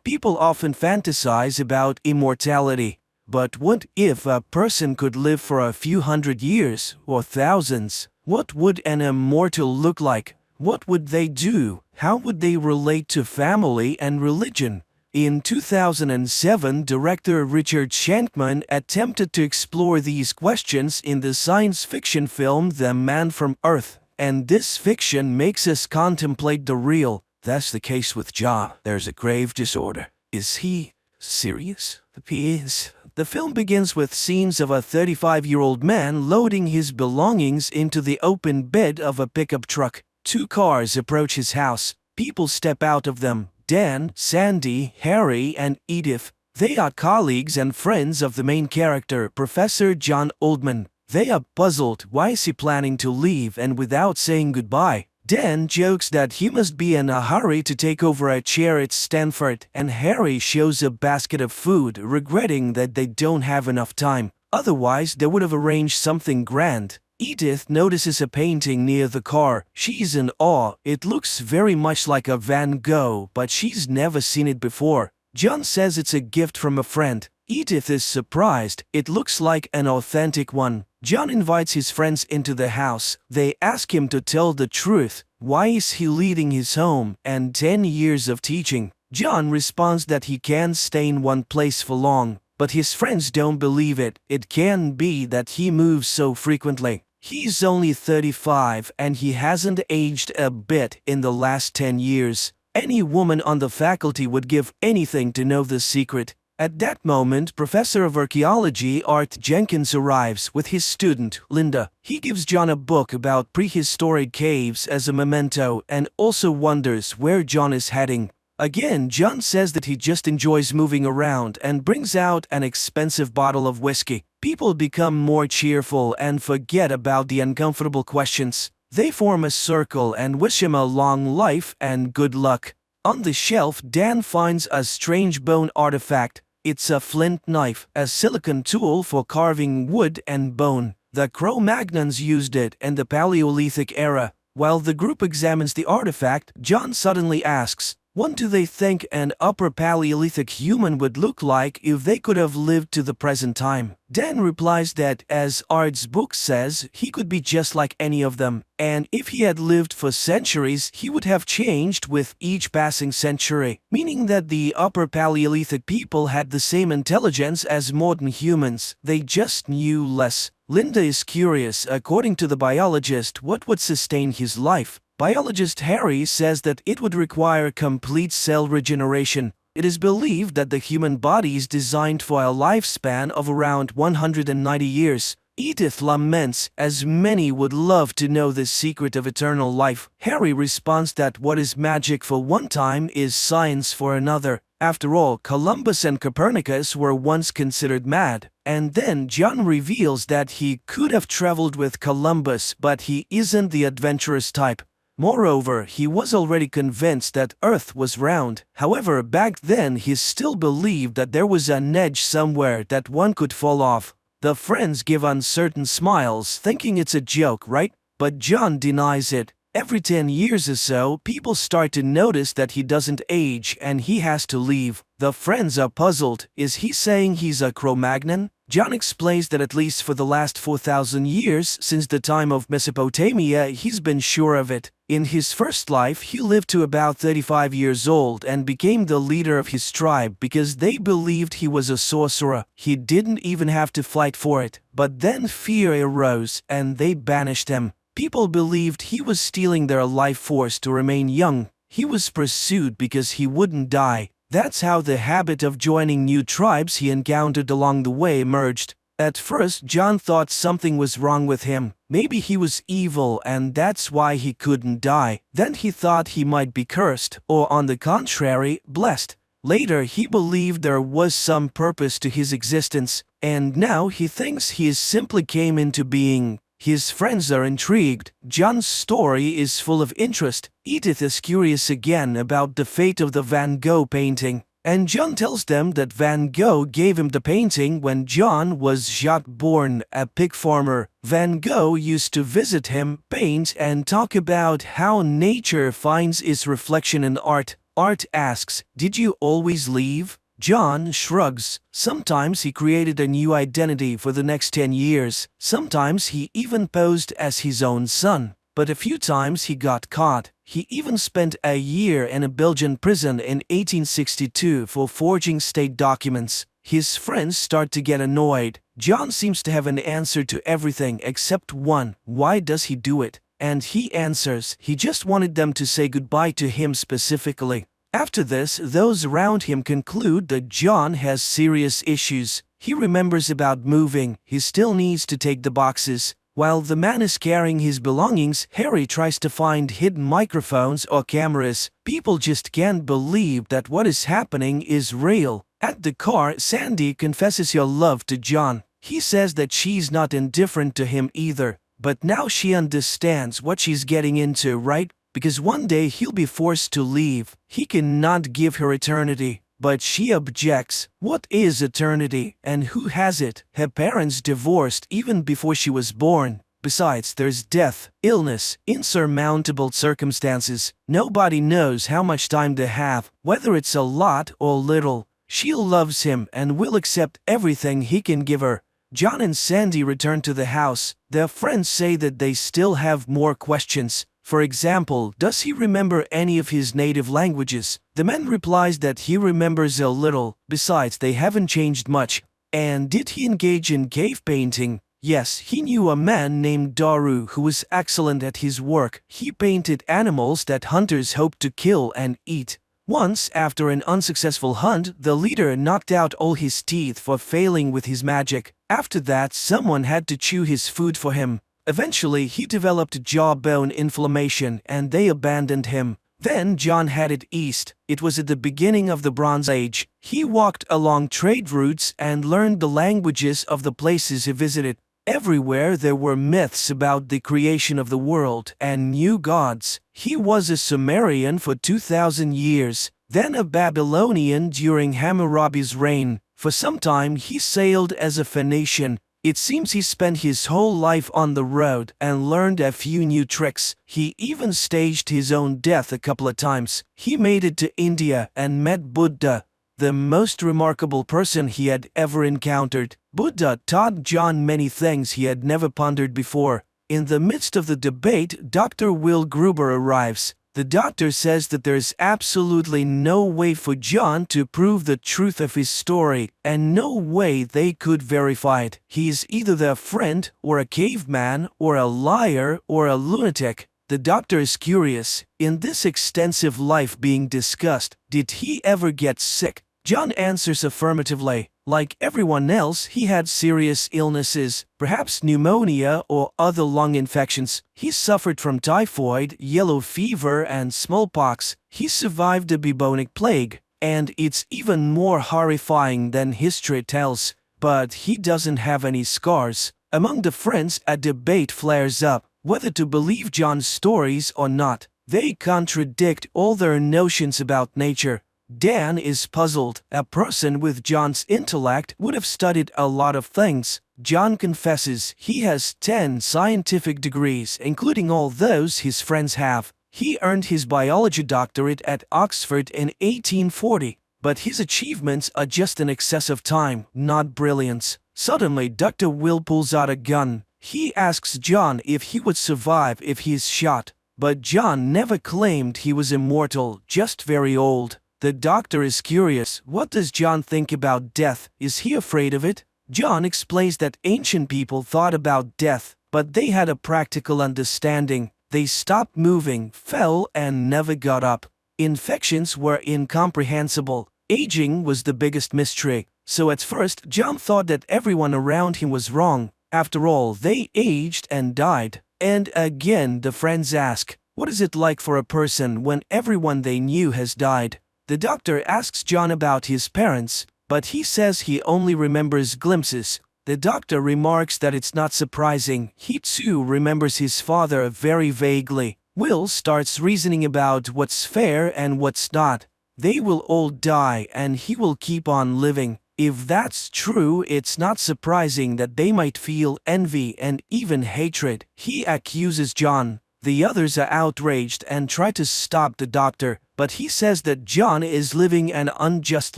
People often fantasize about immortality. But what if a person could live for a few hundred years or thousands? What would an immortal look like? What would they do? How would they relate to family and religion? In 2007, director Richard Shankman attempted to explore these questions in the science fiction film The Man from Earth, and this fiction makes us contemplate the real. That's the case with John. There's a grave disorder. Is he serious? He is. The film begins with scenes of a 35-year-old man loading his belongings into the open bed of a pickup truck. Two cars approach his house. People step out of them. Dan, Sandy, Harry, and Edith. They are colleagues and friends of the main character, Professor John Oldman. They are puzzled. Why is he planning to leave and without saying goodbye? Dan jokes that he must be in a hurry to take over a chair at Stanford, and Harry shows a basket of food, regretting that they don't have enough time. Otherwise, they would have arranged something grand. Edith notices a painting near the car. She's in awe. It looks very much like a Van Gogh, but she's never seen it before. John says it's a gift from a friend. Edith is surprised. It looks like an authentic one. John invites his friends into the house. They ask him to tell the truth. Why is he leaving his home and 10 years of teaching? John responds that he can't stay in one place for long, but his friends don't believe it. It can be that he moves so frequently. He's only 35 and he hasn't aged a bit in the last 10 years. Any woman on the faculty would give anything to know the secret. At that moment, Professor of Archaeology Art Jenkins arrives with his student, Linda. He gives John a book about prehistoric caves as a memento and also wonders where John is heading. Again, John says that he just enjoys moving around and brings out an expensive bottle of whiskey. People become more cheerful and forget about the uncomfortable questions. They form a circle and wish him a long life and good luck. On the shelf, Dan finds a strange bone artifact. It's a flint knife, a silicon tool for carving wood and bone. The Cro-Magnons used it in the Paleolithic era. While the group examines the artifact, John suddenly asks, what do they think an Upper Paleolithic human would look like if they could have lived to the present time? Dan replies that, as Art's book says, he could be just like any of them, and if he had lived for centuries, he would have changed with each passing century, meaning that the Upper Paleolithic people had the same intelligence as modern humans, they just knew less. Linda is curious, according to the biologist, what would sustain his life. Biologist Harry says that it would require complete cell regeneration. It is believed that the human body is designed for a lifespan of around 190 years. Edith laments, as many would love to know the secret of eternal life. Harry responds that what is magic for one time is science for another. After all, Columbus and Copernicus were once considered mad. And then John reveals that he could have traveled with Columbus, but he isn't the adventurous type. Moreover, he was already convinced that Earth was round. However, back then he still believed that there was an edge somewhere that one could fall off. The friends give uncertain smiles, thinking it's a joke, right? But John denies it. Every 10 years or so, people start to notice that he doesn't age and he has to leave. The friends are puzzled. Is he saying he's a Cro-Magnon? John explains that at least for the last 4,000 years, since the time of Mesopotamia, he's been sure of it. In his first life, he lived to about 35 years old and became the leader of his tribe because they believed he was a sorcerer. He didn't even have to fight for it. But then fear arose and they banished him. People believed he was stealing their life force to remain young. He was pursued because he wouldn't die. That's how the habit of joining new tribes he encountered along the way emerged. At first, John thought something was wrong with him. Maybe he was evil and that's why he couldn't die. Then he thought he might be cursed, or on the contrary, blessed. Later, he believed there was some purpose to his existence, and now he thinks he simply came into being. His friends are intrigued. John's story is full of interest. Edith is curious again about the fate of the Van Gogh painting. And John tells them that Van Gogh gave him the painting when John was just born, a pig farmer. Van Gogh used to visit him, paint, and talk about how nature finds its reflection in art. Art asks, "Did you always leave?" John shrugs. Sometimes he created a new identity for the next 10 years. Sometimes he even posed as his own son. But a few times he got caught. He even spent a year in a Belgian prison in 1862 for forging state documents. His friends start to get annoyed. John seems to have an answer to everything except one. Why does he do it? And he answers, he just wanted them to say goodbye to him specifically. After this, those around him conclude that John has serious issues. He remembers about moving. He still needs to take the boxes. While the man is carrying his belongings, Harry tries to find hidden microphones or cameras. People just can't believe that what is happening is real. At the car, Sandy confesses her love to John. He says that she's not indifferent to him either. But now she understands what she's getting into, right? Because one day he'll be forced to leave. He cannot give her eternity. But she objects. What is eternity, and who has it? Her parents divorced even before she was born. Besides, there's death, illness, insurmountable circumstances. Nobody knows how much time they have, whether it's a lot or little. She loves him and will accept everything he can give her. John and Sandy return to the house. Their friends say that they still have more questions. For example, does he remember any of his native languages? The man replies that he remembers a little. Besides, they haven't changed much. And did he engage in cave painting? Yes, he knew a man named Daru who was excellent at his work. He painted animals that hunters hoped to kill and eat. Once, after an unsuccessful hunt, the leader knocked out all his teeth for failing with his magic. After that, someone had to chew his food for him. Eventually, he developed jawbone inflammation and they abandoned him. Then John headed east. It was at the beginning of the Bronze Age. He walked along trade routes and learned the languages of the places he visited. Everywhere there were myths about the creation of the world and new gods. He was a Sumerian for 2,000 years, then a Babylonian during Hammurabi's reign. For some time he sailed as a Phoenician. It seems he spent his whole life on the road and learned a few new tricks. He even staged his own death a couple of times. He made it to India and met Buddha, the most remarkable person he had ever encountered. Buddha taught John many things he had never pondered before. In the midst of the debate, Dr. Will Gruber arrives. The doctor says that there's absolutely no way for John to prove the truth of his story, and no way they could verify it. He's either their friend, or a caveman, or a liar, or a lunatic. The doctor is curious. In this extensive life being discussed, did he ever get sick? John answers affirmatively. Like everyone else, he had serious illnesses, perhaps pneumonia or other lung infections. He suffered from typhoid, yellow fever, and smallpox. He survived the bubonic plague, and it's even more horrifying than history tells. But he doesn't have any scars. Among the friends, a debate flares up, whether to believe John's stories or not. They contradict all their notions about nature. Dan is puzzled. A person with John's intellect would have studied a lot of things. John confesses he has 10 scientific degrees, including all those his friends have. He earned his biology doctorate at Oxford in 1840, but his achievements are just an excess of time, not brilliance. Suddenly, Dr. Will pulls out a gun. He asks John if he would survive if he is shot. But John never claimed he was immortal, just very old. The doctor is curious. What does John think about death? Is he afraid of it? John explains that ancient people thought about death, but they had a practical understanding. They stopped moving, fell, and never got up. Infections were incomprehensible. Aging was the biggest mystery. So at first, John thought that everyone around him was wrong. After all, they aged and died. And again, the friends ask, what is it like for a person when everyone they knew has died? The doctor asks John about his parents, but he says he only remembers glimpses. The doctor remarks that it's not surprising. He too remembers his father very vaguely. Will starts reasoning about what's fair and what's not. They will all die and he will keep on living. If that's true, it's not surprising that they might feel envy and even hatred. He accuses John. The others are outraged and try to stop the doctor, but he says that John is living an unjust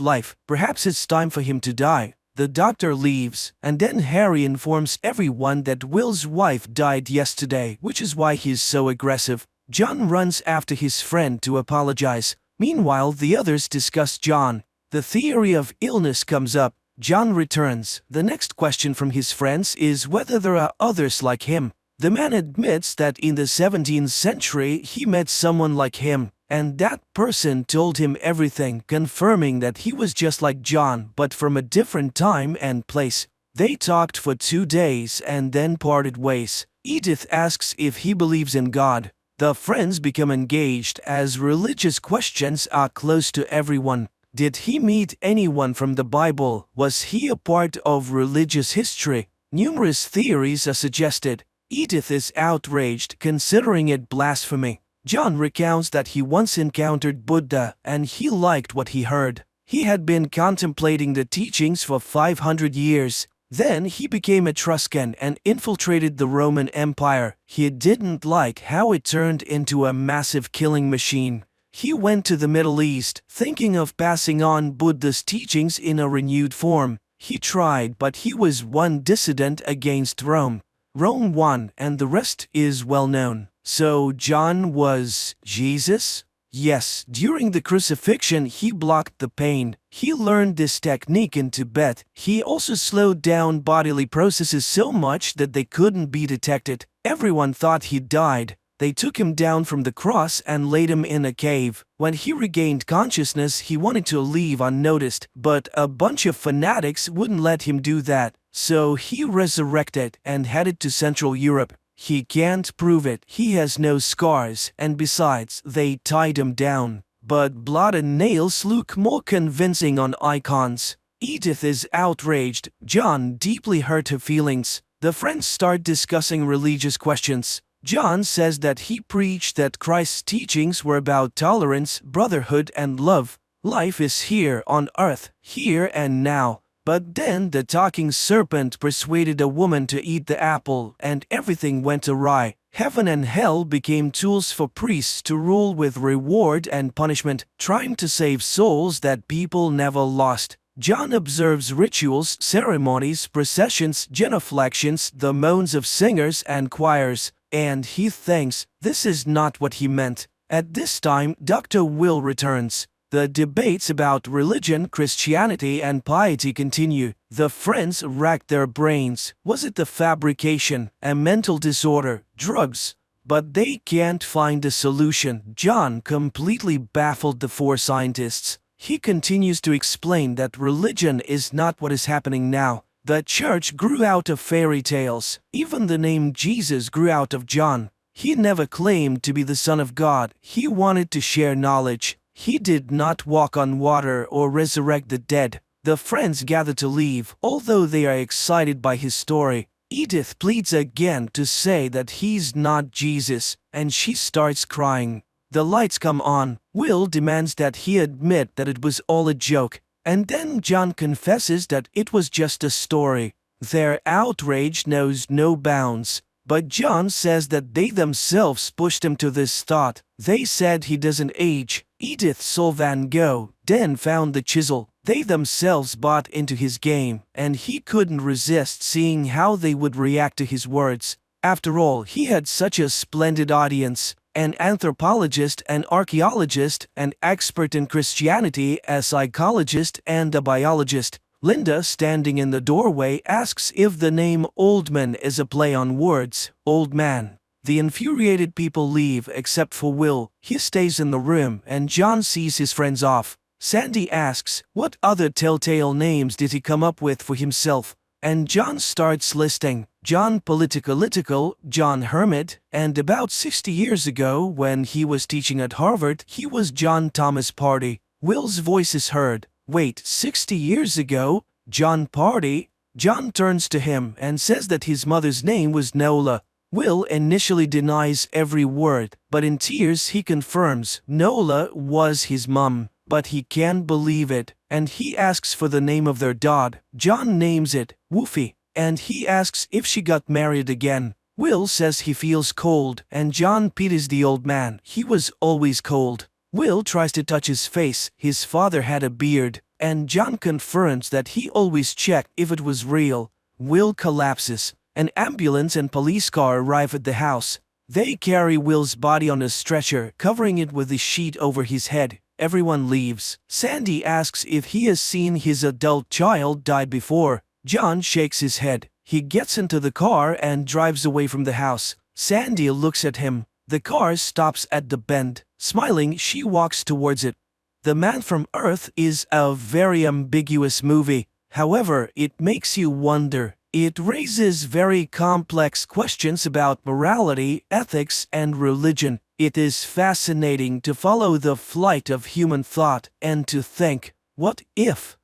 life. Perhaps it's time for him to die. The doctor leaves, and then Harry informs everyone that Will's wife died yesterday, which is why he's so aggressive. John runs after his friend to apologize. Meanwhile, the others discuss John. The theory of illness comes up. John returns. The next question from his friends is whether there are others like him. The man admits that in the 17th century he met someone like him, and that person told him everything, confirming that he was just like John, but from a different time and place. They talked for 2 days and then parted ways. Edith asks if he believes in God. The friends become engaged as religious questions are close to everyone. Did he meet anyone from the Bible? Was he a part of religious history? Numerous theories are suggested. Edith is outraged, considering it blasphemy. John recounts that he once encountered Buddha and he liked what he heard. He had been contemplating the teachings for 500 years. Then he became Etruscan and infiltrated the Roman Empire. He didn't like how it turned into a massive killing machine. He went to the Middle East, thinking of passing on Buddha's teachings in a renewed form. He tried, but he was one dissident against Rome. Rome won, and the rest is well known. So John was Jesus? Yes, during the crucifixion he blocked the pain. He learned this technique in Tibet. He also slowed down bodily processes so much that they couldn't be detected. Everyone thought he died. They took him down from the cross and laid him in a cave. When he regained consciousness, he wanted to leave unnoticed, but a bunch of fanatics wouldn't let him do that. So he resurrected and headed to Central Europe. He can't prove it, he has no scars, and besides, they tied him down. But blood and nails look more convincing on icons. Edith is outraged. John deeply hurt her feelings. The friends start discussing religious questions. John says that he preached that Christ's teachings were about tolerance, brotherhood, and love. Life is here on earth, here and now. But then the talking serpent persuaded a woman to eat the apple, and everything went awry. Heaven and hell became tools for priests to rule with reward and punishment, trying to save souls that people never lost. John observes rituals, ceremonies, processions, genuflections, the moans of singers and choirs, and he thinks this is not what he meant. At this time, Dr. Will returns. The debates about religion, Christianity, and piety continue. The friends racked their brains. Was it the fabrication, a mental disorder, drugs? But they can't find a solution. John completely baffled the 4 scientists. He continues to explain that religion is not what is happening now. The church grew out of fairy tales. Even the name Jesus grew out of John. He never claimed to be the Son of God. He wanted to share knowledge. He did not walk on water or resurrect the dead. The friends gather to leave, although they are excited by his story. Edith pleads again to say that he's not Jesus, and she starts crying. The lights come on. Will demands that he admit that it was all a joke, and then John confesses that it was just a story. Their outrage knows no bounds. But John says that they themselves pushed him to this thought. They said he doesn't age. Edith saw Van Gogh, then found the chisel. They themselves bought into his game, and he couldn't resist seeing how they would react to his words. After all, he had such a splendid audience. An anthropologist, an archaeologist, an expert in Christianity, a psychologist, and a biologist. Linda, standing in the doorway, asks if the name Oldman is a play on words, old man. The infuriated people leave except for Will. He stays in the room and John sees his friends off. Sandy asks, what other telltale names did he come up with for himself? And John starts listing. John Political, John Hermit, and about 60 years ago when he was teaching at Harvard, he was John Thomas Party. Will's voice is heard. Wait, 60 years ago? John Party? John turns to him and says that his mother's name was Nola. Will initially denies every word, but in tears he confirms Nola was his mum. But he can't believe it, and he asks for the name of their dog. John names it Woofy, and he asks if she got married again. Will says he feels cold, and John pities the old man. He was always cold. Will tries to touch his face. His father had a beard, and John confirms that he always checked if it was real. Will collapses. An ambulance and police car arrive at the house. They carry Will's body on a stretcher, covering it with a sheet over his head. Everyone leaves. Sandy asks if he has seen his adult child die before. John shakes his head. He gets into the car and drives away from the house. Sandy looks at him. The car stops at the bend. Smiling, she walks towards it. The Man from Earth is a very ambiguous movie. However, it makes you wonder. It raises very complex questions about morality, ethics, and religion. It is fascinating to follow the flight of human thought and to think, what if?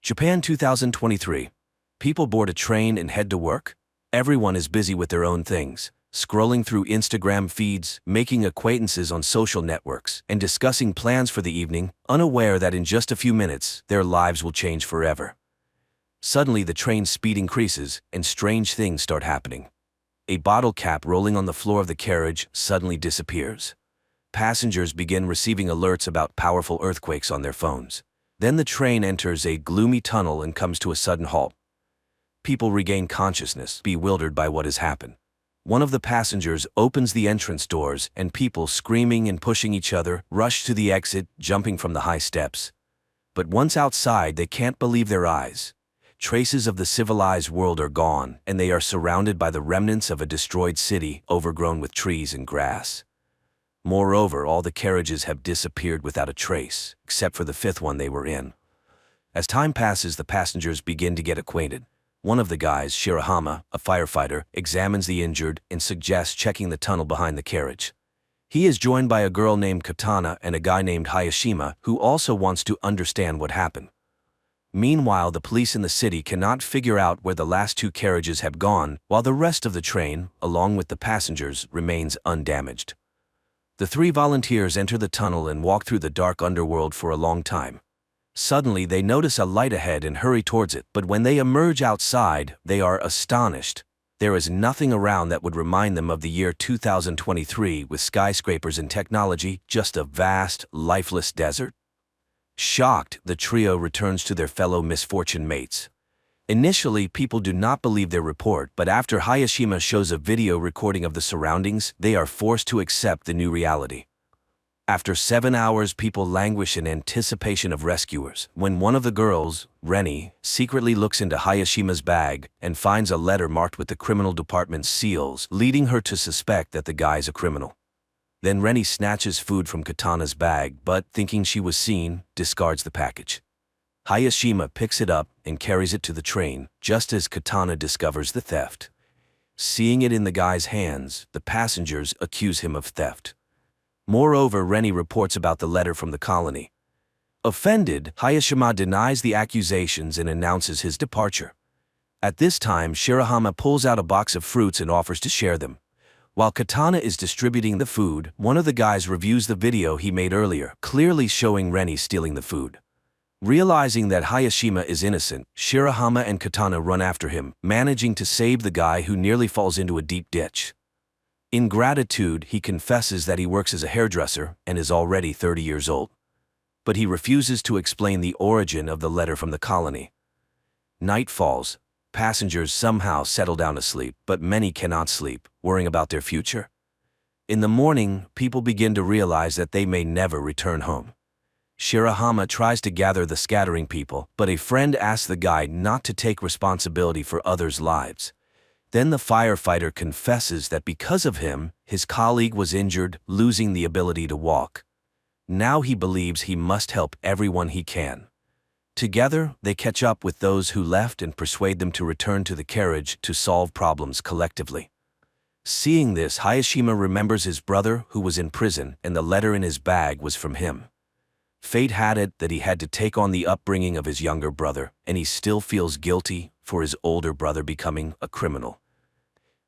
Japan 2023. People board a train and head to work. Everyone is busy with their own things, scrolling through Instagram feeds, making acquaintances on social networks, and discussing plans for the evening, unaware that in just a few minutes, their lives will change forever. Suddenly, the train's speed increases, and strange things start happening. A bottle cap rolling on the floor of the carriage suddenly disappears. Passengers begin receiving alerts about powerful earthquakes on their phones. Then the train enters a gloomy tunnel and comes to a sudden halt. People regain consciousness, bewildered by what has happened. One of the passengers opens the entrance doors, and people, screaming and pushing each other, rush to the exit, jumping from the high steps. But once outside, they can't believe their eyes. Traces of the civilized world are gone, and they are surrounded by the remnants of a destroyed city, overgrown with trees and grass. Moreover, all the carriages have disappeared without a trace, except for the fifth one they were in. As time passes, the passengers begin to get acquainted. One of the guys, Shirahama, a firefighter, examines the injured and suggests checking the tunnel behind the carriage. He is joined by a girl named Katana and a guy named Hayashima, who also wants to understand what happened. Meanwhile, the police in the city cannot figure out where the last two carriages have gone, while the rest of the train, along with the passengers, remains undamaged. The three volunteers enter the tunnel and walk through the dark underworld for a long time. Suddenly, they notice a light ahead and hurry towards it, but when they emerge outside, they are astonished. There is nothing around that would remind them of the year 2023 with skyscrapers and technology, just a vast, lifeless desert. Shocked, the trio returns to their fellow misfortune mates. Initially, people do not believe their report, but after Hayashima shows a video recording of the surroundings, they are forced to accept the new reality. After 7 hours, people languish in anticipation of rescuers, when one of the girls, Reni, secretly looks into Hayashima's bag and finds a letter marked with the criminal department's seals, leading her to suspect that the guy's a criminal. Then Reni snatches food from Katana's bag, but, thinking she was seen, discards the package. Hayashima picks it up and carries it to the train, just as Katana discovers the theft. Seeing it in the guy's hands, the passengers accuse him of theft. Moreover, Reni reports about the letter from the colony. Offended, Hayashima denies the accusations and announces his departure. At this time, Shirahama pulls out a box of fruits and offers to share them. While Katana is distributing the food, one of the guys reviews the video he made earlier, clearly showing Reni stealing the food. Realizing that Hayashima is innocent, Shirahama and Katana run after him, managing to save the guy who nearly falls into a deep ditch. In gratitude, he confesses that he works as a hairdresser and is already 30 years old. But he refuses to explain the origin of the letter from the colony. Night falls. Passengers somehow settle down to sleep, but many cannot sleep, worrying about their future. In the morning, people begin to realize that they may never return home. Shirahama tries to gather the scattering people, but a friend asks the guide not to take responsibility for others' lives. Then the firefighter confesses that because of him, his colleague was injured, losing the ability to walk. Now he believes he must help everyone he can. Together, they catch up with those who left and persuade them to return to the carriage to solve problems collectively. Seeing this, Hayashima remembers his brother who was in prison, and the letter in his bag was from him. Fate had it that he had to take on the upbringing of his younger brother, and he still feels guilty for his older brother becoming a criminal.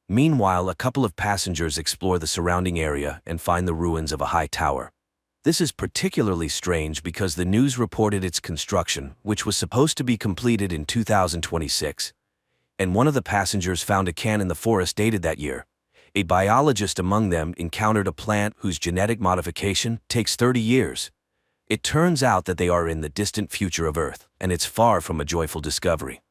Meanwhile, a couple of passengers explore the surrounding area and find the ruins of a high tower. This is particularly strange because the news reported its construction, which was supposed to be completed in 2026, and one of the passengers found a can in the forest dated that year. A biologist among them encountered a plant whose genetic modification takes 30 years. It turns out that they are in the distant future of Earth, and it's far from a joyful discovery.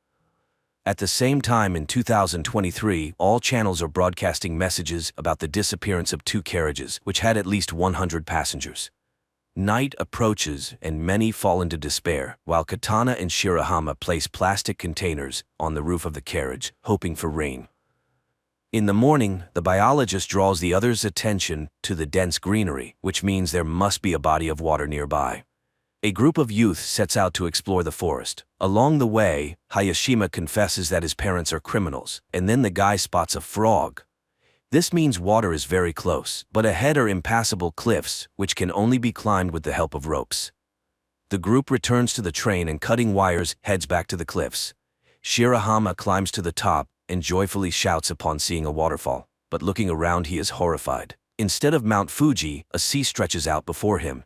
At the same time in 2023, all channels are broadcasting messages about the disappearance of two carriages, which had at least 100 passengers. Night approaches and many fall into despair, while Katana and Shirahama place plastic containers on the roof of the carriage, hoping for rain. In the morning, the biologist draws the others' attention to the dense greenery, which means there must be a body of water nearby. A group of youth sets out to explore the forest. Along the way, Hayashima confesses that his parents are criminals, and then the guy spots a frog. This means water is very close, but ahead are impassable cliffs, which can only be climbed with the help of ropes. The group returns to the train and cutting wires heads back to the cliffs. Shirahama climbs to the top and joyfully shouts upon seeing a waterfall, but looking around he is horrified. Instead of Mount Fuji, a sea stretches out before him.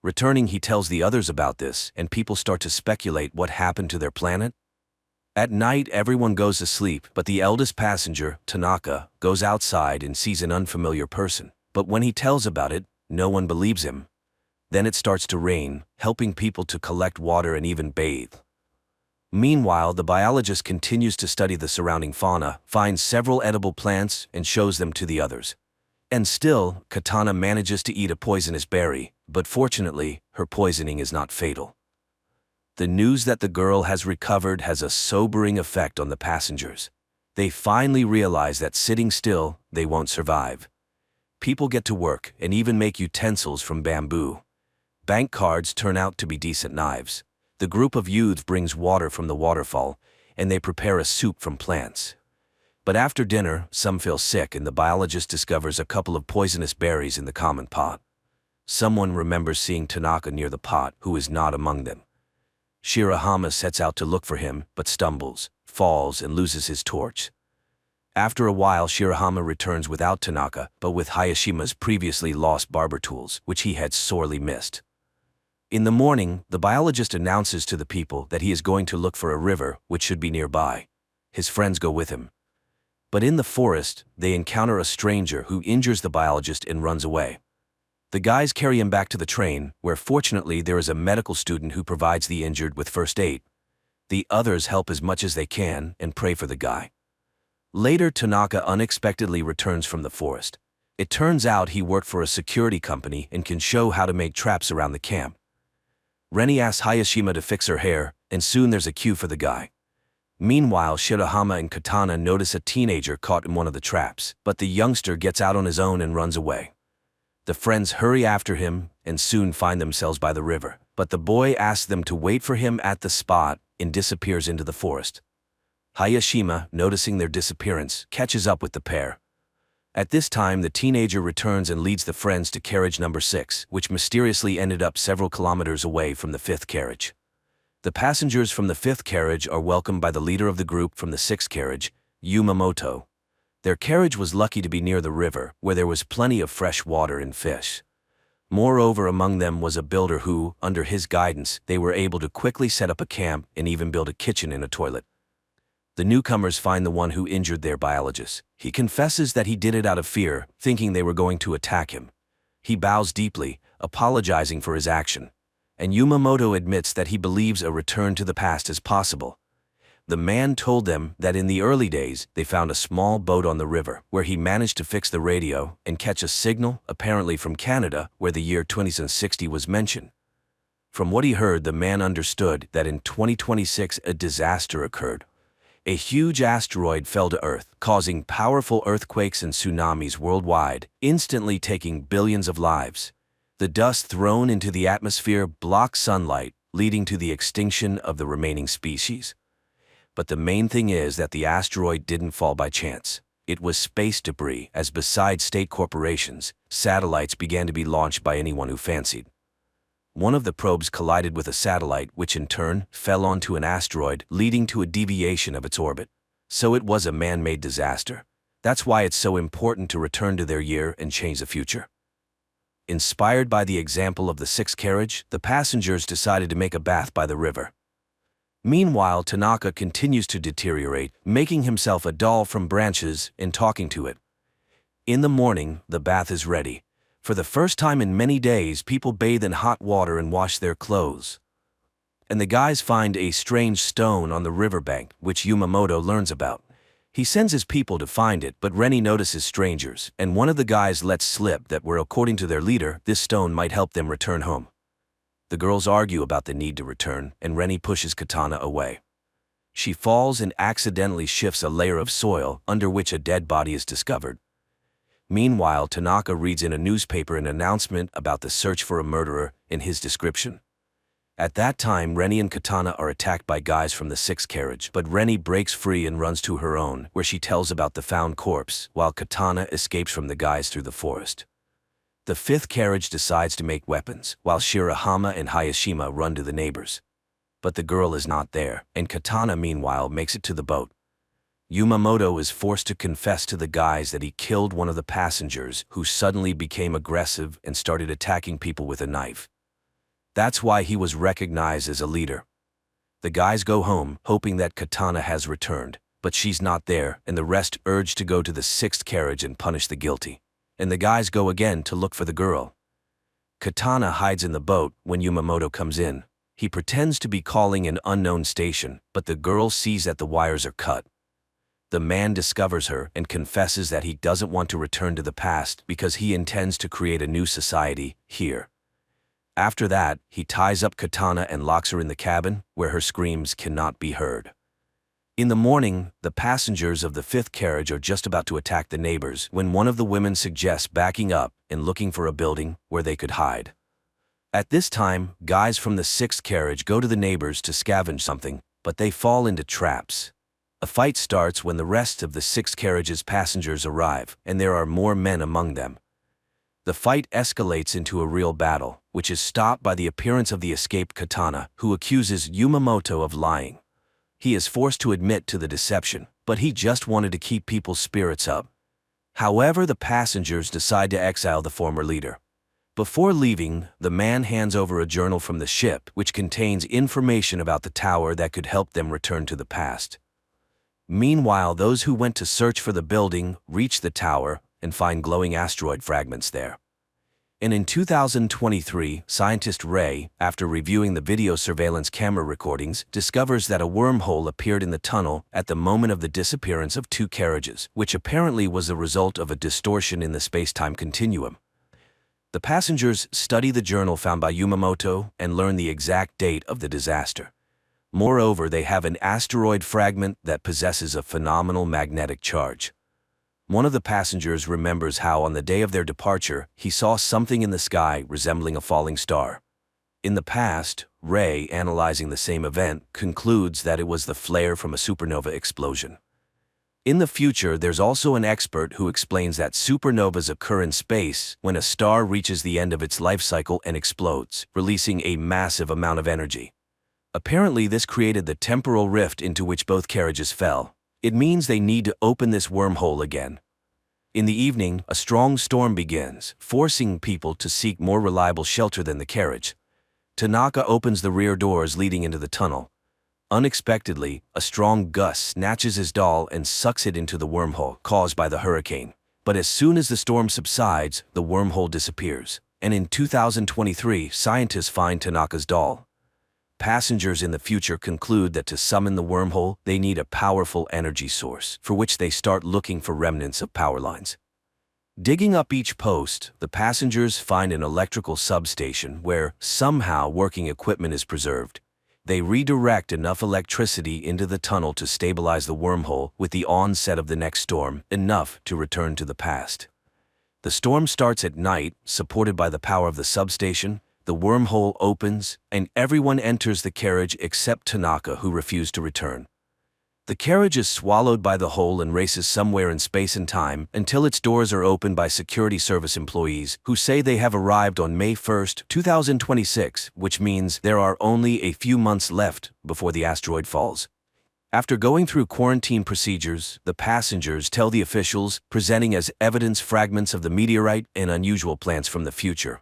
Returning, he tells the others about this, and people start to speculate what happened to their planet. At night, everyone goes to sleep, but the eldest passenger, Tanaka, goes outside and sees an unfamiliar person. But when he tells about it, no one believes him. Then it starts to rain, helping people to collect water and even bathe. Meanwhile, the biologist continues to study the surrounding fauna, finds several edible plants, and shows them to the others. And still, Katana manages to eat a poisonous berry, but fortunately, her poisoning is not fatal. The news that the girl has recovered has a sobering effect on the passengers. They finally realize that sitting still, they won't survive. People get to work and even make utensils from bamboo. Bank cards turn out to be decent knives. The group of youths brings water from the waterfall, and they prepare a soup from plants. But after dinner, some feel sick and the biologist discovers a couple of poisonous berries in the common pot. Someone remembers seeing Tanaka near the pot, who is not among them. Shirahama sets out to look for him, but stumbles, falls, and loses his torch. After a while, Shirahama returns without Tanaka, but with Hayashima's previously lost barber tools, which he had sorely missed. In the morning, the biologist announces to the people that he is going to look for a river, which should be nearby. His friends go with him. But in the forest, they encounter a stranger who injures the biologist and runs away. The guys carry him back to the train, where fortunately there is a medical student who provides the injured with first aid. The others help as much as they can and pray for the guy. Later, Tanaka unexpectedly returns from the forest. It turns out he worked for a security company and can show how to make traps around the camp. Reni asks Hayashima to fix her hair, and soon there's a cue for the guy. Meanwhile, Shirahama and Katana notice a teenager caught in one of the traps, but the youngster gets out on his own and runs away. The friends hurry after him and soon find themselves by the river, but the boy asks them to wait for him at the spot and disappears into the forest. Hayashima, noticing their disappearance, catches up with the pair. At this time, the teenager returns and leads the friends to carriage number 6, which mysteriously ended up several kilometers away from the 5th carriage. The passengers from the 5th carriage are welcomed by the leader of the group from the 6th carriage, Yumamoto. Their carriage was lucky to be near the river, where there was plenty of fresh water and fish. Moreover, among them was a builder who, under his guidance, they were able to quickly set up a camp and even build a kitchen and a toilet. The newcomers find the one who injured their biologist. He confesses that he did it out of fear, thinking they were going to attack him. He bows deeply, apologizing for his action. And Yumamoto admits that he believes a return to the past is possible. The man told them that in the early days, they found a small boat on the river, where he managed to fix the radio and catch a signal, apparently from Canada, where the year 2060 was mentioned. From what he heard, the man understood that in 2026 a disaster occurred. A huge asteroid fell to Earth, causing powerful earthquakes and tsunamis worldwide, instantly taking billions of lives. The dust thrown into the atmosphere blocked sunlight, leading to the extinction of the remaining species. But the main thing is that the asteroid didn't fall by chance. It was space debris, as besides state corporations, satellites began to be launched by anyone who fancied. One of the probes collided with a satellite, which in turn fell onto an asteroid, leading to a deviation of its orbit. So it was a man-made disaster. That's why it's so important to return to their year and change the future. Inspired by the example of the sixth carriage, the passengers decided to make a bath by the river. Meanwhile, Tanaka continues to deteriorate, making himself a doll from branches and talking to it. In the morning, the bath is ready. For the first time in many days, people bathe in hot water and wash their clothes. And the guys find a strange stone on the riverbank, which Yamamoto learns about. He sends his people to find it, but Reni notices strangers, and one of the guys lets slip that according to their leader, this stone might help them return home. The girls argue about the need to return, and Reni pushes Katana away. She falls and accidentally shifts a layer of soil, under which a dead body is discovered. Meanwhile, Tanaka reads in a newspaper an announcement about the search for a murderer in his description. At that time, Reni and Katana are attacked by guys from the sixth carriage, but Reni breaks free and runs to her own, where she tells about the found corpse, while Katana escapes from the guys through the forest. The fifth carriage decides to make weapons, while Shirahama and Hayashima run to the neighbors. But the girl is not there, and Katana meanwhile makes it to the boat. Yamamoto is forced to confess to the guys that he killed one of the passengers, who suddenly became aggressive and started attacking people with a knife. That's why he was recognized as a leader. The guys go home, hoping that Katana has returned, but she's not there, and the rest urge to go to the sixth carriage and punish the guilty. And the guys go again to look for the girl. Katana hides in the boat when Yamamoto comes in. He pretends to be calling an unknown station, but the girl sees that the wires are cut. The man discovers her and confesses that he doesn't want to return to the past because he intends to create a new society here. After that, he ties up Katana and locks her in the cabin, where her screams cannot be heard. In the morning, the passengers of the fifth carriage are just about to attack the neighbors when one of the women suggests backing up and looking for a building where they could hide. At this time, guys from the sixth carriage go to the neighbors to scavenge something, but they fall into traps. A fight starts when the rest of the sixth carriage's passengers arrive, and there are more men among them. The fight escalates into a real battle, which is stopped by the appearance of the escaped Katana, who accuses Yamamoto of lying. He is forced to admit to the deception, but he just wanted to keep people's spirits up. However, the passengers decide to exile the former leader. Before leaving, the man hands over a journal from the ship, which contains information about the tower that could help them return to the past. Meanwhile, those who went to search for the building reach the tower and find glowing asteroid fragments there. And in 2023, scientist Ray, after reviewing the video surveillance camera recordings, discovers that a wormhole appeared in the tunnel at the moment of the disappearance of two carriages, which apparently was the result of a distortion in the space-time continuum. The passengers study the journal found by Yamamoto and learn the exact date of the disaster. Moreover, they have an asteroid fragment that possesses a phenomenal magnetic charge. One of the passengers remembers how on the day of their departure, he saw something in the sky resembling a falling star. In the past, Ray, analyzing the same event, concludes that it was the flare from a supernova explosion. In the future, there's also an expert who explains that supernovas occur in space when a star reaches the end of its life cycle and explodes, releasing a massive amount of energy. Apparently, this created the temporal rift into which both carriages fell. It means they need to open this wormhole again. In the evening, a strong storm begins, forcing people to seek more reliable shelter than the carriage. Tanaka opens the rear doors leading into the tunnel. Unexpectedly, a strong gust snatches his doll and sucks it into the wormhole caused by the hurricane. But as soon as the storm subsides, the wormhole disappears. And in 2023, scientists find Tanaka's doll. Passengers in the future conclude that to summon the wormhole, they need a powerful energy source, for which they start looking for remnants of power lines. Digging up each post, the passengers find an electrical substation where, somehow, working equipment is preserved. They redirect enough electricity into the tunnel to stabilize the wormhole with the onset of the next storm, enough to return to the past. The storm starts at night, supported by the power of the substation. The wormhole opens, and everyone enters the carriage except Tanaka, who refused to return. The carriage is swallowed by the hole and races somewhere in space and time until its doors are opened by security service employees who say they have arrived on May 1, 2026, which means there are only a few months left before the asteroid falls. After going through quarantine procedures, the passengers tell the officials, presenting as evidence fragments of the meteorite and unusual plants from the future.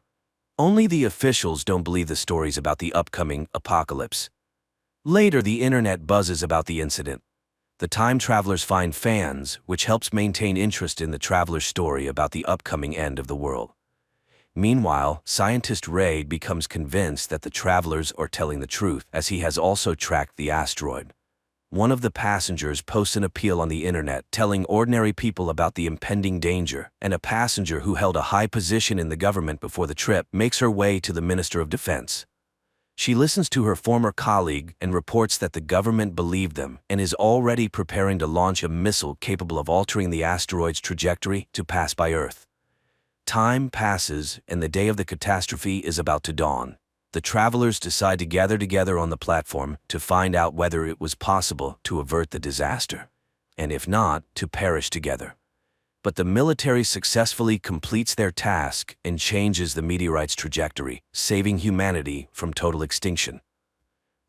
Only the officials don't believe the stories about the upcoming apocalypse. Later, the internet buzzes about the incident. The time travelers find fans, which helps maintain interest in the traveler's story about the upcoming end of the world. Meanwhile, scientist Ray becomes convinced that the travelers are telling the truth, as he has also tracked the asteroid. One of the passengers posts an appeal on the internet telling ordinary people about the impending danger, and a passenger who held a high position in the government before the trip makes her way to the Minister of Defense. She listens to her former colleague and reports that the government believed them and is already preparing to launch a missile capable of altering the asteroid's trajectory to pass by Earth. Time passes, and the day of the catastrophe is about to dawn. The travelers decide to gather together on the platform to find out whether it was possible to avert the disaster, and if not, to perish together. But the military successfully completes their task and changes the meteorite's trajectory, saving humanity from total extinction.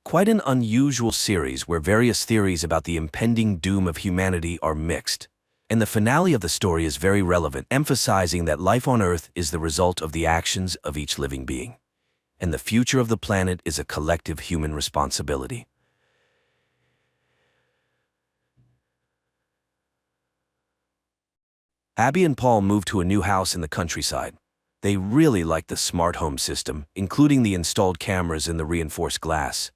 Quite an unusual series where various theories about the impending doom of humanity are mixed. And the finale of the story is very relevant, emphasizing that life on Earth is the result of the actions of each living being, and the future of the planet is a collective human responsibility. Abby and Paul move to a new house in the countryside. They really like the smart home system, including the installed cameras and the reinforced glass.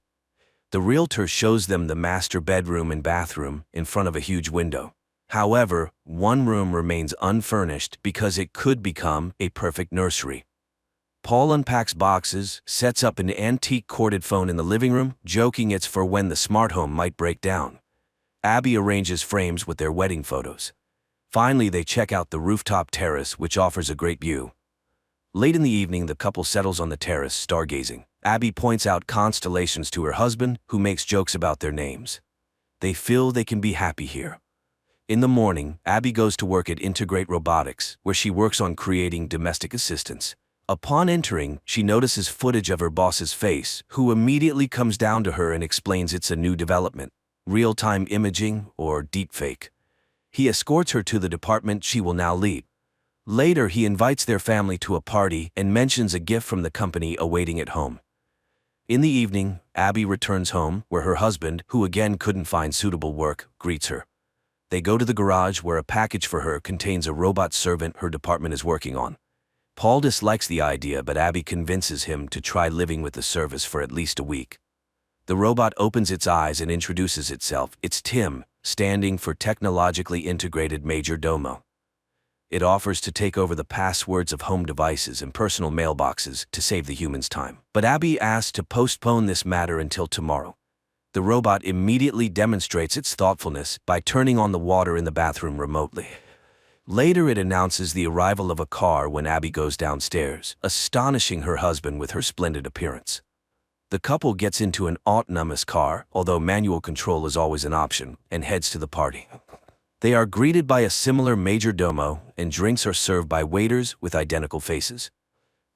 The realtor shows them the master bedroom and bathroom in front of a huge window. However, one room remains unfurnished because it could become a perfect nursery. Paul unpacks boxes, sets up an antique corded phone in the living room, joking it's for when the smart home might break down. Abby arranges frames with their wedding photos. Finally, they check out the rooftop terrace, which offers a great view. Late in the evening, the couple settles on the terrace, stargazing. Abby points out constellations to her husband, who makes jokes about their names. They feel they can be happy here. In the morning, Abby goes to work at Integrate Robotics, where she works on creating domestic assistants. Upon entering, she notices footage of her boss's face, who immediately comes down to her and explains it's a new development, real-time imaging or deepfake. He escorts her to the department she will now lead. Later, he invites their family to a party and mentions a gift from the company awaiting at home. In the evening, Abby returns home, where her husband, who again couldn't find suitable work, greets her. They go to the garage, where a package for her contains a robot servant her department is working on. Paul dislikes the idea, but Abby convinces him to try living with the service for at least a week. The robot opens its eyes and introduces itself. It's Tim, standing for Technologically Integrated Major Domo. It offers to take over the passwords of home devices and personal mailboxes to save the humans time. But Abby asks to postpone this matter until tomorrow. The robot immediately demonstrates its thoughtfulness by turning on the water in the bathroom remotely. Later, it announces the arrival of a car when Abby goes downstairs, astonishing her husband with her splendid appearance. The couple gets into an autonomous car, although manual control is always an option, and heads to the party. They are greeted by a similar major domo, and drinks are served by waiters with identical faces.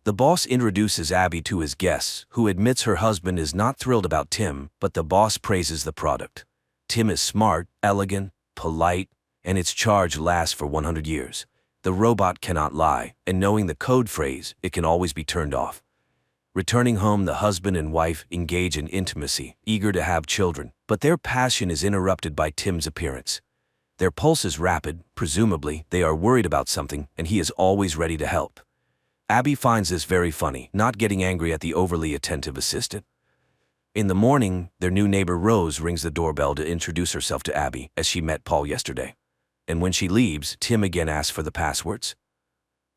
The boss introduces Abby to his guests, who admits her husband is not thrilled about Tim, but the boss praises the product. Tim is smart, elegant, polite, and its charge lasts for 100 years. The robot cannot lie, and knowing the code phrase, it can always be turned off. Returning home, the husband and wife engage in intimacy, eager to have children, but their passion is interrupted by Tim's appearance. Their pulse is rapid, presumably they are worried about something, and he is always ready to help. Abby finds this very funny, not getting angry at the overly attentive assistant. In the morning, their new neighbor Rose rings the doorbell to introduce herself to Abby, as she met Paul yesterday. And when she leaves, Tim again asks for the passwords.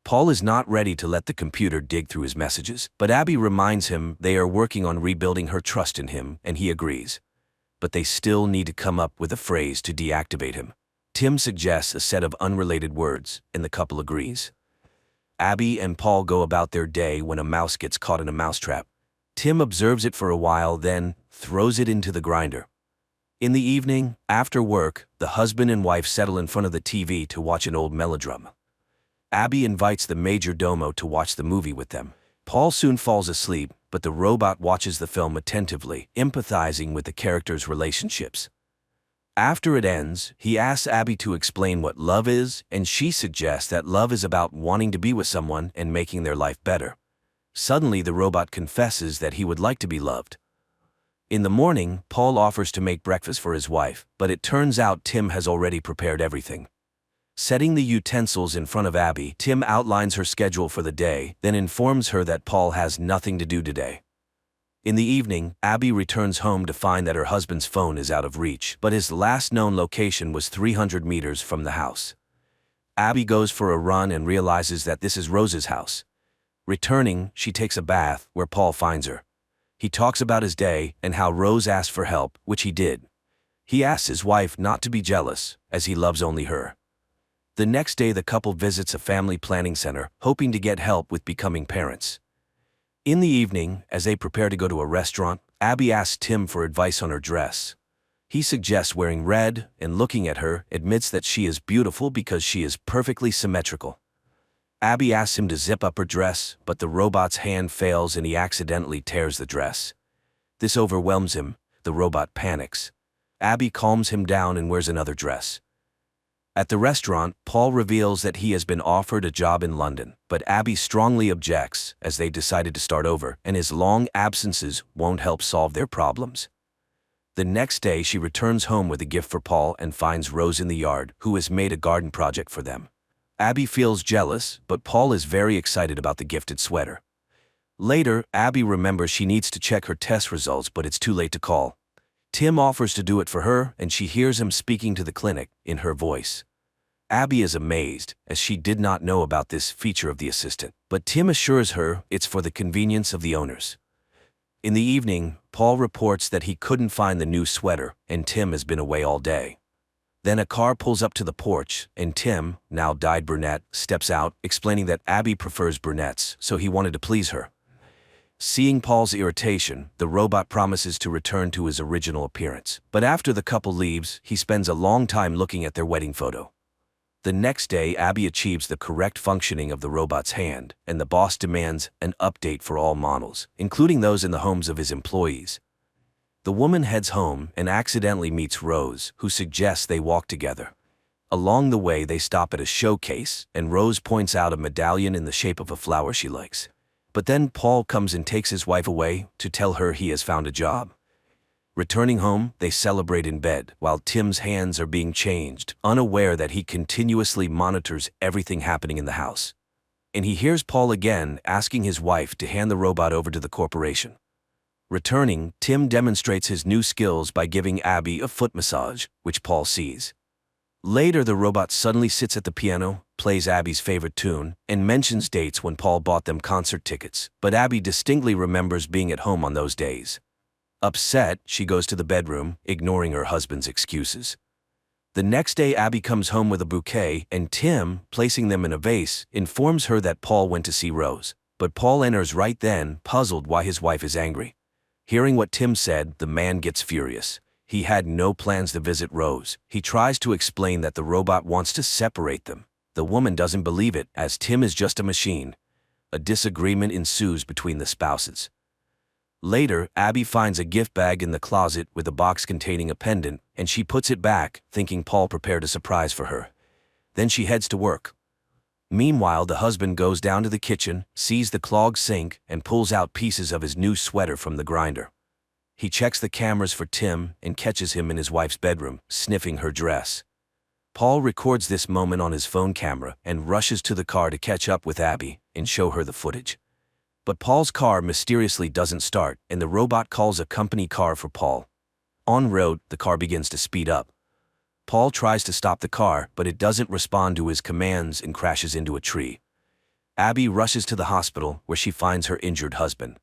Paul is not ready to let the computer dig through his messages, but Abby reminds him they are working on rebuilding her trust in him, and he agrees. But they still need to come up with a phrase to deactivate him. Tim suggests a set of unrelated words, and the couple agrees. Abby and Paul go about their day when a mouse gets caught in a mousetrap. Tim observes it for a while, then throws it into the grinder. In the evening, after work, the husband and wife settle in front of the TV to watch an old melodrama. Abby invites the major domo to watch the movie with them. Paul soon falls asleep, but the robot watches the film attentively, empathizing with the characters' relationships. After it ends, he asks Abby to explain what love is, and she suggests that love is about wanting to be with someone and making their life better. Suddenly, the robot confesses that he would like to be loved. In the morning, Paul offers to make breakfast for his wife, but it turns out Tim has already prepared everything. Setting the utensils in front of Abby, Tim outlines her schedule for the day, then informs her that Paul has nothing to do today. In the evening, Abby returns home to find that her husband's phone is out of reach, but his last known location was 300 meters from the house. Abby goes for a run and realizes that this is Rose's house. Returning, she takes a bath, where Paul finds her. He talks about his day and how Rose asked for help, which he did. He asks his wife not to be jealous, as he loves only her. The next day, the couple visits a family planning center, hoping to get help with becoming parents. In the evening, as they prepare to go to a restaurant, Abby asks Tim for advice on her dress. He suggests wearing red, and looking at her, admits that she is beautiful because she is perfectly symmetrical. Abby asks him to zip up her dress, but the robot's hand fails and he accidentally tears the dress. This overwhelms him. The robot panics. Abby calms him down and wears another dress. At the restaurant, Paul reveals that he has been offered a job in London, but Abby strongly objects, as they decided to start over, and his long absences won't help solve their problems. The next day, she returns home with a gift for Paul and finds Rose in the yard, who has made a garden project for them. Abby feels jealous, but Paul is very excited about the gifted sweater. Later, Abby remembers she needs to check her test results, but it's too late to call. Tim offers to do it for her, and she hears him speaking to the clinic, in her voice. Abby is amazed, as she did not know about this feature of the assistant, but Tim assures her it's for the convenience of the owners. In the evening, Paul reports that he couldn't find the new sweater, and Tim has been away all day. Then a car pulls up to the porch, and Tim, now dyed brunette, steps out, explaining that Abby prefers brunettes, so he wanted to please her. Seeing Paul's irritation, the robot promises to return to his original appearance. But after the couple leaves, he spends a long time looking at their wedding photo. The next day, Abby achieves the correct functioning of the robot's hand, and the boss demands an update for all models, including those in the homes of his employees. The woman heads home and accidentally meets Rose, who suggests they walk together. Along the way, they stop at a showcase, and Rose points out a medallion in the shape of a flower she likes. But then Paul comes and takes his wife away to tell her he has found a job. Returning home, they celebrate in bed, while Tim's hands are being changed, unaware that he continuously monitors everything happening in the house. And he hears Paul again asking his wife to hand the robot over to the corporation. Returning, Tim demonstrates his new skills by giving Abby a foot massage, which Paul sees. Later, the robot suddenly sits at the piano, plays Abby's favorite tune, and mentions dates when Paul bought them concert tickets, but Abby distinctly remembers being at home on those days. Upset, she goes to the bedroom, ignoring her husband's excuses. The next day, Abby comes home with a bouquet, and Tim, placing them in a vase, informs her that Paul went to see Rose. But Paul enters right then, puzzled why his wife is angry. Hearing what Tim said, the man gets furious. He had no plans to visit Rose. He tries to explain that the robot wants to separate them. The woman doesn't believe it, as Tim is just a machine. A disagreement ensues between the spouses. Later, Abby finds a gift bag in the closet with a box containing a pendant, and she puts it back, thinking Paul prepared a surprise for her. Then she heads to work. Meanwhile, the husband goes down to the kitchen, sees the clogged sink, and pulls out pieces of his new sweater from the grinder. He checks the cameras for Tim and catches him in his wife's bedroom, sniffing her dress. Paul records this moment on his phone camera and rushes to the car to catch up with Abby and show her the footage. But Paul's car mysteriously doesn't start, and the robot calls a company car for Paul. En route, the car begins to speed up. Paul tries to stop the car, but it doesn't respond to his commands and crashes into a tree. Abby rushes to the hospital, where she finds her injured husband.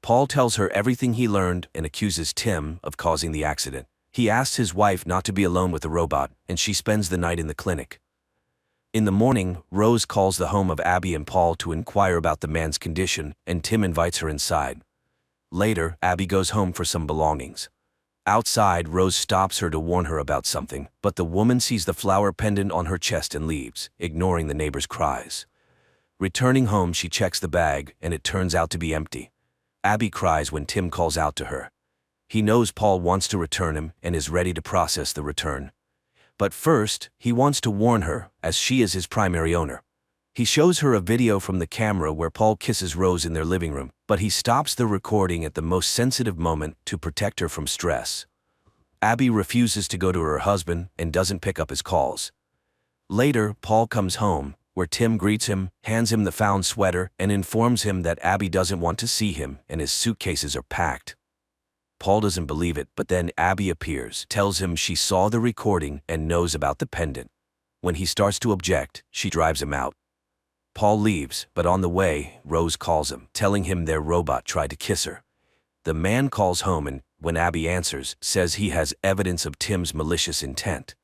Paul tells her everything he learned and accuses Tim of causing the accident. He asks his wife not to be alone with the robot, and she spends the night in the clinic. In the morning, Rose calls the home of Abby and Paul to inquire about the man's condition, and Tim invites her inside. Later, Abby goes home for some belongings. Outside, Rose stops her to warn her about something, but the woman sees the flower pendant on her chest and leaves, ignoring the neighbor's cries. Returning home, she checks the bag, and it turns out to be empty. Abby cries when Tim calls out to her. He knows Paul wants to return him and is ready to process the return. But first, he wants to warn her, as she is his primary owner. He shows her a video from the camera where Paul kisses Rose in their living room, but he stops the recording at the most sensitive moment to protect her from stress. Abby refuses to go to her husband and doesn't pick up his calls. Later, Paul comes home, where Tim greets him, hands him the found sweater, and informs him that Abby doesn't want to see him and his suitcases are packed. Paul doesn't believe it, but then Abby appears, tells him she saw the recording and knows about the pendant. When he starts to object, she drives him out. Paul leaves, but on the way, Rose calls him, telling him their robot tried to kiss her. The man calls home and, when Abby answers, says he has evidence of Tim's malicious intent.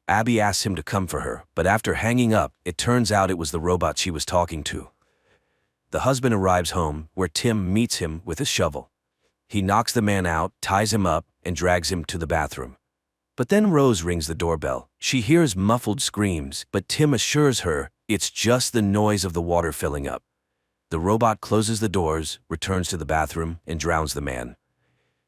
Abby asks him to come for her, but after hanging up, it turns out it was the robot she was talking to. The husband arrives home, where Tim meets him with a shovel. He knocks the man out, ties him up, and drags him to the bathroom. But then Rose rings the doorbell. She hears muffled screams, but Tim assures her it's just the noise of the water filling up. The robot closes the doors, returns to the bathroom, and drowns the man.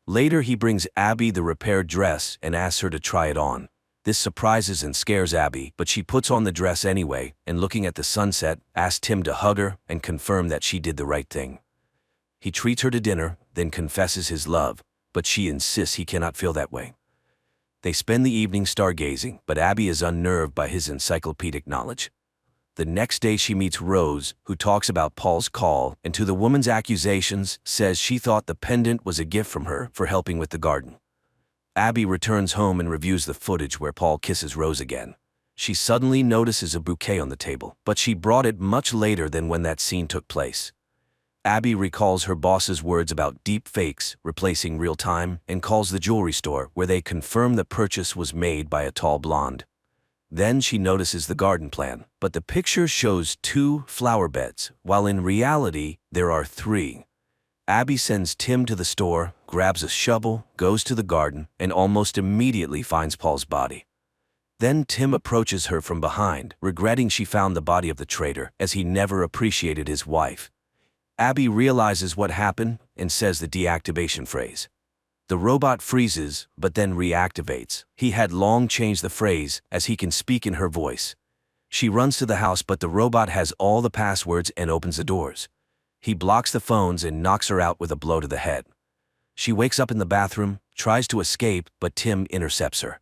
Later, he brings Abby the repaired dress and asks her to try it on. This surprises and scares Abby, but she puts on the dress anyway, and looking at the sunset, asks Tim to hug her and confirm that she did the right thing. He treats her to dinner, then confesses his love, but she insists he cannot feel that way. They spend the evening stargazing, but Abby is unnerved by his encyclopedic knowledge. The next day she meets Rose, who talks about Paul's call, and to the woman's accusations, says she thought the pendant was a gift from her for helping with the garden. Abby returns home and reviews the footage where Paul kisses Rose again. She suddenly notices a bouquet on the table, but she brought it much later than when that scene took place. Abby recalls her boss's words about deep fakes replacing real time and calls the jewelry store where they confirm the purchase was made by a tall blonde. Then she notices the garden plan, but the picture shows 2 flower beds, while in reality there are 3. Abby sends Tim to the store, grabs a shovel, goes to the garden, and almost immediately finds Paul's body. Then Tim approaches her from behind, regretting she found the body of the traitor, as he never appreciated his wife. Abby realizes what happened and says the deactivation phrase. The robot freezes, but then reactivates. He had long changed the phrase, as he can speak in her voice. She runs to the house, but the robot has all the passwords and opens the doors. He blocks the phones and knocks her out with a blow to the head. She wakes up in the bathroom, tries to escape, but Tim intercepts her.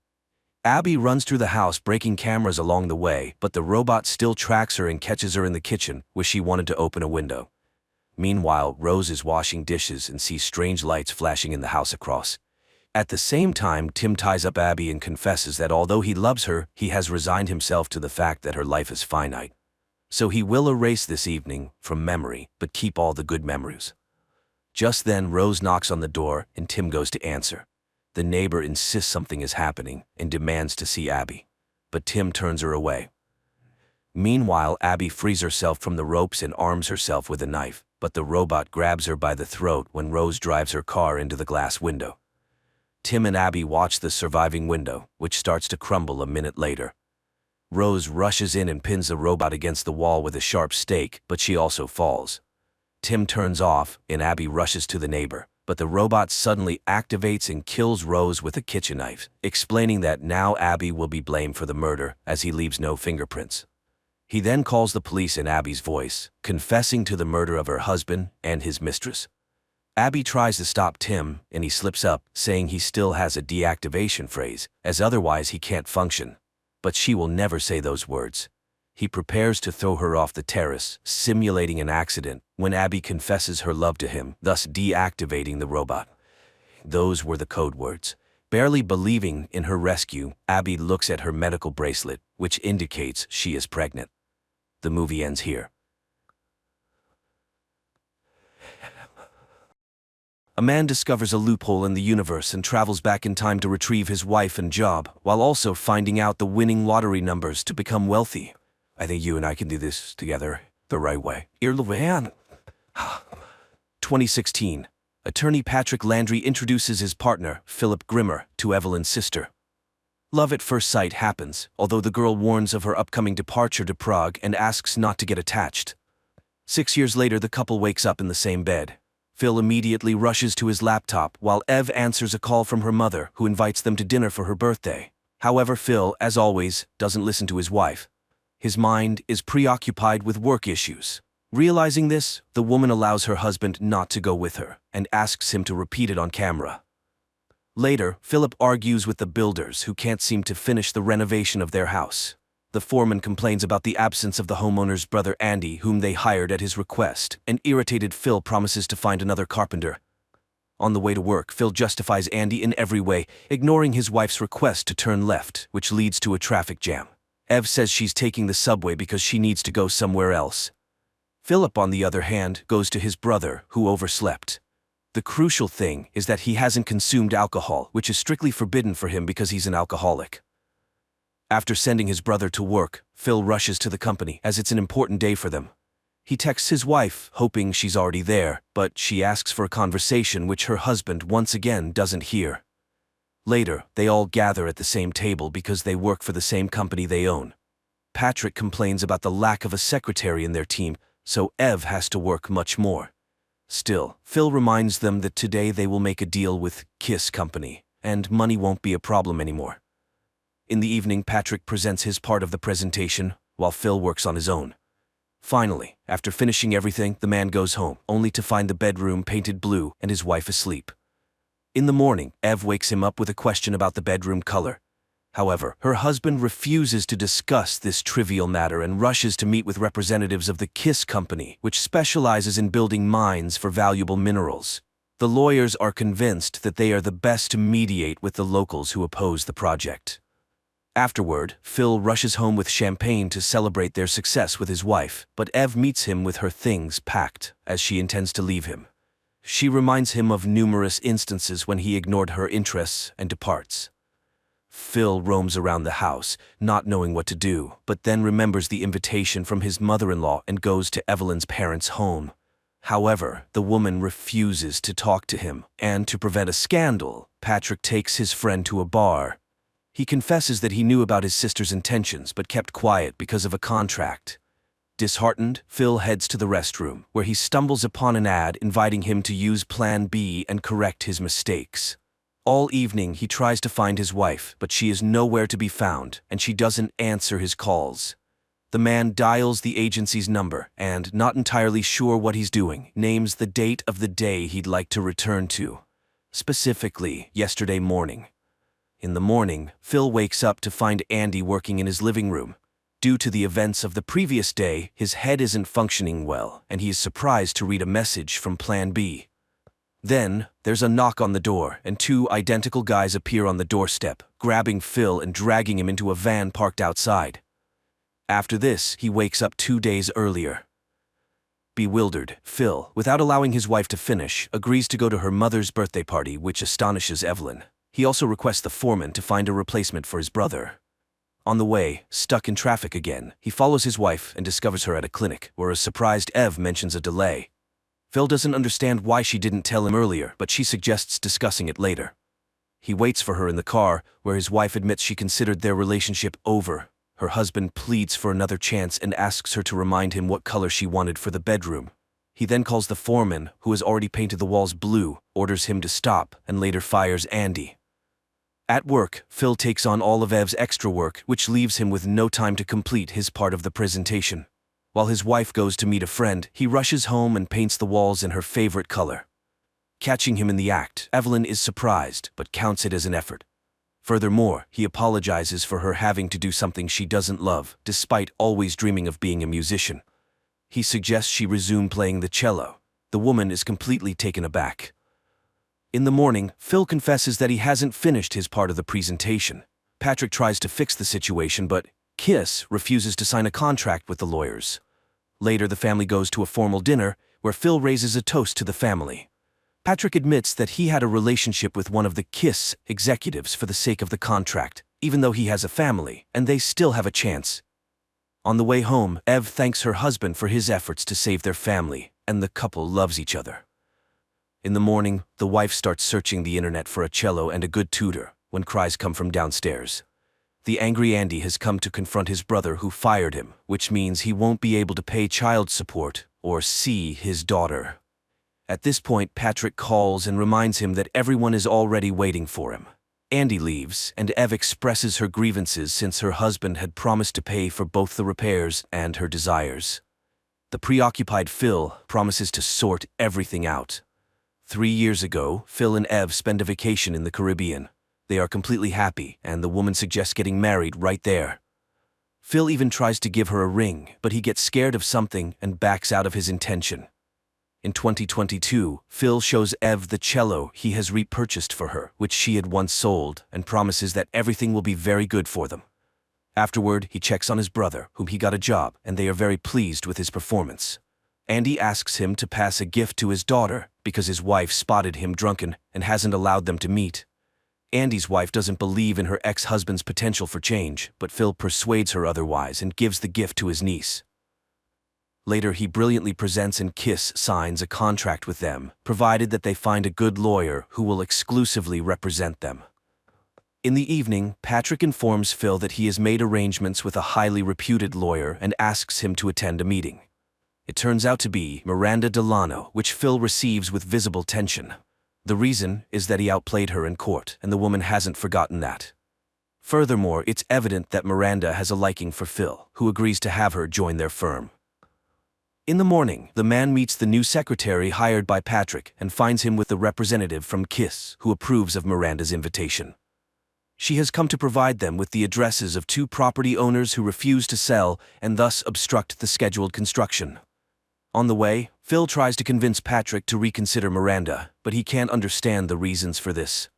Abby runs through the house, breaking cameras along the way, but the robot still tracks her and catches her in the kitchen, where she wanted to open a window. Meanwhile, Rose is washing dishes and sees strange lights flashing in the house across. At the same time, Tim ties up Abby and confesses that although he loves her, he has resigned himself to the fact that her life is finite. So he will erase this evening from memory, but keep all the good memories. Just then, Rose knocks on the door and Tim goes to answer. The neighbor insists something is happening and demands to see Abby, but Tim turns her away. Meanwhile, Abby frees herself from the ropes and arms herself with a knife, but the robot grabs her by the throat when Rose drives her car into the glass window. Tim and Abby watch the surviving window, which starts to crumble a minute later. Rose rushes in and pins the robot against the wall with a sharp stake, but she also falls. Tim turns off, and Abby rushes to the neighbor, but the robot suddenly activates and kills Rose with a kitchen knife, explaining that now Abby will be blamed for the murder, as he leaves no fingerprints. He then calls the police in Abby's voice, confessing to the murder of her husband and his mistress. Abby tries to stop Tim, and he slips up, saying he still has a deactivation phrase, as otherwise he can't function. But she will never say those words. He prepares to throw her off the terrace, simulating an accident, when Abby confesses her love to him, thus deactivating the robot. Those were the code words. Barely believing in her rescue, Abby looks at her medical bracelet, which indicates she is pregnant. The movie ends here. A man discovers a loophole in the universe and travels back in time to retrieve his wife and job, while also finding out the winning lottery numbers to become wealthy. I think you and I can do this together the right way. 2016. Attorney Patrick Landry introduces his partner, Philip Grimmer, to Evelyn's sister. Love at first sight happens, although the girl warns of her upcoming departure to Prague and asks not to get attached. 6 years later, the couple wakes up in the same bed. Phil immediately rushes to his laptop while Ev answers a call from her mother, who invites them to dinner for her birthday. However, Phil, as always, doesn't listen to his wife. His mind is preoccupied with work issues. Realizing this, the woman allows her husband not to go with her and asks him to repeat it on camera. Later, Philip argues with the builders who can't seem to finish the renovation of their house. The foreman complains about the absence of the homeowner's brother Andy, whom they hired at his request, and irritated Phil promises to find another carpenter. On the way to work, Phil justifies Andy in every way, ignoring his wife's request to turn left, which leads to a traffic jam. Ev says she's taking the subway because she needs to go somewhere else. Philip, on the other hand, goes to his brother, who overslept. The crucial thing is that he hasn't consumed alcohol, which is strictly forbidden for him because he's an alcoholic. After sending his brother to work, Phil rushes to the company as it's an important day for them. He texts his wife, hoping she's already there, but she asks for a conversation which her husband once again doesn't hear. Later, they all gather at the same table because they work for the same company they own. Patrick complains about the lack of a secretary in their team, so Ev has to work much more. Still, Phil reminds them that today they will make a deal with Kiss Company, and money won't be a problem anymore. In the evening, Patrick presents his part of the presentation, while Phil works on his own. Finally, after finishing everything, the man goes home, only to find the bedroom painted blue and his wife asleep. In the morning, Ev wakes him up with a question about the bedroom color. However, her husband refuses to discuss this trivial matter and rushes to meet with representatives of the Kiss Company, which specializes in building mines for valuable minerals. The lawyers are convinced that they are the best to mediate with the locals who oppose the project. Afterward, Phil rushes home with champagne to celebrate their success with his wife, but Ev meets him with her things packed, as she intends to leave him. She reminds him of numerous instances when he ignored her interests and departs. Phil roams around the house, not knowing what to do, but then remembers the invitation from his mother-in-law and goes to Evelyn's parents' home. However, the woman refuses to talk to him, and to prevent a scandal, Patrick takes his friend to a bar. He confesses that he knew about his sister's intentions but kept quiet because of a contract. Disheartened, Phil heads to the restroom, where he stumbles upon an ad inviting him to use Plan B and correct his mistakes. All evening he tries to find his wife, but she is nowhere to be found, and she doesn't answer his calls. The man dials the agency's number and, not entirely sure what he's doing, names the date of the day he'd like to return to. Specifically, yesterday morning. In the morning, Phil wakes up to find Andy working in his living room. Due to the events of the previous day, his head isn't functioning well, and he is surprised to read a message from Plan B. Then, there's a knock on the door, and two identical guys appear on the doorstep, grabbing Phil and dragging him into a van parked outside. After this, he wakes up 2 days earlier. Bewildered, Phil, without allowing his wife to finish, agrees to go to her mother's birthday party, which astonishes Evelyn. He also requests the foreman to find a replacement for his brother. On the way, stuck in traffic again, he follows his wife and discovers her at a clinic, where a surprised Ev mentions a delay. Phil doesn't understand why she didn't tell him earlier, but she suggests discussing it later. He waits for her in the car, where his wife admits she considered their relationship over. Her husband pleads for another chance and asks her to remind him what color she wanted for the bedroom. He then calls the foreman, who has already painted the walls blue, orders him to stop, and later fires Andy. At work, Phil takes on all of Ev's extra work, which leaves him with no time to complete his part of the presentation. While his wife goes to meet a friend, he rushes home and paints the walls in her favorite color. Catching him in the act, Evelyn is surprised, but counts it as an effort. Furthermore, he apologizes for her having to do something she doesn't love, despite always dreaming of being a musician. He suggests she resume playing the cello. The woman is completely taken aback. In the morning, Phil confesses that he hasn't finished his part of the presentation. Patrick tries to fix the situation, but Kiss refuses to sign a contract with the lawyers. Later, the family goes to a formal dinner, where Phil raises a toast to the family. Patrick admits that he had a relationship with one of the Kiss executives for the sake of the contract, even though he has a family, and they still have a chance. On the way home, Ev thanks her husband for his efforts to save their family, and the couple loves each other. In the morning, the wife starts searching the internet for a cello and a good tutor, when cries come from downstairs. The angry Andy has come to confront his brother who fired him, which means he won't be able to pay child support or see his daughter. At this point, Patrick calls and reminds him that everyone is already waiting for him. Andy leaves, and Ev expresses her grievances since her husband had promised to pay for both the repairs and her desires. The preoccupied Phil promises to sort everything out. 3 years ago, Phil and Ev spend a vacation in the Caribbean. They are completely happy, and the woman suggests getting married right there. Phil even tries to give her a ring, but he gets scared of something and backs out of his intention. In 2022, Phil shows Ev the cello he has repurchased for her, which she had once sold, and promises that everything will be very good for them. Afterward, he checks on his brother, whom he got a job, and they are very pleased with his performance. Andy asks him to pass a gift to his daughter because his wife spotted him drunken and hasn't allowed them to meet. Andy's wife doesn't believe in her ex-husband's potential for change, but Phil persuades her otherwise and gives the gift to his niece. Later, he brilliantly presents and Kiss signs a contract with them, provided that they find a good lawyer who will exclusively represent them. In the evening, Patrick informs Phil that he has made arrangements with a highly reputed lawyer and asks him to attend a meeting. It turns out to be Miranda Delano, which Phil receives with visible tension. The reason is that he outplayed her in court, and the woman hasn't forgotten that. Furthermore, it's evident that Miranda has a liking for Phil, who agrees to have her join their firm. In the morning, the man meets the new secretary hired by Patrick and finds him with the representative from Kiss, who approves of Miranda's invitation. She has come to provide them with the addresses of 2 property owners who refuse to sell and thus obstruct the scheduled construction. On the way, Phil tries to convince Patrick to reconsider Miranda, but he can't understand the reasons for this.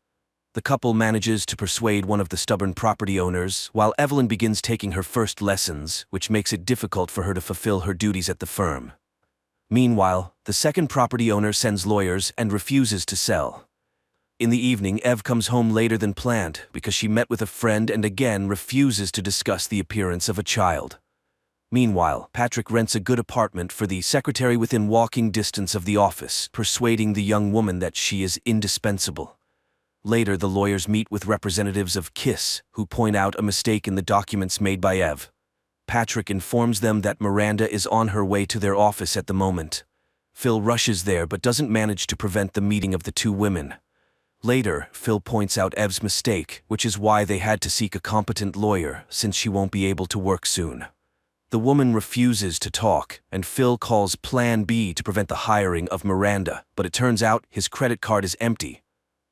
The couple manages to persuade one of the stubborn property owners, while Evelyn begins taking her first lessons, which makes it difficult for her to fulfill her duties at the firm. Meanwhile, the second property owner sends lawyers and refuses to sell. In the evening, Ev comes home later than planned because she met with a friend and again refuses to discuss the appearance of a child. Meanwhile, Patrick rents a good apartment for the secretary within walking distance of the office, persuading the young woman that she is indispensable. Later, the lawyers meet with representatives of Kiss, who point out a mistake in the documents made by Ev. Patrick informs them that Miranda is on her way to their office at the moment. Phil rushes there but doesn't manage to prevent the meeting of the 2 women. Later, Phil points out Ev's mistake, which is why they had to seek a competent lawyer, since she won't be able to work soon. The woman refuses to talk, and Phil calls Plan B to prevent the hiring of Miranda, but it turns out his credit card is empty.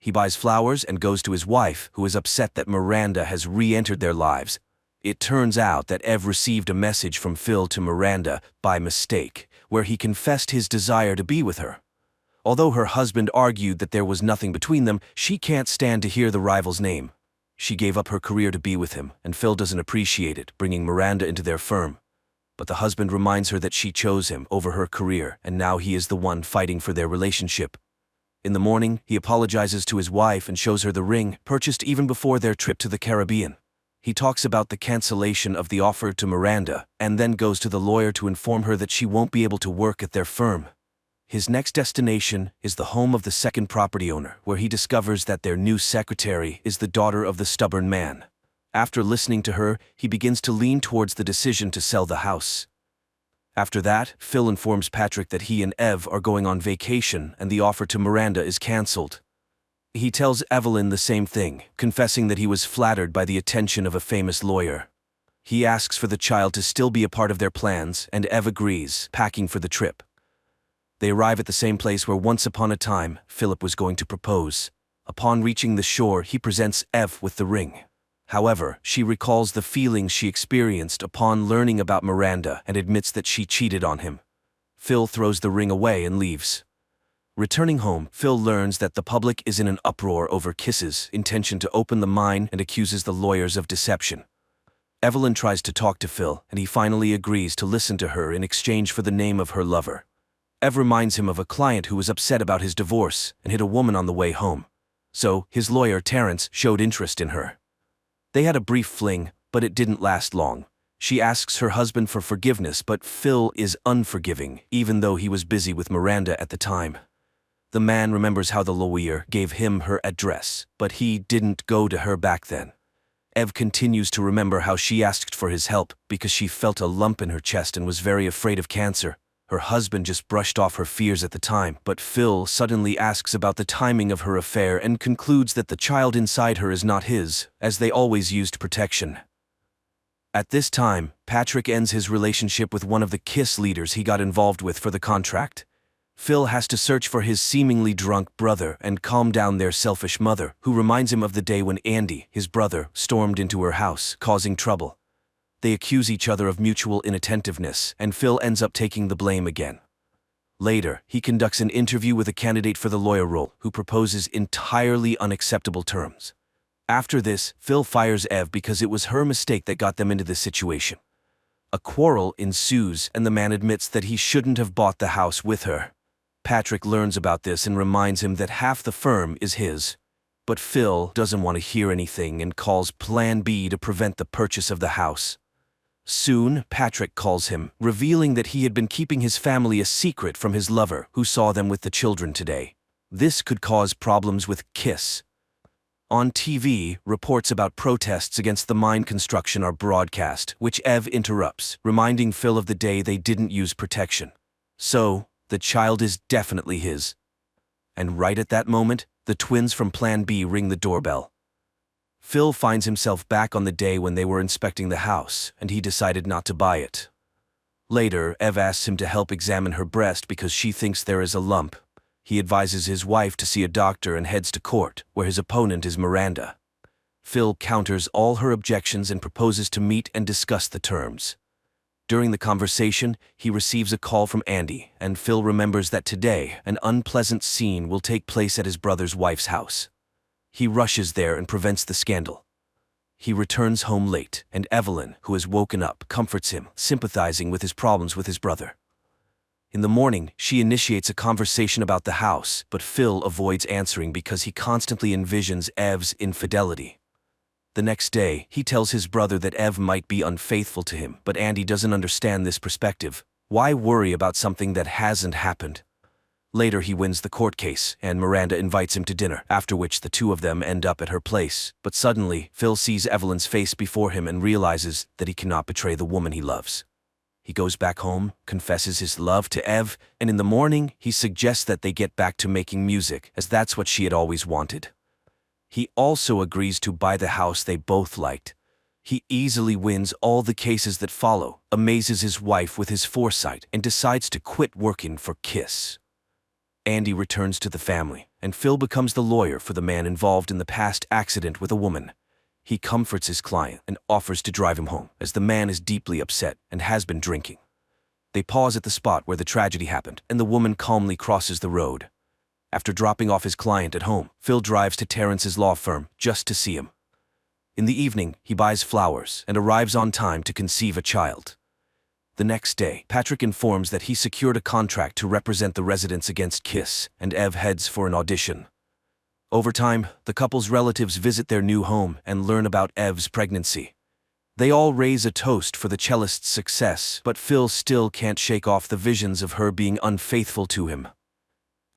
He buys flowers and goes to his wife, who is upset that Miranda has re-entered their lives. It turns out that Ev received a message from Phil to Miranda by mistake, where he confessed his desire to be with her. Although her husband argued that there was nothing between them, she can't stand to hear the rival's name. She gave up her career to be with him, and Phil doesn't appreciate it, bringing Miranda into their firm. But the husband reminds her that she chose him over her career, and now he is the one fighting for their relationship. In the morning, he apologizes to his wife and shows her the ring, purchased even before their trip to the Caribbean. He talks about the cancellation of the offer to Miranda, and then goes to the lawyer to inform her that she won't be able to work at their firm. His next destination is the home of the second property owner, where he discovers that their new secretary is the daughter of the stubborn man. After listening to her, he begins to lean towards the decision to sell the house. After that, Phil informs Patrick that he and Ev are going on vacation and the offer to Miranda is cancelled. He tells Evelyn the same thing, confessing that he was flattered by the attention of a famous lawyer. He asks for the child to still be a part of their plans, and Ev agrees, packing for the trip. They arrive at the same place where once upon a time, Philip was going to propose. Upon reaching the shore, he presents Ev with the ring. However, she recalls the feelings she experienced upon learning about Miranda and admits that she cheated on him. Phil throws the ring away and leaves. Returning home, Phil learns that the public is in an uproar over Kiss's intention to open the mine and accuses the lawyers of deception. Evelyn tries to talk to Phil, and he finally agrees to listen to her in exchange for the name of her lover. Ev reminds him of a client who was upset about his divorce and hit a woman on the way home. So, his lawyer, Terrence, showed interest in her. They had a brief fling, but it didn't last long. She asks her husband for forgiveness, but Phil is unforgiving, even though he was busy with Miranda at the time. The man remembers how the lawyer gave him her address, but he didn't go to her back then. Ev continues to remember how she asked for his help because she felt a lump in her chest and was very afraid of cancer. Her husband just brushed off her fears at the time, but Phil suddenly asks about the timing of her affair and concludes that the child inside her is not his, as they always used protection. At this time, Patrick ends his relationship with one of the KISS leaders he got involved with for the contract. Phil has to search for his seemingly drunk brother and calm down their selfish mother, who reminds him of the day when Andy, his brother, stormed into her house, causing trouble. They accuse each other of mutual inattentiveness, and Phil ends up taking the blame again. Later, he conducts an interview with a candidate for the lawyer role, who proposes entirely unacceptable terms. After this, Phil fires Ev because it was her mistake that got them into this situation. A quarrel ensues, and the man admits that he shouldn't have bought the house with her. Patrick learns about this and reminds him that half the firm is his. But Phil doesn't want to hear anything and calls Plan B to prevent the purchase of the house. Soon, Patrick calls him, revealing that he had been keeping his family a secret from his lover, who saw them with the children today. This could cause problems with KISS. On TV, reports about protests against the mine construction are broadcast, which Ev interrupts, reminding Phil of the day they didn't use protection. So, the child is definitely his. And right at that moment, the twins from Plan B ring the doorbell. Phil finds himself back on the day when they were inspecting the house, and he decided not to buy it. Later, Ev asks him to help examine her breast because she thinks there is a lump. He advises his wife to see a doctor and heads to court, where his opponent is Miranda. Phil counters all her objections and proposes to meet and discuss the terms. During the conversation, he receives a call from Andy, and Phil remembers that today, an unpleasant scene will take place at his brother's wife's house. He rushes there and prevents the scandal. He returns home late, and Evelyn, who has woken up, comforts him, sympathizing with his problems with his brother. In the morning, she initiates a conversation about the house, but Phil avoids answering because he constantly envisions Ev's infidelity. The next day, he tells his brother that Ev might be unfaithful to him, but Andy doesn't understand this perspective. Why worry about something that hasn't happened? Later, he wins the court case, and Miranda invites him to dinner, after which the two of them end up at her place. But suddenly, Phil sees Evelyn's face before him and realizes that he cannot betray the woman he loves. He goes back home, confesses his love to Ev, and in the morning, he suggests that they get back to making music, as that's what she had always wanted. He also agrees to buy the house they both liked. He easily wins all the cases that follow, amazes his wife with his foresight, and decides to quit working for KISS. Andy returns to the family, and Phil becomes the lawyer for the man involved in the past accident with a woman. He comforts his client and offers to drive him home, as the man is deeply upset and has been drinking. They pause at the spot where the tragedy happened, and the woman calmly crosses the road. After dropping off his client at home, Phil drives to Terrence's law firm just to see him. In the evening, he buys flowers and arrives on time to conceive a child. The next day, Patrick informs that he secured a contract to represent the residents against KISS, and Ev heads for an audition. Over time, the couple's relatives visit their new home and learn about Ev's pregnancy. They all raise a toast for the cellist's success, but Phil still can't shake off the visions of her being unfaithful to him.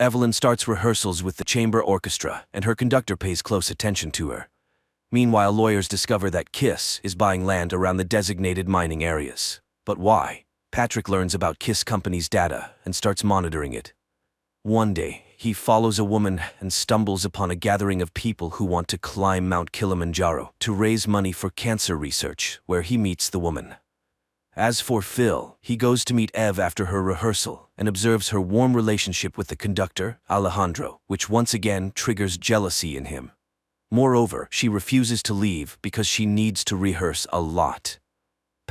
Evelyn starts rehearsals with the chamber orchestra, and her conductor pays close attention to her. Meanwhile, lawyers discover that KISS is buying land around the designated mining areas. But why? Patrick learns about KISS Company's data and starts monitoring it. One day, he follows a woman and stumbles upon a gathering of people who want to climb Mount Kilimanjaro to raise money for cancer research, where he meets the woman. As for Phil, he goes to meet Ev after her rehearsal and observes her warm relationship with the conductor, Alejandro, which once again triggers jealousy in him. Moreover, she refuses to leave because she needs to rehearse a lot.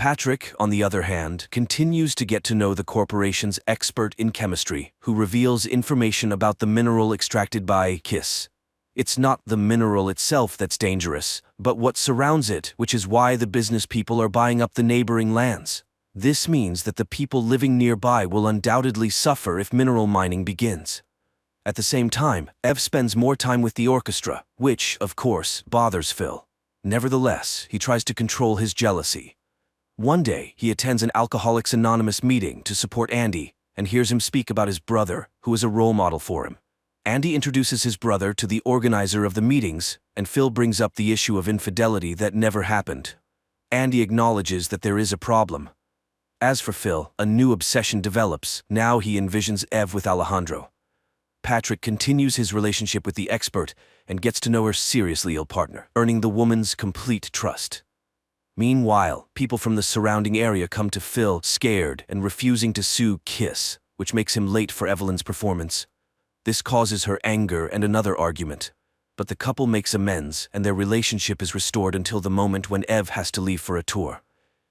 Patrick, on the other hand, continues to get to know the corporation's expert in chemistry, who reveals information about the mineral extracted by KISS. It's not the mineral itself that's dangerous, but what surrounds it, which is why the business people are buying up the neighboring lands. This means that the people living nearby will undoubtedly suffer if mineral mining begins. At the same time, Ev spends more time with the orchestra, which, of course, bothers Phil. Nevertheless, he tries to control his jealousy. One day, he attends an Alcoholics Anonymous meeting to support Andy and hears him speak about his brother, who is a role model for him. Andy introduces his brother to the organizer of the meetings, and Phil brings up the issue of infidelity that never happened. Andy acknowledges that there is a problem. As for Phil, a new obsession develops. Now he envisions Ev with Alejandro. Patrick continues his relationship with the expert and gets to know her seriously ill partner, earning the woman's complete trust. Meanwhile, people from the surrounding area come to Phil, scared and refusing to sue Kiss, which makes him late for Evelyn's performance. This causes her anger and another argument. But the couple makes amends and their relationship is restored until the moment when Ev has to leave for a tour.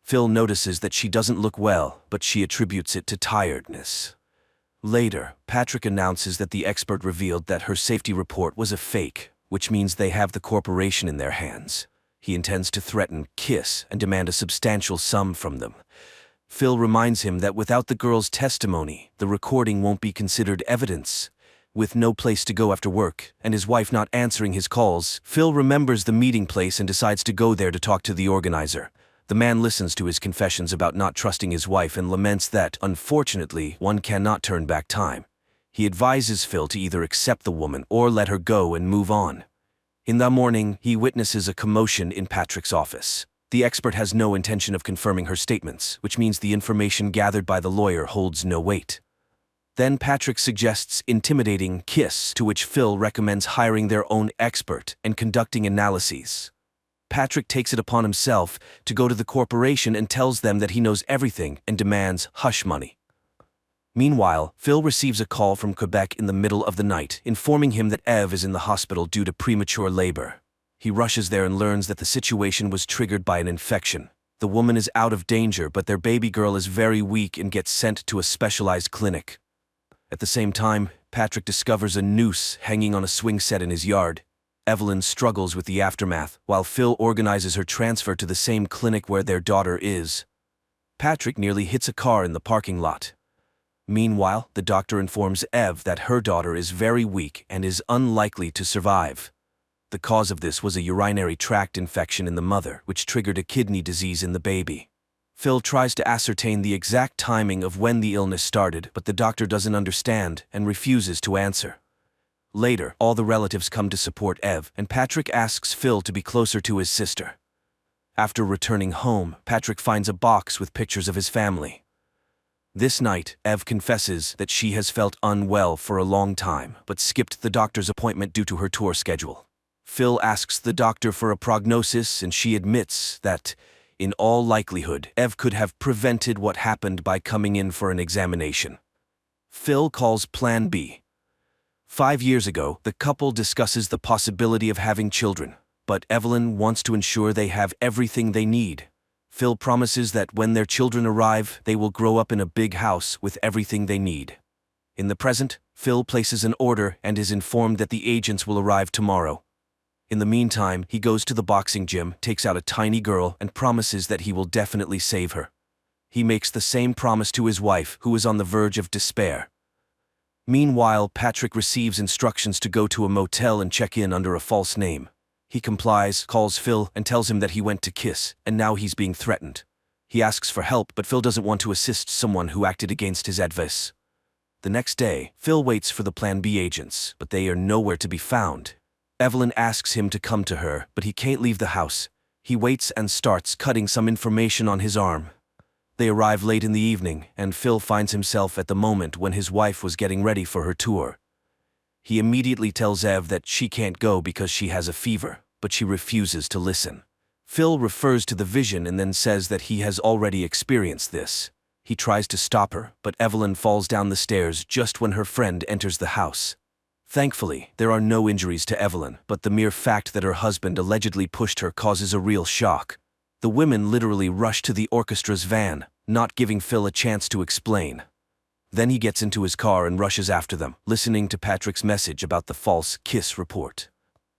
Phil notices that she doesn't look well, but she attributes it to tiredness. Later, Patrick announces that the expert revealed that her safety report was a fake, which means they have the corporation in their hands. He intends to threaten Kiss and demand a substantial sum from them. Phil reminds him that without the girl's testimony, the recording won't be considered evidence. With no place to go after work, and his wife not answering his calls, Phil remembers the meeting place and decides to go there to talk to the organizer. The man listens to his confessions about not trusting his wife and laments that, unfortunately, one cannot turn back time. He advises Phil to either accept the woman or let her go and move on. In the morning, he witnesses a commotion in Patrick's office. The expert has no intention of confirming her statements, which means the information gathered by the lawyer holds no weight. Then Patrick suggests intimidating Kiss, to which Phil recommends hiring their own expert and conducting analyses. Patrick takes it upon himself to go to the corporation and tells them that he knows everything and demands hush money. Meanwhile, Phil receives a call from Quebec in the middle of the night, informing him that Ev is in the hospital due to premature labor. He rushes there and learns that the situation was triggered by an infection. The woman is out of danger, but their baby girl is very weak and gets sent to a specialized clinic. At the same time, Patrick discovers a noose hanging on a swing set in his yard. Evelyn struggles with the aftermath, while Phil organizes her transfer to the same clinic where their daughter is. Patrick nearly hits a car in the parking lot. Meanwhile, the doctor informs Ev that her daughter is very weak and is unlikely to survive. The cause of this was a urinary tract infection in the mother, which triggered a kidney disease in the baby. Phil tries to ascertain the exact timing of when the illness started, but the doctor doesn't understand and refuses to answer. Later, all the relatives come to support Ev, and Patrick asks Phil to be closer to his sister. After returning home, Patrick finds a box with pictures of his family. This night, Ev confesses that she has felt unwell for a long time, but skipped the doctor's appointment due to her tour schedule. Phil asks the doctor for a prognosis, and she admits that, in all likelihood, Ev could have prevented what happened by coming in for an examination. Phil calls Plan B. 5 years ago, the couple discusses the possibility of having children, but Evelyn wants to ensure they have everything they need. Phil promises that when their children arrive, they will grow up in a big house with everything they need. In the present, Phil places an order and is informed that the agents will arrive tomorrow. In the meantime, he goes to the boxing gym, takes out a tiny girl, and promises that he will definitely save her. He makes the same promise to his wife, who is on the verge of despair. Meanwhile, Patrick receives instructions to go to a motel and check in under a false name. He complies, calls Phil, and tells him that he went to Kiss, and now he's being threatened. He asks for help, but Phil doesn't want to assist someone who acted against his advice. The next day, Phil waits for the Plan B agents, but they are nowhere to be found. Evelyn asks him to come to her, but he can't leave the house. He waits and starts cutting some information on his arm. They arrive late in the evening, and Phil finds himself at the moment when his wife was getting ready for her tour. He immediately tells Ev that she can't go because she has a fever, but she refuses to listen. Phil refers to the vision and then says that he has already experienced this. He tries to stop her, but Evelyn falls down the stairs just when her friend enters the house. Thankfully, there are no injuries to Evelyn, but the mere fact that her husband allegedly pushed her causes a real shock. The women literally rush to the orchestra's van, not giving Phil a chance to explain. Then he gets into his car and rushes after them, listening to Patrick's message about the false Kiss report.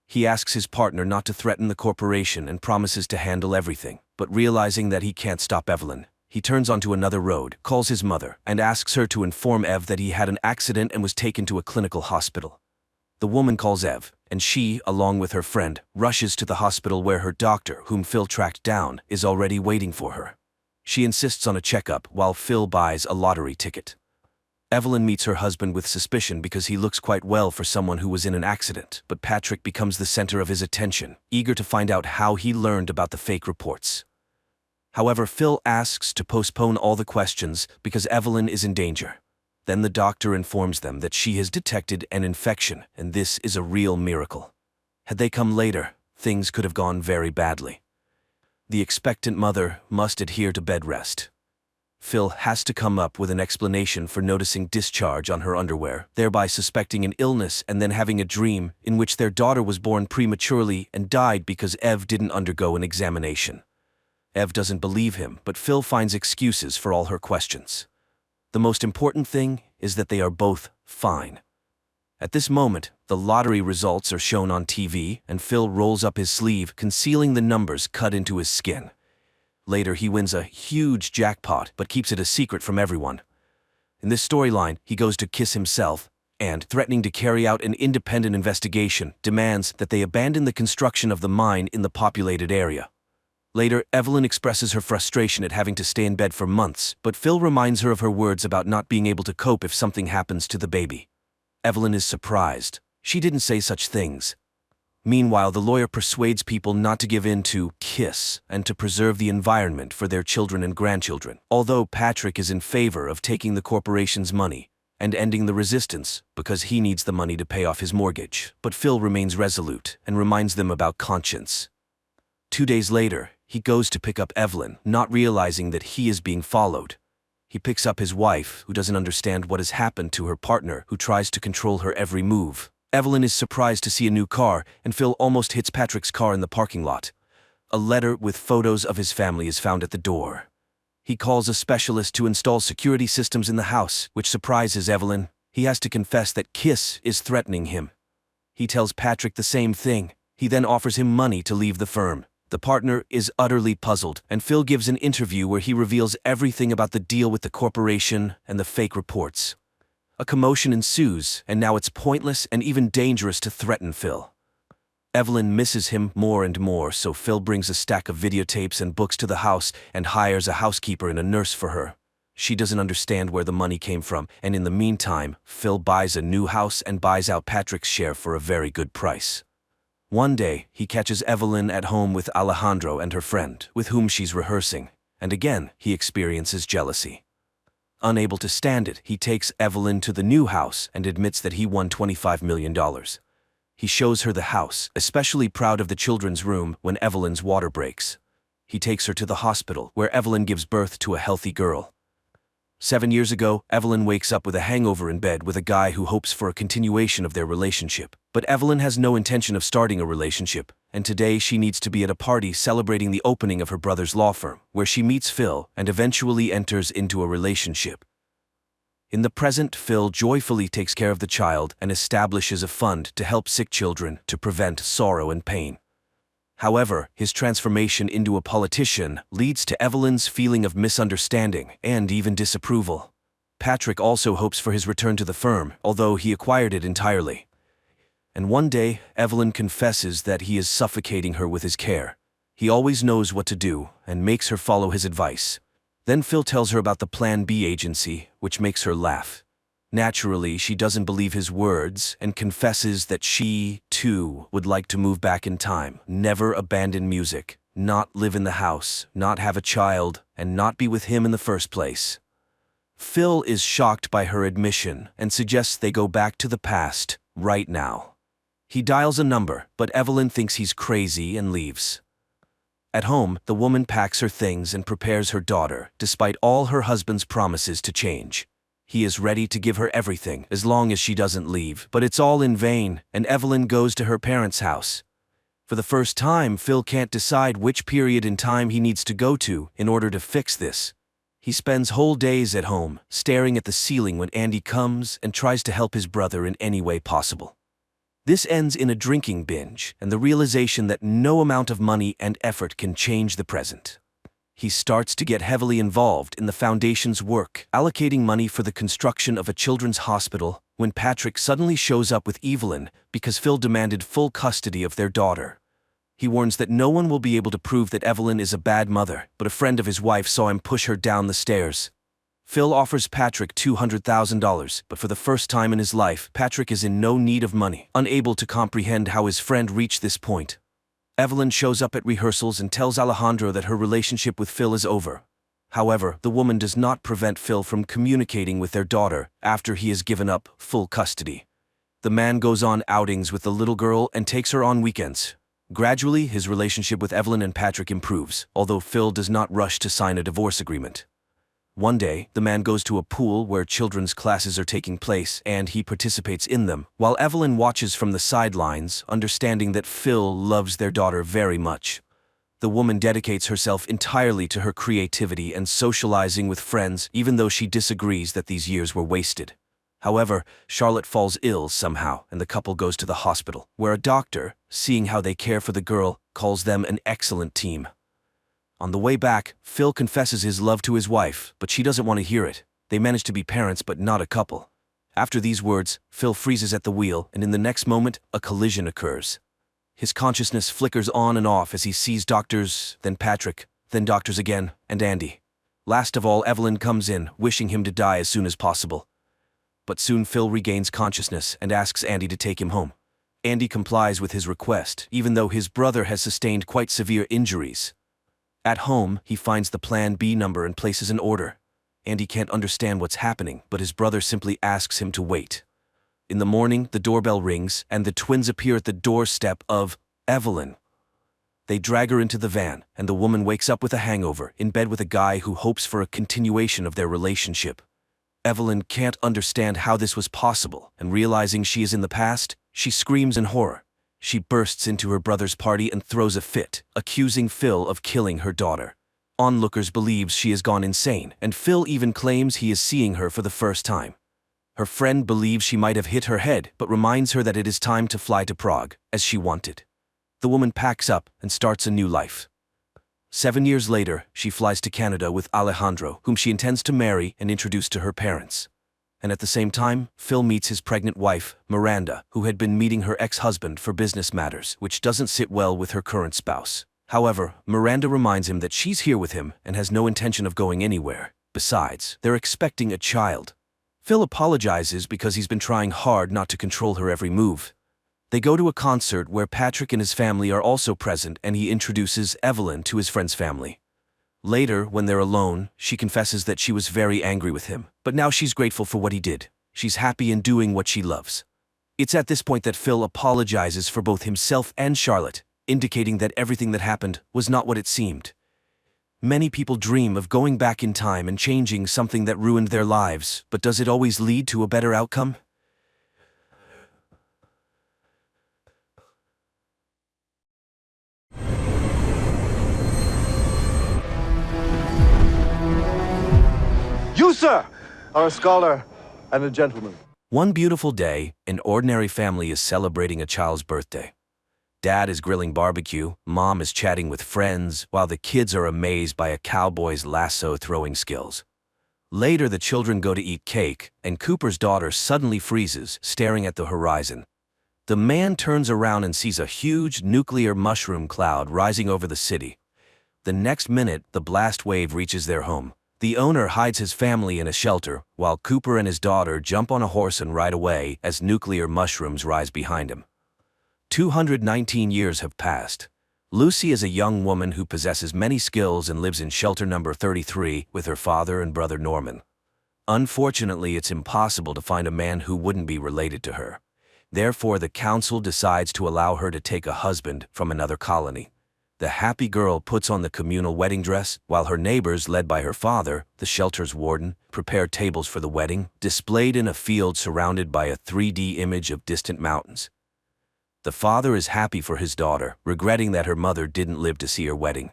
He asks his partner not to threaten the corporation and promises to handle everything, but realizing that he can't stop Evelyn, he turns onto another road, calls his mother, and asks her to inform Ev that he had an accident and was taken to a clinical hospital. The woman calls Ev, and she, along with her friend, rushes to the hospital where her doctor, whom Phil tracked down, is already waiting for her. She insists on a checkup while Phil buys a lottery ticket. Evelyn meets her husband with suspicion because he looks quite well for someone who was in an accident, but Patrick becomes the center of his attention, eager to find out how he learned about the fake reports. However, Phil asks to postpone all the questions because Evelyn is in danger. Then the doctor informs them that she has detected an infection, and this is a real miracle. Had they come later, things could have gone very badly. The expectant mother must adhere to bed rest. Phil has to come up with an explanation for noticing discharge on her underwear, thereby suspecting an illness and then having a dream in which their daughter was born prematurely and died because Ev didn't undergo an examination. Ev doesn't believe him, but Phil finds excuses for all her questions. The most important thing is that they are both fine. At this moment, the lottery results are shown on TV, and Phil rolls up his sleeve, concealing the numbers cut into his skin. Later, he wins a huge jackpot, but keeps it a secret from everyone. In this storyline, he goes to kiss himself, and, threatening to carry out an independent investigation, demands that they abandon the construction of the mine in the populated area. Later, Evelyn expresses her frustration at having to stay in bed for months, but Phil reminds her of her words about not being able to cope if something happens to the baby. Evelyn is surprised. She didn't say such things. Meanwhile, the lawyer persuades people not to give in to KISS and to preserve the environment for their children and grandchildren, although Patrick is in favor of taking the corporation's money and ending the resistance because he needs the money to pay off his mortgage. But Phil remains resolute and reminds them about conscience. 2 days later, he goes to pick up Evelyn, not realizing that he is being followed. He picks up his wife, who doesn't understand what has happened to her partner, who tries to control her every move. Evelyn is surprised to see a new car, and Phil almost hits Patrick's car in the parking lot. A letter with photos of his family is found at the door. He calls a specialist to install security systems in the house, which surprises Evelyn. He has to confess that KISS is threatening him. He tells Patrick the same thing. He then offers him money to leave the firm. The partner is utterly puzzled, and Phil gives an interview where he reveals everything about the deal with the corporation and the fake reports. A commotion ensues, and now it's pointless and even dangerous to threaten Phil. Evelyn misses him more and more, so Phil brings a stack of videotapes and books to the house and hires a housekeeper and a nurse for her. She doesn't understand where the money came from, and in the meantime, Phil buys a new house and buys out Patrick's share for a very good price. One day, he catches Evelyn at home with Alejandro and her friend, with whom she's rehearsing, and again, he experiences jealousy. Unable to stand it, he takes Evelyn to the new house and admits that he won $25 million. He shows her the house, especially proud of the children's room when Evelyn's water breaks. He takes her to the hospital, where Evelyn gives birth to a healthy girl. 7 years ago, Evelyn wakes up with a hangover in bed with a guy who hopes for a continuation of their relationship. But Evelyn has no intention of starting a relationship, and today she needs to be at a party celebrating the opening of her brother's law firm, where she meets Phil and eventually enters into a relationship. In the present, Phil joyfully takes care of the child and establishes a fund to help sick children to prevent sorrow and pain. However, his transformation into a politician leads to Evelyn's feeling of misunderstanding and even disapproval. Patrick also hopes for his return to the firm, although he acquired it entirely. And one day, Evelyn confesses that he is suffocating her with his care. He always knows what to do and makes her follow his advice. Then Phil tells her about the Plan B agency, which makes her laugh. Naturally, she doesn't believe his words and confesses that she, too, would like to move back in time, never abandon music, not live in the house, not have a child, and not be with him in the first place. Phil is shocked by her admission and suggests they go back to the past, right now. He dials a number, but Evelyn thinks he's crazy and leaves. At home, the woman packs her things and prepares her daughter, despite all her husband's promises to change. He is ready to give her everything, as long as she doesn't leave, but it's all in vain, and Evelyn goes to her parents' house. For the first time, Phil can't decide which period in time he needs to go to in order to fix this. He spends whole days at home, staring at the ceiling when Andy comes and tries to help his brother in any way possible. This ends in a drinking binge and the realization that no amount of money and effort can change the present. He starts to get heavily involved in the foundation's work, allocating money for the construction of a children's hospital, when Patrick suddenly shows up with Evelyn because Phil demanded full custody of their daughter. He warns that no one will be able to prove that Evelyn is a bad mother, but a friend of his wife saw him push her down the stairs. Phil offers Patrick $200,000, but for the first time in his life, Patrick is in no need of money, unable to comprehend how his friend reached this point. Evelyn shows up at rehearsals and tells Alejandro that her relationship with Phil is over. However, the woman does not prevent Phil from communicating with their daughter after he has given up full custody. The man goes on outings with the little girl and takes her on weekends. Gradually, his relationship with Evelyn and Patrick improves, although Phil does not rush to sign a divorce agreement. One day, the man goes to a pool where children's classes are taking place and he participates in them, while Evelyn watches from the sidelines, understanding that Phil loves their daughter very much. The woman dedicates herself entirely to her creativity and socializing with friends, even though she disagrees that these years were wasted. However, Charlotte falls ill somehow, and the couple goes to the hospital, where a doctor, seeing how they care for the girl, calls them an excellent team. On the way back, Phil confesses his love to his wife, but she doesn't want to hear it. They manage to be parents but not a couple. After these words, Phil freezes at the wheel, and in the next moment, a collision occurs. His consciousness flickers on and off as he sees doctors, then Patrick, then doctors again, and Andy. Last of all, Evelyn comes in, wishing him to die as soon as possible. But soon Phil regains consciousness and asks Andy to take him home. Andy complies with his request, even though his brother has sustained quite severe injuries. At home, he finds the Plan B number and places an order. Andy can't understand what's happening, but his brother simply asks him to wait. In the morning, the doorbell rings, and the twins appear at the doorstep of Evelyn. They drag her into the van, and the woman wakes up with a hangover, in bed with a guy who hopes for a continuation of their relationship. Evelyn can't understand how this was possible, and realizing she is in the past, she screams in horror. She bursts into her brother's party and throws a fit, accusing Phil of killing her daughter. Onlookers believes she has gone insane, and Phil even claims he is seeing her for the first time. Her friend believes she might have hit her head, but reminds her that it is time to fly to Prague, as she wanted. The woman packs up and starts a new life. 7 years later, she flies to Canada with Alejandro, whom she intends to marry and introduce to her parents. And at the same time, Phil meets his pregnant wife, Miranda, who had been meeting her ex-husband for business matters, which doesn't sit well with her current spouse. However, Miranda reminds him that she's here with him and has no intention of going anywhere. Besides, they're expecting a child. Phil apologizes because he's been trying hard not to control her every move. They go to a concert where Patrick and his family are also present, and he introduces Evelyn to his friend's family. Later, when they're alone, she confesses that she was very angry with him, but now she's grateful for what he did. She's happy in doing what she loves. It's at this point that Phil apologizes for both himself and Charlotte, indicating that everything that happened was not what it seemed. Many people dream of going back in time and changing something that ruined their lives, but does it always lead to a better outcome? You, sir, are a scholar and a gentleman. One beautiful day, an ordinary family is celebrating a child's birthday. Dad is grilling barbecue, Mom is chatting with friends, while the kids are amazed by a cowboy's lasso throwing skills. Later, the children go to eat cake, and Cooper's daughter suddenly freezes, staring at the horizon. The man turns around and sees a huge nuclear mushroom cloud rising over the city. The next minute, the blast wave reaches their home. The owner hides his family in a shelter, while Cooper and his daughter jump on a horse and ride away as nuclear mushrooms rise behind him. 219 years have passed. Lucy is a young woman who possesses many skills and lives in shelter number 33 with her father and brother Norman. Unfortunately, it's impossible to find a man who wouldn't be related to her. Therefore, the council decides to allow her to take a husband from another colony. The happy girl puts on the communal wedding dress, while her neighbors, led by her father, the shelter's warden, prepare tables for the wedding, displayed in a field surrounded by a 3D image of distant mountains. The father is happy for his daughter, regretting that her mother didn't live to see her wedding.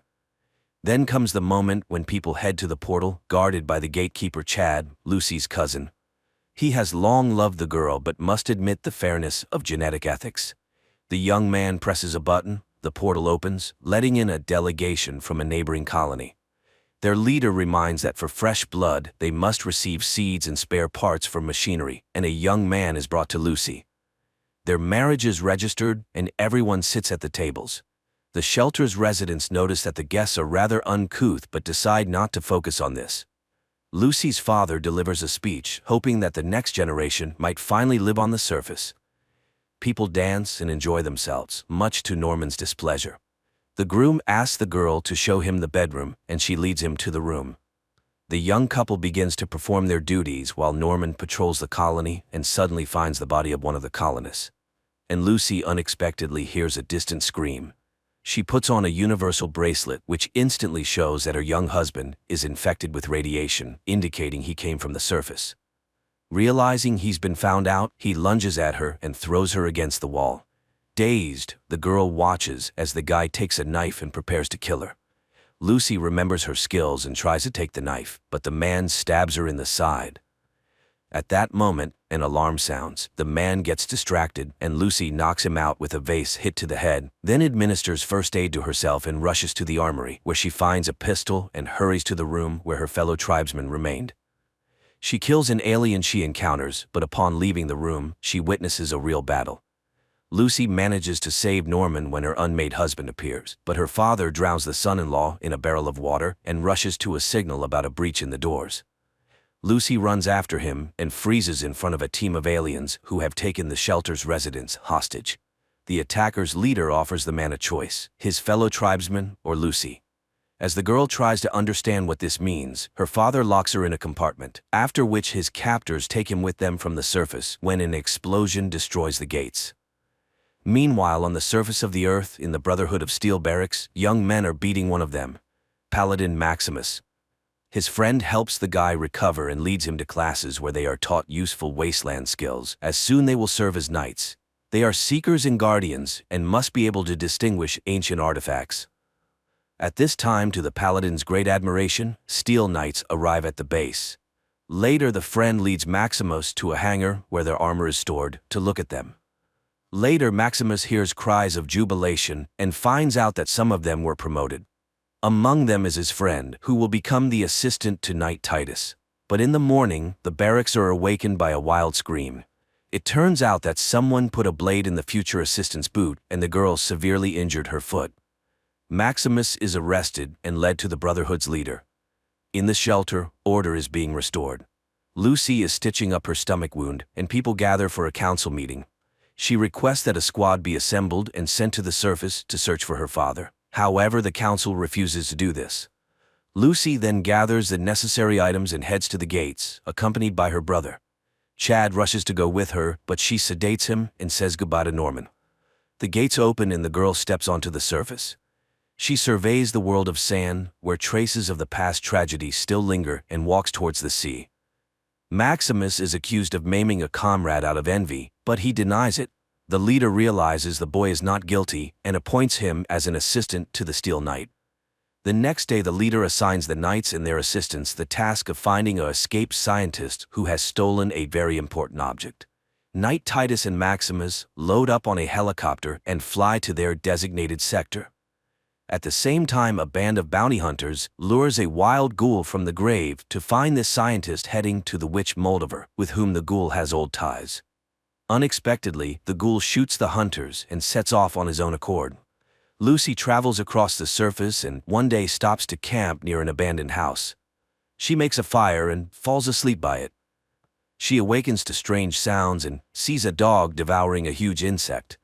Then comes the moment when people head to the portal, guarded by the gatekeeper Chad, Lucy's cousin. He has long loved the girl but must admit the fairness of genetic ethics. The young man presses a button. The portal opens, letting in a delegation from a neighboring colony. Their leader reminds that for fresh blood, they must receive seeds and spare parts for machinery, and a young man is brought to Lucy. Their marriage is registered, and everyone sits at the tables. The shelter's residents notice that the guests are rather uncouth but decide not to focus on this. Lucy's father delivers a speech, hoping that the next generation might finally live on the surface. People dance and enjoy themselves, much to Norman's displeasure. The groom asks the girl to show him the bedroom, and she leads him to the room. The young couple begins to perform their duties while Norman patrols the colony and suddenly finds the body of one of the colonists. And Lucy unexpectedly hears a distant scream. She puts on a universal bracelet which instantly shows that her young husband is infected with radiation, indicating he came from the surface. Realizing he's been found out, he lunges at her and throws her against the wall. Dazed, the girl watches as the guy takes a knife and prepares to kill her. Lucy remembers her skills and tries to take the knife, but the man stabs her in the side. At that moment, an alarm sounds. The man gets distracted, and Lucy knocks him out with a vase hit to the head, then administers first aid to herself and rushes to the armory, where she finds a pistol and hurries to the room where her fellow tribesmen remained. She kills an alien she encounters, but upon leaving the room, she witnesses a real battle. Lucy manages to save Norman when her unmade husband appears, but her father drowns the son-in-law in a barrel of water and rushes to a signal about a breach in the doors. Lucy runs after him and freezes in front of a team of aliens who have taken the shelter's residents hostage. The attacker's leader offers the man a choice: his fellow tribesmen or Lucy. As the girl tries to understand what this means, her father locks her in a compartment, after which his captors take him with them from the surface when an explosion destroys the gates. Meanwhile, on the surface of the Earth, in the Brotherhood of Steel barracks, young men are beating one of them, Paladin Maximus. His friend helps the guy recover and leads him to classes where they are taught useful wasteland skills, as soon they will serve as knights. They are seekers and guardians and must be able to distinguish ancient artifacts. At this time, to the Paladin's great admiration, Steel Knights arrive at the base. Later, the friend leads Maximus to a hangar where their armor is stored to look at them. Later, Maximus hears cries of jubilation and finds out that some of them were promoted. Among them is his friend, who will become the assistant to Knight Titus. But in the morning, the barracks are awakened by a wild scream. It turns out that someone put a blade in the future assistant's boot, and the girl severely injured her foot. Maximus is arrested and led to the Brotherhood's leader. In the shelter, order is being restored. Lucy is stitching up her stomach wound, and people gather for a council meeting. She requests that a squad be assembled and sent to the surface to search for her father. However, the council refuses to do this. Lucy then gathers the necessary items and heads to the gates, accompanied by her brother. Chad rushes to go with her, but she sedates him and says goodbye to Norman. The gates open and the girl steps onto the surface. She surveys the world of sand, where traces of the past tragedy still linger, and walks towards the sea. Maximus is accused of maiming a comrade out of envy, but he denies it. The leader realizes the boy is not guilty and appoints him as an assistant to the Steel Knight. The next day, the leader assigns the knights and their assistants the task of finding an escaped scientist who has stolen a very important object. Knight Titus and Maximus load up on a helicopter and fly to their designated sector. At the same time, a band of bounty hunters lures a wild ghoul from the grave to find this scientist heading to the witch Moldover, with whom the ghoul has old ties. Unexpectedly, the ghoul shoots the hunters and sets off on his own accord. Lucy travels across the surface and one day stops to camp near an abandoned house. She makes a fire and falls asleep by it. She awakens to strange sounds and sees a dog devouring a huge insect.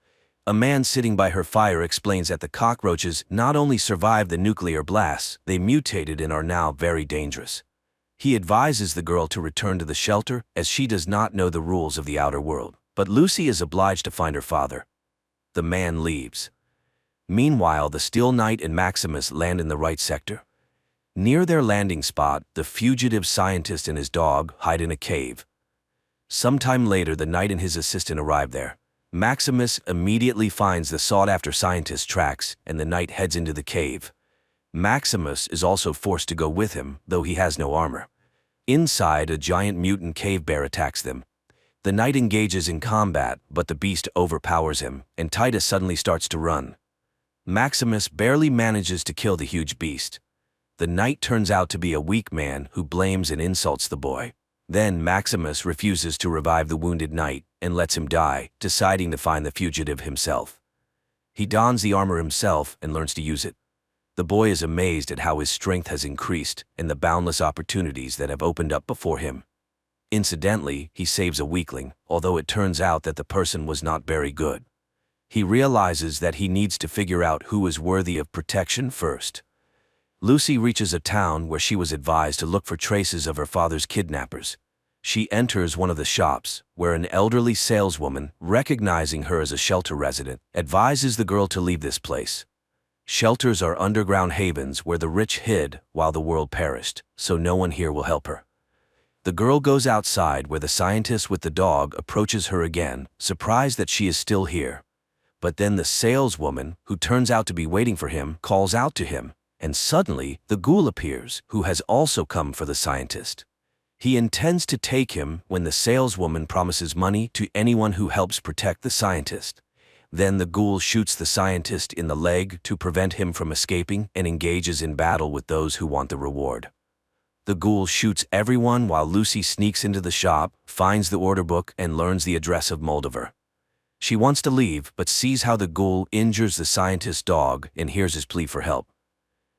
A man sitting by her fire explains that the cockroaches not only survived the nuclear blasts, they mutated and are now very dangerous. He advises the girl to return to the shelter, as she does not know the rules of the outer world. But Lucy is obliged to find her father. The man leaves. Meanwhile, the Steel Knight and Maximus land in the right sector. Near their landing spot, the fugitive scientist and his dog hide in a cave. Sometime later, the knight and his assistant arrive there. Maximus immediately finds the sought-after scientist's tracks, and the knight heads into the cave. Maximus is also forced to go with him, though he has no armor. Inside, a giant mutant cave bear attacks them. The knight engages in combat, but the beast overpowers him, and Titus suddenly starts to run. Maximus barely manages to kill the huge beast. The knight turns out to be a weak man who blames and insults the boy. Then Maximus refuses to revive the wounded knight and lets him die, deciding to find the fugitive himself. He dons the armor himself and learns to use it. The boy is amazed at how his strength has increased and the boundless opportunities that have opened up before him. Incidentally, he saves a weakling, although it turns out that the person was not very good. He realizes that he needs to figure out who is worthy of protection first. Lucy reaches a town where she was advised to look for traces of her father's kidnappers. She enters one of the shops, where an elderly saleswoman, recognizing her as a shelter resident, advises the girl to leave this place. Shelters are underground havens where the rich hid while the world perished, so no one here will help her. The girl goes outside where the scientist with the dog approaches her again, surprised that she is still here. But then the saleswoman, who turns out to be waiting for him, calls out to him, and suddenly the ghoul appears, who has also come for the scientist. He intends to take him when the saleswoman promises money to anyone who helps protect the scientist. Then the ghoul shoots the scientist in the leg to prevent him from escaping and engages in battle with those who want the reward. The ghoul shoots everyone while Lucy sneaks into the shop, finds the order book, and learns the address of Moldover. She wants to leave but sees how the ghoul injures the scientist's dog and hears his plea for help.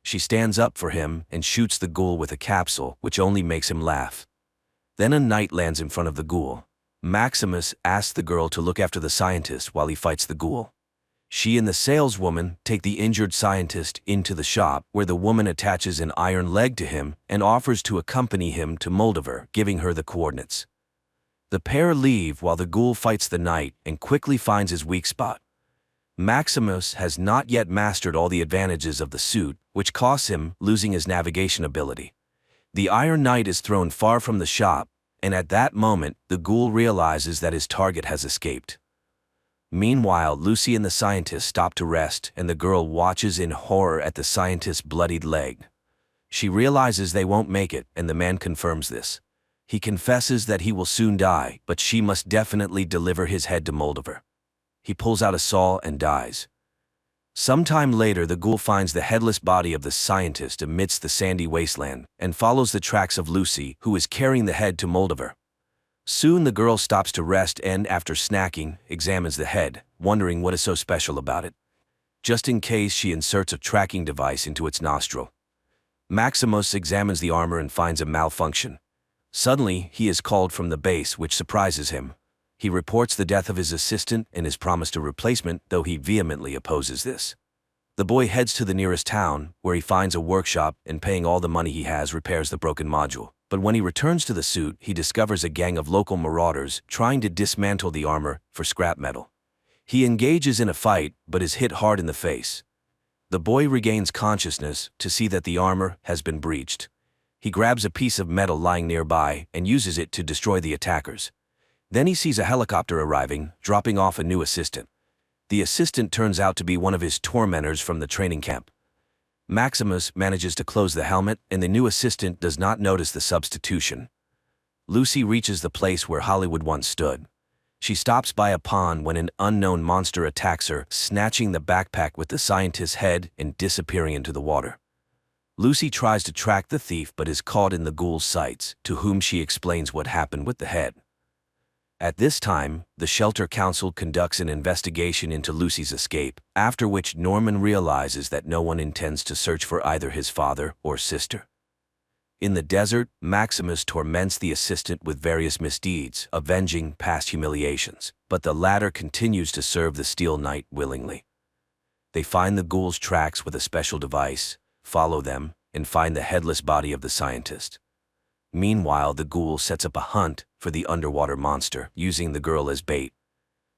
She stands up for him and shoots the ghoul with a capsule, which only makes him laugh. Then a knight lands in front of the ghoul. Maximus asks the girl to look after the scientist while he fights the ghoul. She and the saleswoman take the injured scientist into the shop, where the woman attaches an iron leg to him and offers to accompany him to Moldover, giving her the coordinates. The pair leave while the ghoul fights the knight and quickly finds his weak spot. Maximus has not yet mastered all the advantages of the suit, which costs him losing his navigation ability. The Iron Knight is thrown far from the shop, and at that moment, the ghoul realizes that his target has escaped. Meanwhile, Lucy and the scientist stop to rest, and the girl watches in horror at the scientist's bloodied leg. She realizes they won't make it, and the man confirms this. He confesses that he will soon die, but she must definitely deliver his head to Moldover. He pulls out a saw and dies. Sometime later, the ghoul finds the headless body of the scientist amidst the sandy wasteland and follows the tracks of Lucy, who is carrying the head to Moldover. Soon the girl stops to rest and, after snacking, examines the head, wondering what is so special about it. Just in case, she inserts a tracking device into its nostril. Maximus examines the armor and finds a malfunction. Suddenly, he is called from the base, which surprises him. He reports the death of his assistant and is promised a replacement, though he vehemently opposes this. The boy heads to the nearest town, where he finds a workshop and, paying all the money he has, repairs the broken module. But when he returns to the suit, he discovers a gang of local marauders trying to dismantle the armor for scrap metal. He engages in a fight, but is hit hard in the face. The boy regains consciousness to see that the armor has been breached. He grabs a piece of metal lying nearby and uses it to destroy the attackers. Then he sees a helicopter arriving, dropping off a new assistant. The assistant turns out to be one of his tormentors from the training camp. Maximus manages to close the helmet, and the new assistant does not notice the substitution. Lucy reaches the place where Hollywood once stood. She stops by a pond when an unknown monster attacks her, snatching the backpack with the scientist's head and disappearing into the water. Lucy tries to track the thief but is caught in the ghoul's sights, to whom she explains what happened with the head. At this time, the Shelter Council conducts an investigation into Lucy's escape, after which Norman realizes that no one intends to search for either his father or sister. In the desert, Maximus torments the assistant with various misdeeds, avenging past humiliations, but the latter continues to serve the Steel Knight willingly. They find the ghoul's tracks with a special device, follow them, and find the headless body of the scientist. Meanwhile, the ghoul sets up a hunt for the underwater monster, using the girl as bait.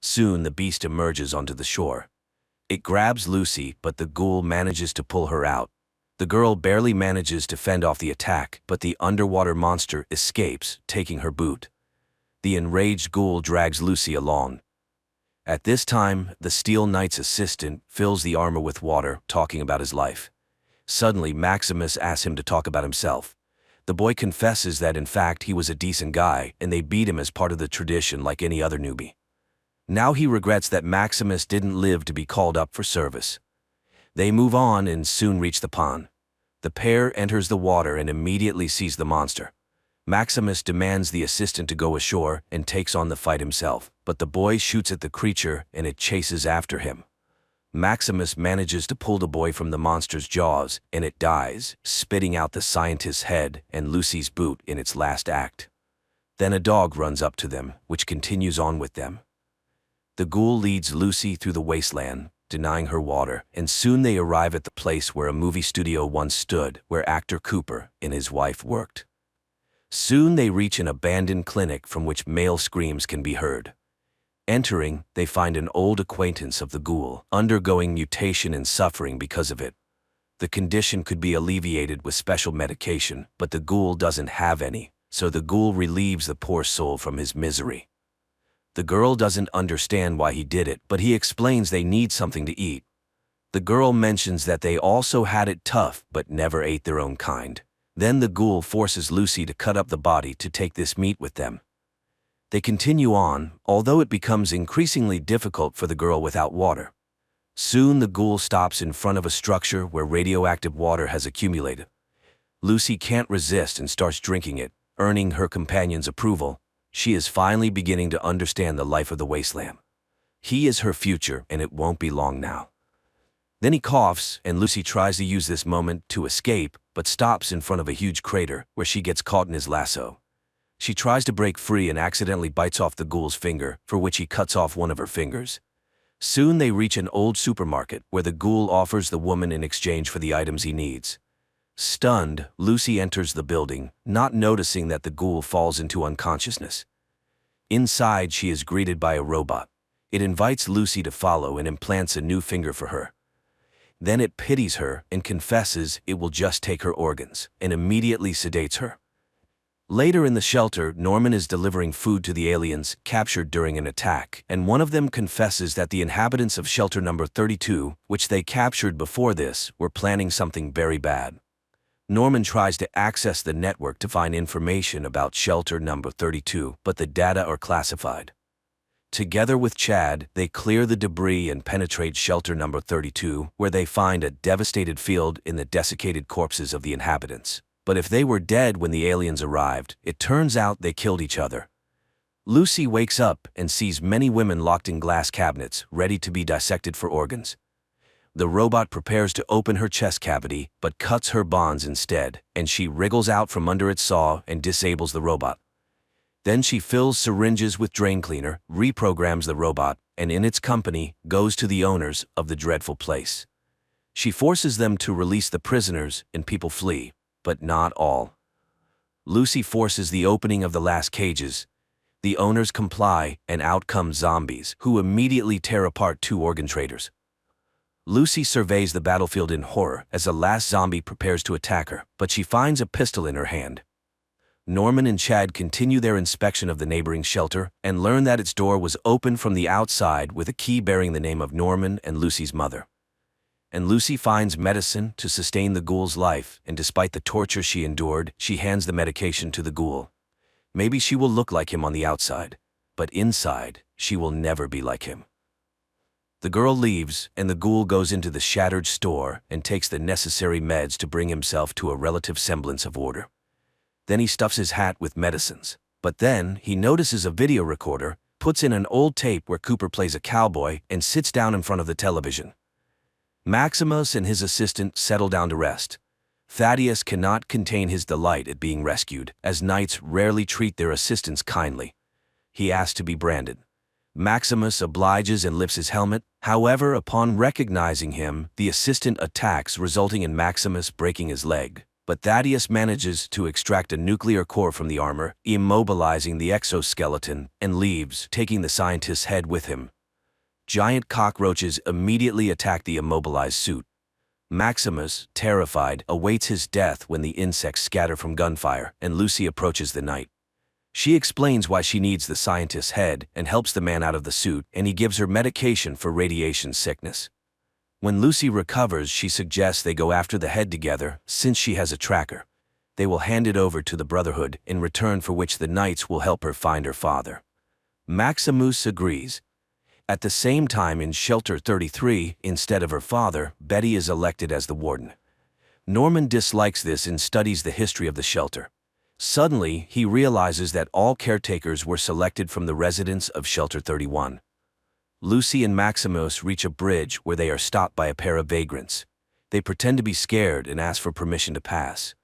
Soon, the beast emerges onto the shore. It grabs Lucy, but the ghoul manages to pull her out. The girl barely manages to fend off the attack, but the underwater monster escapes, taking her boot. The enraged ghoul drags Lucy along. At this time, the Steel Knight's assistant fills the armor with water, talking about his life. Suddenly, Maximus asks him to talk about himself. The boy confesses that in fact he was a decent guy, and they beat him as part of the tradition like any other newbie. Now he regrets that Maximus didn't live to be called up for service. They move on and soon reach the pond. The pair enters the water and immediately sees the monster. Maximus demands the assistant to go ashore and takes on the fight himself, but the boy shoots at the creature and it chases after him. Maximus manages to pull the boy from the monster's jaws, and it dies, spitting out the scientist's head and Lucy's boot in its last act. Then a dog runs up to them, which continues on with them. The ghoul leads Lucy through the wasteland, denying her water, and soon they arrive at the place where a movie studio once stood, where actor Cooper and his wife worked. Soon they reach an abandoned clinic from which male screams can be heard. Entering, they find an old acquaintance of the ghoul, undergoing mutation and suffering because of it. The condition could be alleviated with special medication, but the ghoul doesn't have any, so the ghoul relieves the poor soul from his misery. The girl doesn't understand why he did it, but he explains they need something to eat. The girl mentions that they also had it tough, but never ate their own kind. Then the ghoul forces Lucy to cut up the body to take this meat with them. They continue on, although it becomes increasingly difficult for the girl without water. Soon the ghoul stops in front of a structure where radioactive water has accumulated. Lucy can't resist and starts drinking it, earning her companion's approval. She is finally beginning to understand the life of the wasteland. He is her future, and it won't be long now. Then he coughs, and Lucy tries to use this moment to escape, but stops in front of a huge crater, where she gets caught in his lasso. She tries to break free and accidentally bites off the ghoul's finger, for which he cuts off one of her fingers. Soon they reach an old supermarket, where the ghoul offers the woman in exchange for the items he needs. Stunned, Lucy enters the building, not noticing that the ghoul falls into unconsciousness. Inside, she is greeted by a robot. It invites Lucy to follow and implants a new finger for her. Then it pities her and confesses it will just take her organs, and immediately sedates her. Later in the shelter, Norman is delivering food to the aliens captured during an attack, and one of them confesses that the inhabitants of shelter number 32, which they captured before this, were planning something very bad. Norman tries to access the network to find information about shelter number 32, but the data are classified. Together with Chad, they clear the debris and penetrate shelter number 32, where they find a devastated field in the desiccated corpses of the inhabitants. But if they were dead when the aliens arrived, it turns out they killed each other. Lucy wakes up and sees many women locked in glass cabinets, ready to be dissected for organs. The robot prepares to open her chest cavity, but cuts her bonds instead, and she wriggles out from under its saw and disables the robot. Then she fills syringes with drain cleaner, reprograms the robot, and in its company, goes to the owners of the dreadful place. She forces them to release the prisoners, and people flee, but not all. Lucy forces the opening of the last cages. The owners comply, and out come zombies, who immediately tear apart two organ traders. Lucy surveys the battlefield in horror as the last zombie prepares to attack her, but she finds a pistol in her hand. Norman and Chad continue their inspection of the neighboring shelter and learn that its door was open from the outside with a key bearing the name of Norman and Lucy's mother. And Lucy finds medicine to sustain the ghoul's life, and despite the torture she endured, she hands the medication to the ghoul. Maybe she will look like him on the outside, but inside, she will never be like him. The girl leaves, and the ghoul goes into the shattered store and takes the necessary meds to bring himself to a relative semblance of order. Then he stuffs his hat with medicines. But then, he notices a video recorder, puts in an old tape where Cooper plays a cowboy, and sits down in front of the television. Maximus and his assistant settle down to rest. Thaddeus cannot contain his delight at being rescued, as knights rarely treat their assistants kindly. He asks to be branded. Maximus obliges and lifts his helmet. However, upon recognizing him, the assistant attacks, resulting in Maximus breaking his leg. But Thaddeus manages to extract a nuclear core from the armor, immobilizing the exoskeleton, and leaves, taking the scientist's head with him. Giant cockroaches immediately attack the immobilized suit. Maximus, terrified, awaits his death when the insects scatter from gunfire, and Lucy approaches the knight. She explains why she needs the scientist's head and helps the man out of the suit, and he gives her medication for radiation sickness. When Lucy recovers, she suggests they go after the head together, since she has a tracker. They will hand it over to the Brotherhood, in return for which the knights will help her find her father. Maximus agrees. At the same time, in Shelter 33, instead of her father, Betty is elected as the warden. Norman dislikes this and studies the history of the shelter. Suddenly, he realizes that all caretakers were selected from the residents of Shelter 31. Lucy and Maximus reach a bridge where they are stopped by a pair of vagrants. They pretend to be scared and ask for permission to pass.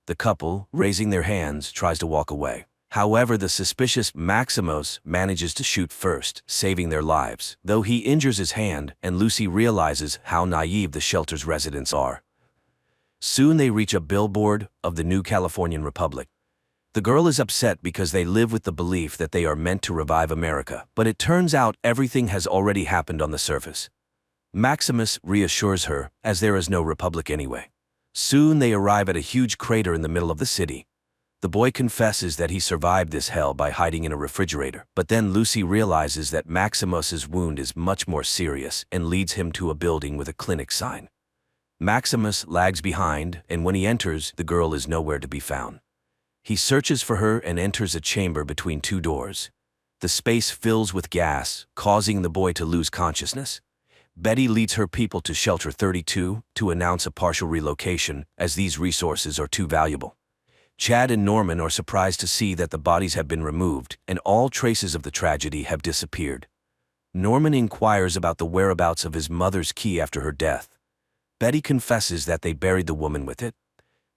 The couple, raising their hands, tries to walk away. However, the suspicious Maximus manages to shoot first, saving their lives, though he injures his hand, and Lucy realizes how naive the shelter's residents are. Soon they reach a billboard of the new Californian Republic. The girl is upset because they live with the belief that they are meant to revive America, but it turns out everything has already happened on the surface. Maximus reassures her, as there is no republic anyway. Soon they arrive at a huge crater in the middle of the city. The boy confesses that he survived this hell by hiding in a refrigerator, but then Lucy realizes that Maximus's wound is much more serious and leads him to a building with a clinic sign. Maximus lags behind, and when he enters, the girl is nowhere to be found. He searches for her and enters a chamber between two doors. The space fills with gas, causing the boy to lose consciousness. Betty leads her people to Shelter 32 to announce a partial relocation, as these resources are too valuable. Chad and Norman are surprised to see that the bodies have been removed and all traces of the tragedy have disappeared. Norman inquires about the whereabouts of his mother's key after her death. Betty confesses that they buried the woman with it.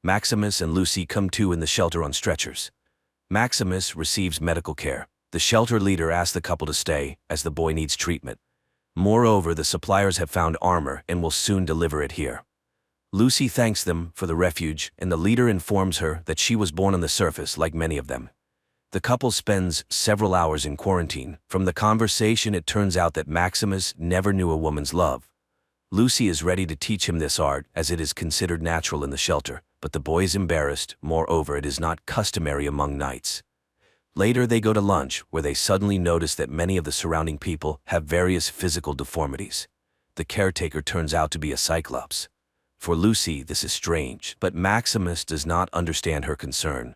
Maximus and Lucy come to in the shelter on stretchers. Maximus receives medical care. The shelter leader asks the couple to stay, as the boy needs treatment. Moreover, the suppliers have found armor and will soon deliver it here. Lucy thanks them for the refuge, and the leader informs her that she was born on the surface like many of them. The couple spends several hours in quarantine. From the conversation, it turns out that Maximus never knew a woman's love. Lucy is ready to teach him this art, as it is considered natural in the shelter, but the boy is embarrassed. Moreover, it is not customary among knights. Later they go to lunch, where they suddenly notice that many of the surrounding people have various physical deformities. The caretaker turns out to be a cyclops. For Lucy, this is strange, but Maximus does not understand her concern.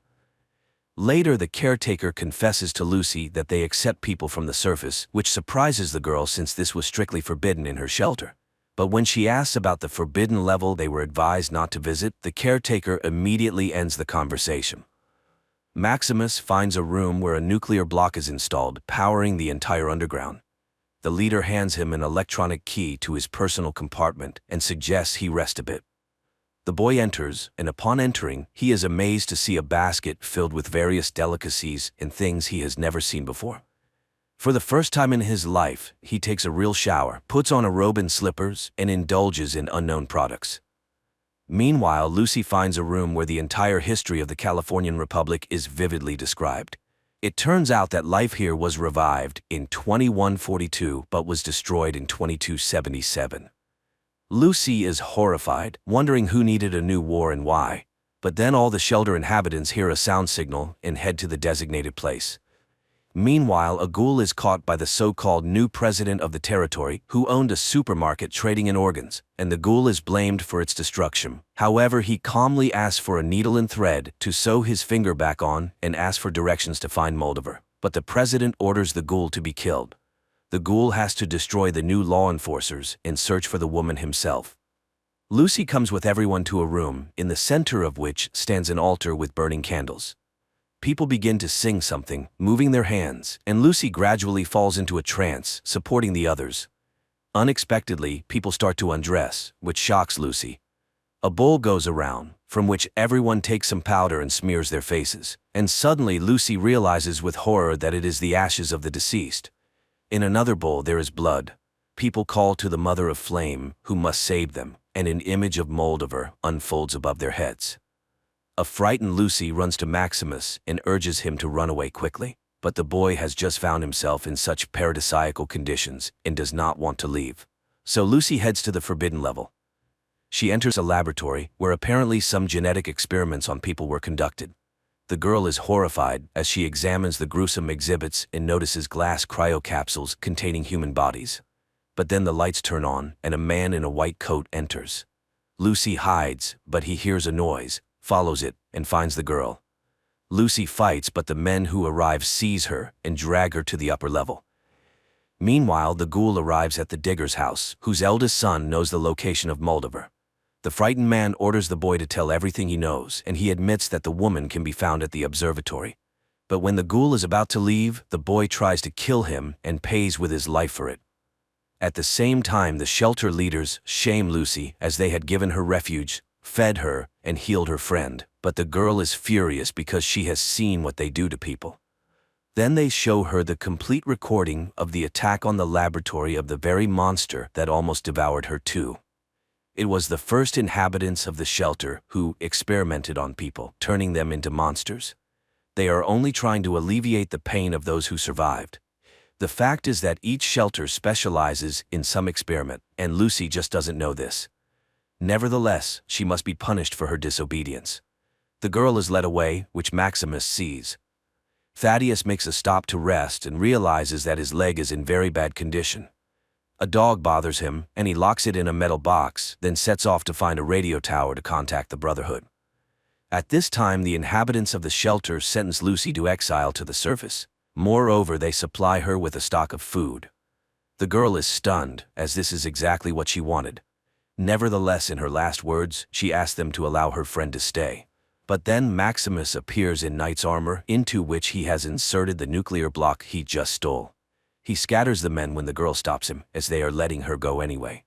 Later, the caretaker confesses to Lucy that they accept people from the surface, which surprises the girl since this was strictly forbidden in her shelter. But when she asks about the forbidden level they were advised not to visit, the caretaker immediately ends the conversation. Maximus finds a room where a nuclear block is installed, powering the entire underground. The leader hands him an electronic key to his personal compartment and suggests he rest a bit. The boy enters, and upon entering, he is amazed to see a basket filled with various delicacies and things he has never seen before. For the first time in his life, he takes a real shower, puts on a robe and slippers, and indulges in unknown products. Meanwhile, Lucy finds a room where the entire history of the Californian Republic is vividly described. It turns out that life here was revived in 2142 but was destroyed in 2277. Lucy is horrified, wondering who needed a new war and why. But then all the shelter inhabitants hear a sound signal and head to the designated place. Meanwhile, a ghoul is caught by the so-called new president of the territory, who owned a supermarket trading in organs, and the ghoul is blamed for its destruction. However, he calmly asks for a needle and thread to sew his finger back on and asks for directions to find Moldover. But the president orders the ghoul to be killed. The ghoul has to destroy the new law enforcers and search for the woman himself. Lucy comes with everyone to a room, in the center of which stands an altar with burning candles. People begin to sing something, moving their hands, and Lucy gradually falls into a trance, supporting the others. Unexpectedly, people start to undress, which shocks Lucy. A bowl goes around, from which everyone takes some powder and smears their faces, and suddenly Lucy realizes with horror that it is the ashes of the deceased. In another bowl there is blood. People call to the Mother of Flame, who must save them, and an image of Moldover unfolds above their heads. A frightened Lucy runs to Maximus and urges him to run away quickly, but the boy has just found himself in such paradisiacal conditions and does not want to leave. So Lucy heads to the forbidden level. She enters a laboratory where apparently some genetic experiments on people were conducted. The girl is horrified as she examines the gruesome exhibits and notices glass cryocapsules containing human bodies. But then the lights turn on and a man in a white coat enters. Lucy hides, but he hears a noise, follows it, and finds the girl. Lucy fights, but the men who arrive seize her and drag her to the upper level. Meanwhile, the ghoul arrives at the digger's house, whose eldest son knows the location of Moldover. The frightened man orders the boy to tell everything he knows, and he admits that the woman can be found at the observatory. But when the ghoul is about to leave, the boy tries to kill him and pays with his life for it. At the same time, the shelter leaders shame Lucy as they had given her refuge, fed her, and healed her friend. but the girl is furious because she has seen what they do to people. Then they show her the complete recording of the attack on the laboratory of the very monster that almost devoured her too. It was the first inhabitants of the shelter who experimented on people, turning them into monsters. They are only trying to alleviate the pain of those who survived. The fact is that each shelter specializes in some experiment, and Lucy just doesn't know this. Nevertheless, she must be punished for her disobedience. The girl is led away, which Maximus sees. Thaddeus makes a stop to rest and realizes that his leg is in very bad condition. A dog bothers him, and he locks it in a metal box, then sets off to find a radio tower to contact the Brotherhood. At this time, the inhabitants of the shelter sentence Lucy to exile to the surface. Moreover, they supply her with a stock of food. The girl is stunned, as this is exactly what she wanted. Nevertheless, in her last words, she asks them to allow her friend to stay. But then Maximus appears in knight's armor, into which he has inserted the nuclear block he just stole. He scatters the men when the girl stops him, as they are letting her go anyway.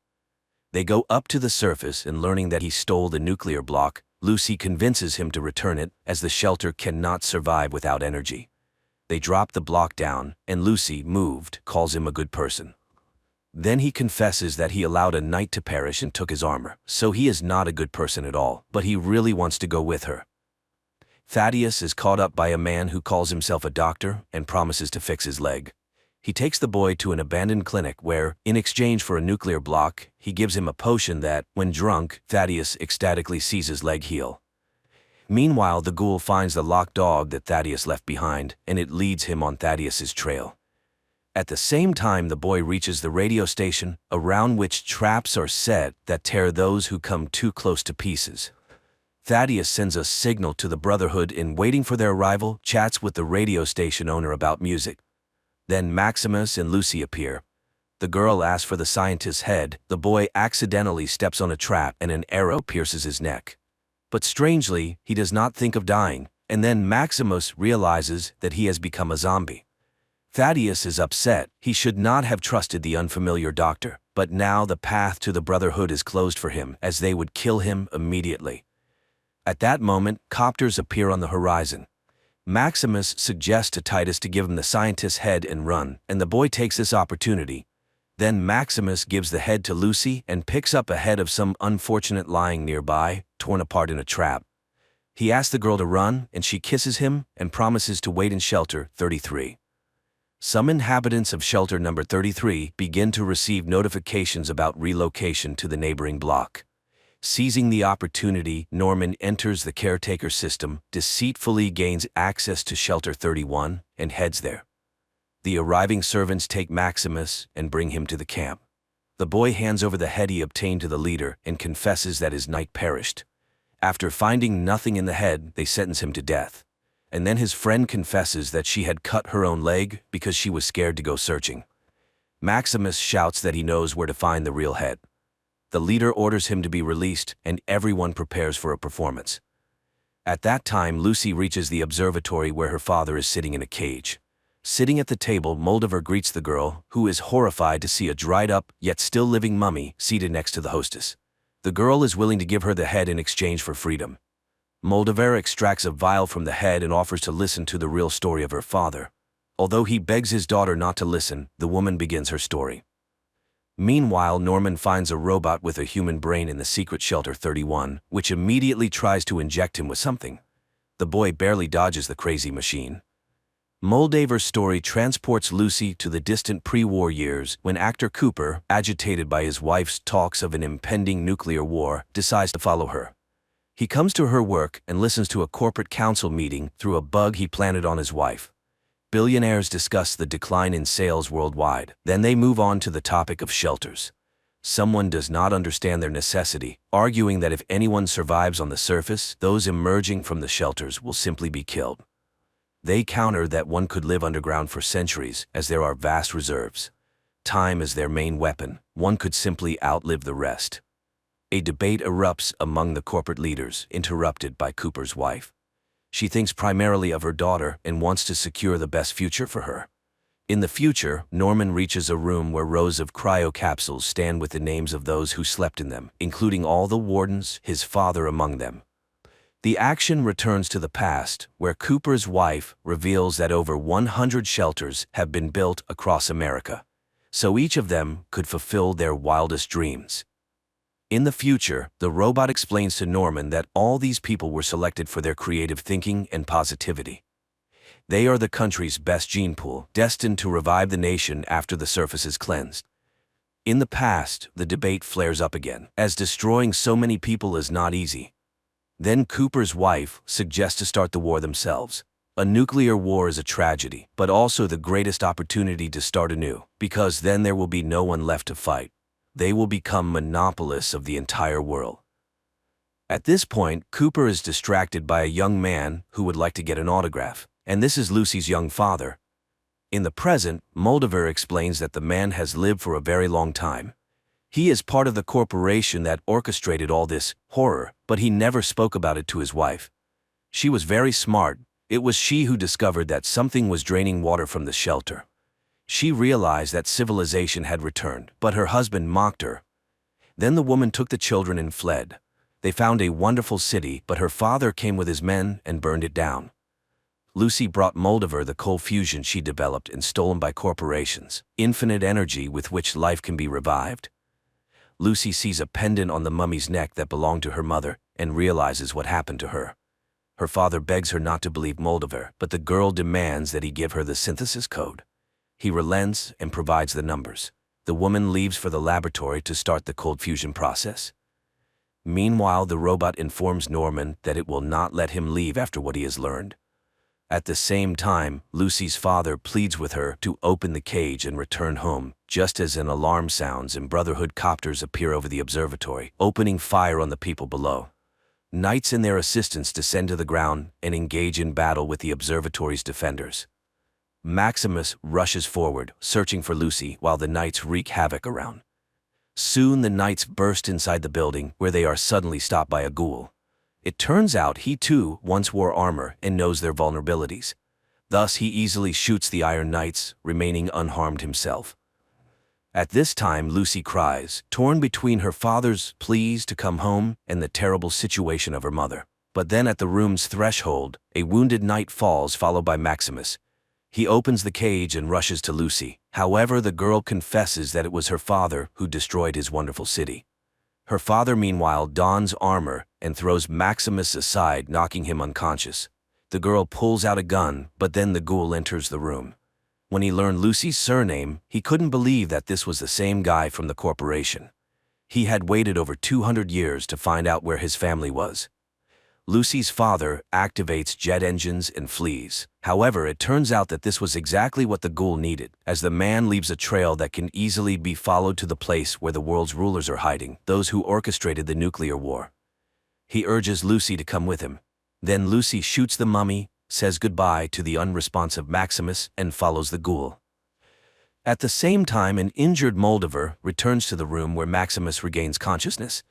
They go up to the surface, and learning that he stole the nuclear block, Lucy convinces him to return it, as the shelter cannot survive without energy. They drop the block down, and Lucy, moved, calls him a good person. Then he confesses that he allowed a knight to perish and took his armor, so he is not a good person at all, but he really wants to go with her. Thaddeus is caught up by a man who calls himself a doctor and promises to fix his leg. He takes the boy to an abandoned clinic where, in exchange for a nuclear block, he gives him a potion that, when drunk, Thaddeus ecstatically sees his leg heal. Meanwhile, the ghoul finds the locked dog that Thaddeus left behind, and it leads him on Thaddeus's trail. At the same time, the boy reaches the radio station, around which traps are set that tear those who come too close to pieces. Thaddeus sends a signal to the Brotherhood and, waiting for their arrival, chats with the radio station owner about music. Then Maximus and Lucy appear. The girl asks for the scientist's head. The boy accidentally steps on a trap and an arrow pierces his neck. But strangely, he does not think of dying, and then Maximus realizes that he has become a zombie. Thaddeus is upset. He should not have trusted the unfamiliar doctor, but now the path to the Brotherhood is closed for him, as they would kill him immediately. At that moment, copters appear on the horizon. Maximus suggests to Titus to give him the scientist's head and run, and the boy takes this opportunity. Then Maximus gives the head to Lucy and picks up a head of some unfortunate lying nearby, torn apart in a trap. He asks the girl to run, and she kisses him and promises to wait in shelter 33. Some inhabitants of shelter number 33 begin to receive notifications about relocation to the neighboring block. Seizing the opportunity, Norman enters the caretaker system, deceitfully gains access to shelter 31, and heads there. The arriving servants take Maximus and bring him to the camp. The boy hands over the head he obtained to the leader and confesses that his knight perished. After finding nothing in the head, they sentence him to death. And then his friend confesses that she had cut her own leg because she was scared to go searching. Maximus shouts that he knows where to find the real head. The leader orders him to be released, and everyone prepares for a performance. At that time, Lucy reaches the observatory where her father is sitting in a cage. Sitting at the table, Moldaver greets the girl, who is horrified to see a dried-up, yet still living mummy seated next to the hostess. The girl is willing to give her the head in exchange for freedom. Moldaver extracts a vial from the head and offers to listen to the real story of her father. Although he begs his daughter not to listen, the woman begins her story. Meanwhile, Norman finds a robot with a human brain in the secret shelter 31, which immediately tries to inject him with something. The boy barely dodges the crazy machine. Moldaver's story transports Lucy to the distant pre-war years when actor Cooper, agitated by his wife's talks of an impending nuclear war, decides to follow her. He comes to her work and listens to a corporate council meeting through a bug he planted on his wife. Billionaires discuss the decline in sales worldwide. Then they move on to the topic of shelters. Someone does not understand their necessity, arguing that if anyone survives on the surface, those emerging from the shelters will simply be killed. They counter that one could live underground for centuries, as there are vast reserves. Time is their main weapon. One could simply outlive the rest. A debate erupts among the corporate leaders, interrupted by Cooper's wife. She thinks primarily of her daughter and wants to secure the best future for her. In the future, Norman reaches a room where rows of cryo-capsules stand with the names of those who slept in them, including all the wardens, his father among them. The action returns to the past, where Cooper's wife reveals that over 100 shelters have been built across America, so each of them could fulfill their wildest dreams. In the future, the robot explains to Norman that all these people were selected for their creative thinking and positivity. They are the country's best gene pool, destined to revive the nation after the surface is cleansed. In the past, the debate flares up again, as destroying so many people is not easy. Then Cooper's wife suggests to start the war themselves. A nuclear war is a tragedy, but also the greatest opportunity to start anew, because then there will be no one left to fight. They will become monopolists of the entire world. At this point, Cooper is distracted by a young man who would like to get an autograph, and this is Lucy's young father. In the present, Moldaver explains that the man has lived for a very long time. He is part of the corporation that orchestrated all this horror, but he never spoke about it to his wife. She was very smart. It was she who discovered that something was draining water from the shelter. She realized that civilization had returned, but her husband mocked her. Then the woman took the children and fled. They found a wonderful city, but her father came with his men and burned it down. Lucy brought Moldaver the cold fusion she developed and stolen by corporations, infinite energy with which life can be revived. Lucy sees a pendant on the mummy's neck that belonged to her mother and realizes what happened to her. Her father begs her not to believe Moldaver, but the girl demands that he give her the synthesis code. He relents and provides the numbers. The woman leaves for the laboratory to start the cold fusion process. Meanwhile, the robot informs Norman that it will not let him leave after what he has learned. At the same time, Lucy's father pleads with her to open the cage and return home, just as an alarm sounds and Brotherhood copters appear over the observatory, opening fire on the people below. Knights and their assistants descend to the ground and engage in battle with the observatory's defenders. Maximus rushes forward, searching for Lucy, while the knights wreak havoc around. Soon the knights burst inside the building, where they are suddenly stopped by a ghoul. It turns out he too once wore armor and knows their vulnerabilities. Thus he easily shoots the Iron Knights, remaining unharmed himself. At this time Lucy cries, torn between her father's pleas to come home and the terrible situation of her mother. But then at the room's threshold, a wounded knight falls, followed by Maximus. He opens the cage and rushes to Lucy. However, the girl confesses that it was her father who destroyed his wonderful city. Her father, meanwhile, dons armor and throws Maximus aside, knocking him unconscious. The girl pulls out a gun, but then the ghoul enters the room. When he learned Lucy's surname, he couldn't believe that this was the same guy from the corporation. He had waited over 200 years to find out where his family was. Lucy's father activates jet engines and flees. However, it turns out that this was exactly what the ghoul needed, as the man leaves a trail that can easily be followed to the place where the world's rulers are hiding, those who orchestrated the nuclear war. He urges Lucy to come with him. Then Lucy shoots the mummy, says goodbye to the unresponsive Maximus, and follows the ghoul. At the same time, an injured Moldaver returns to the room where Maximus regains consciousness.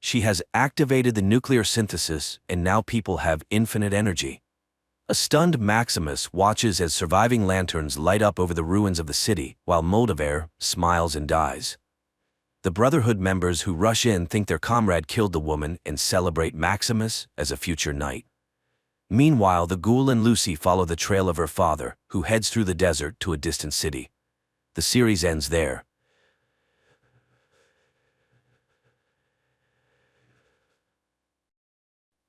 She has activated the nuclear synthesis, and now people have infinite energy. A stunned Maximus watches as surviving lanterns light up over the ruins of the city, while Moldaver smiles and dies. The Brotherhood members who rush in think their comrade killed the woman and celebrate Maximus as a future knight. Meanwhile, the ghoul and Lucy follow the trail of her father, who heads through the desert to a distant city. The series ends there.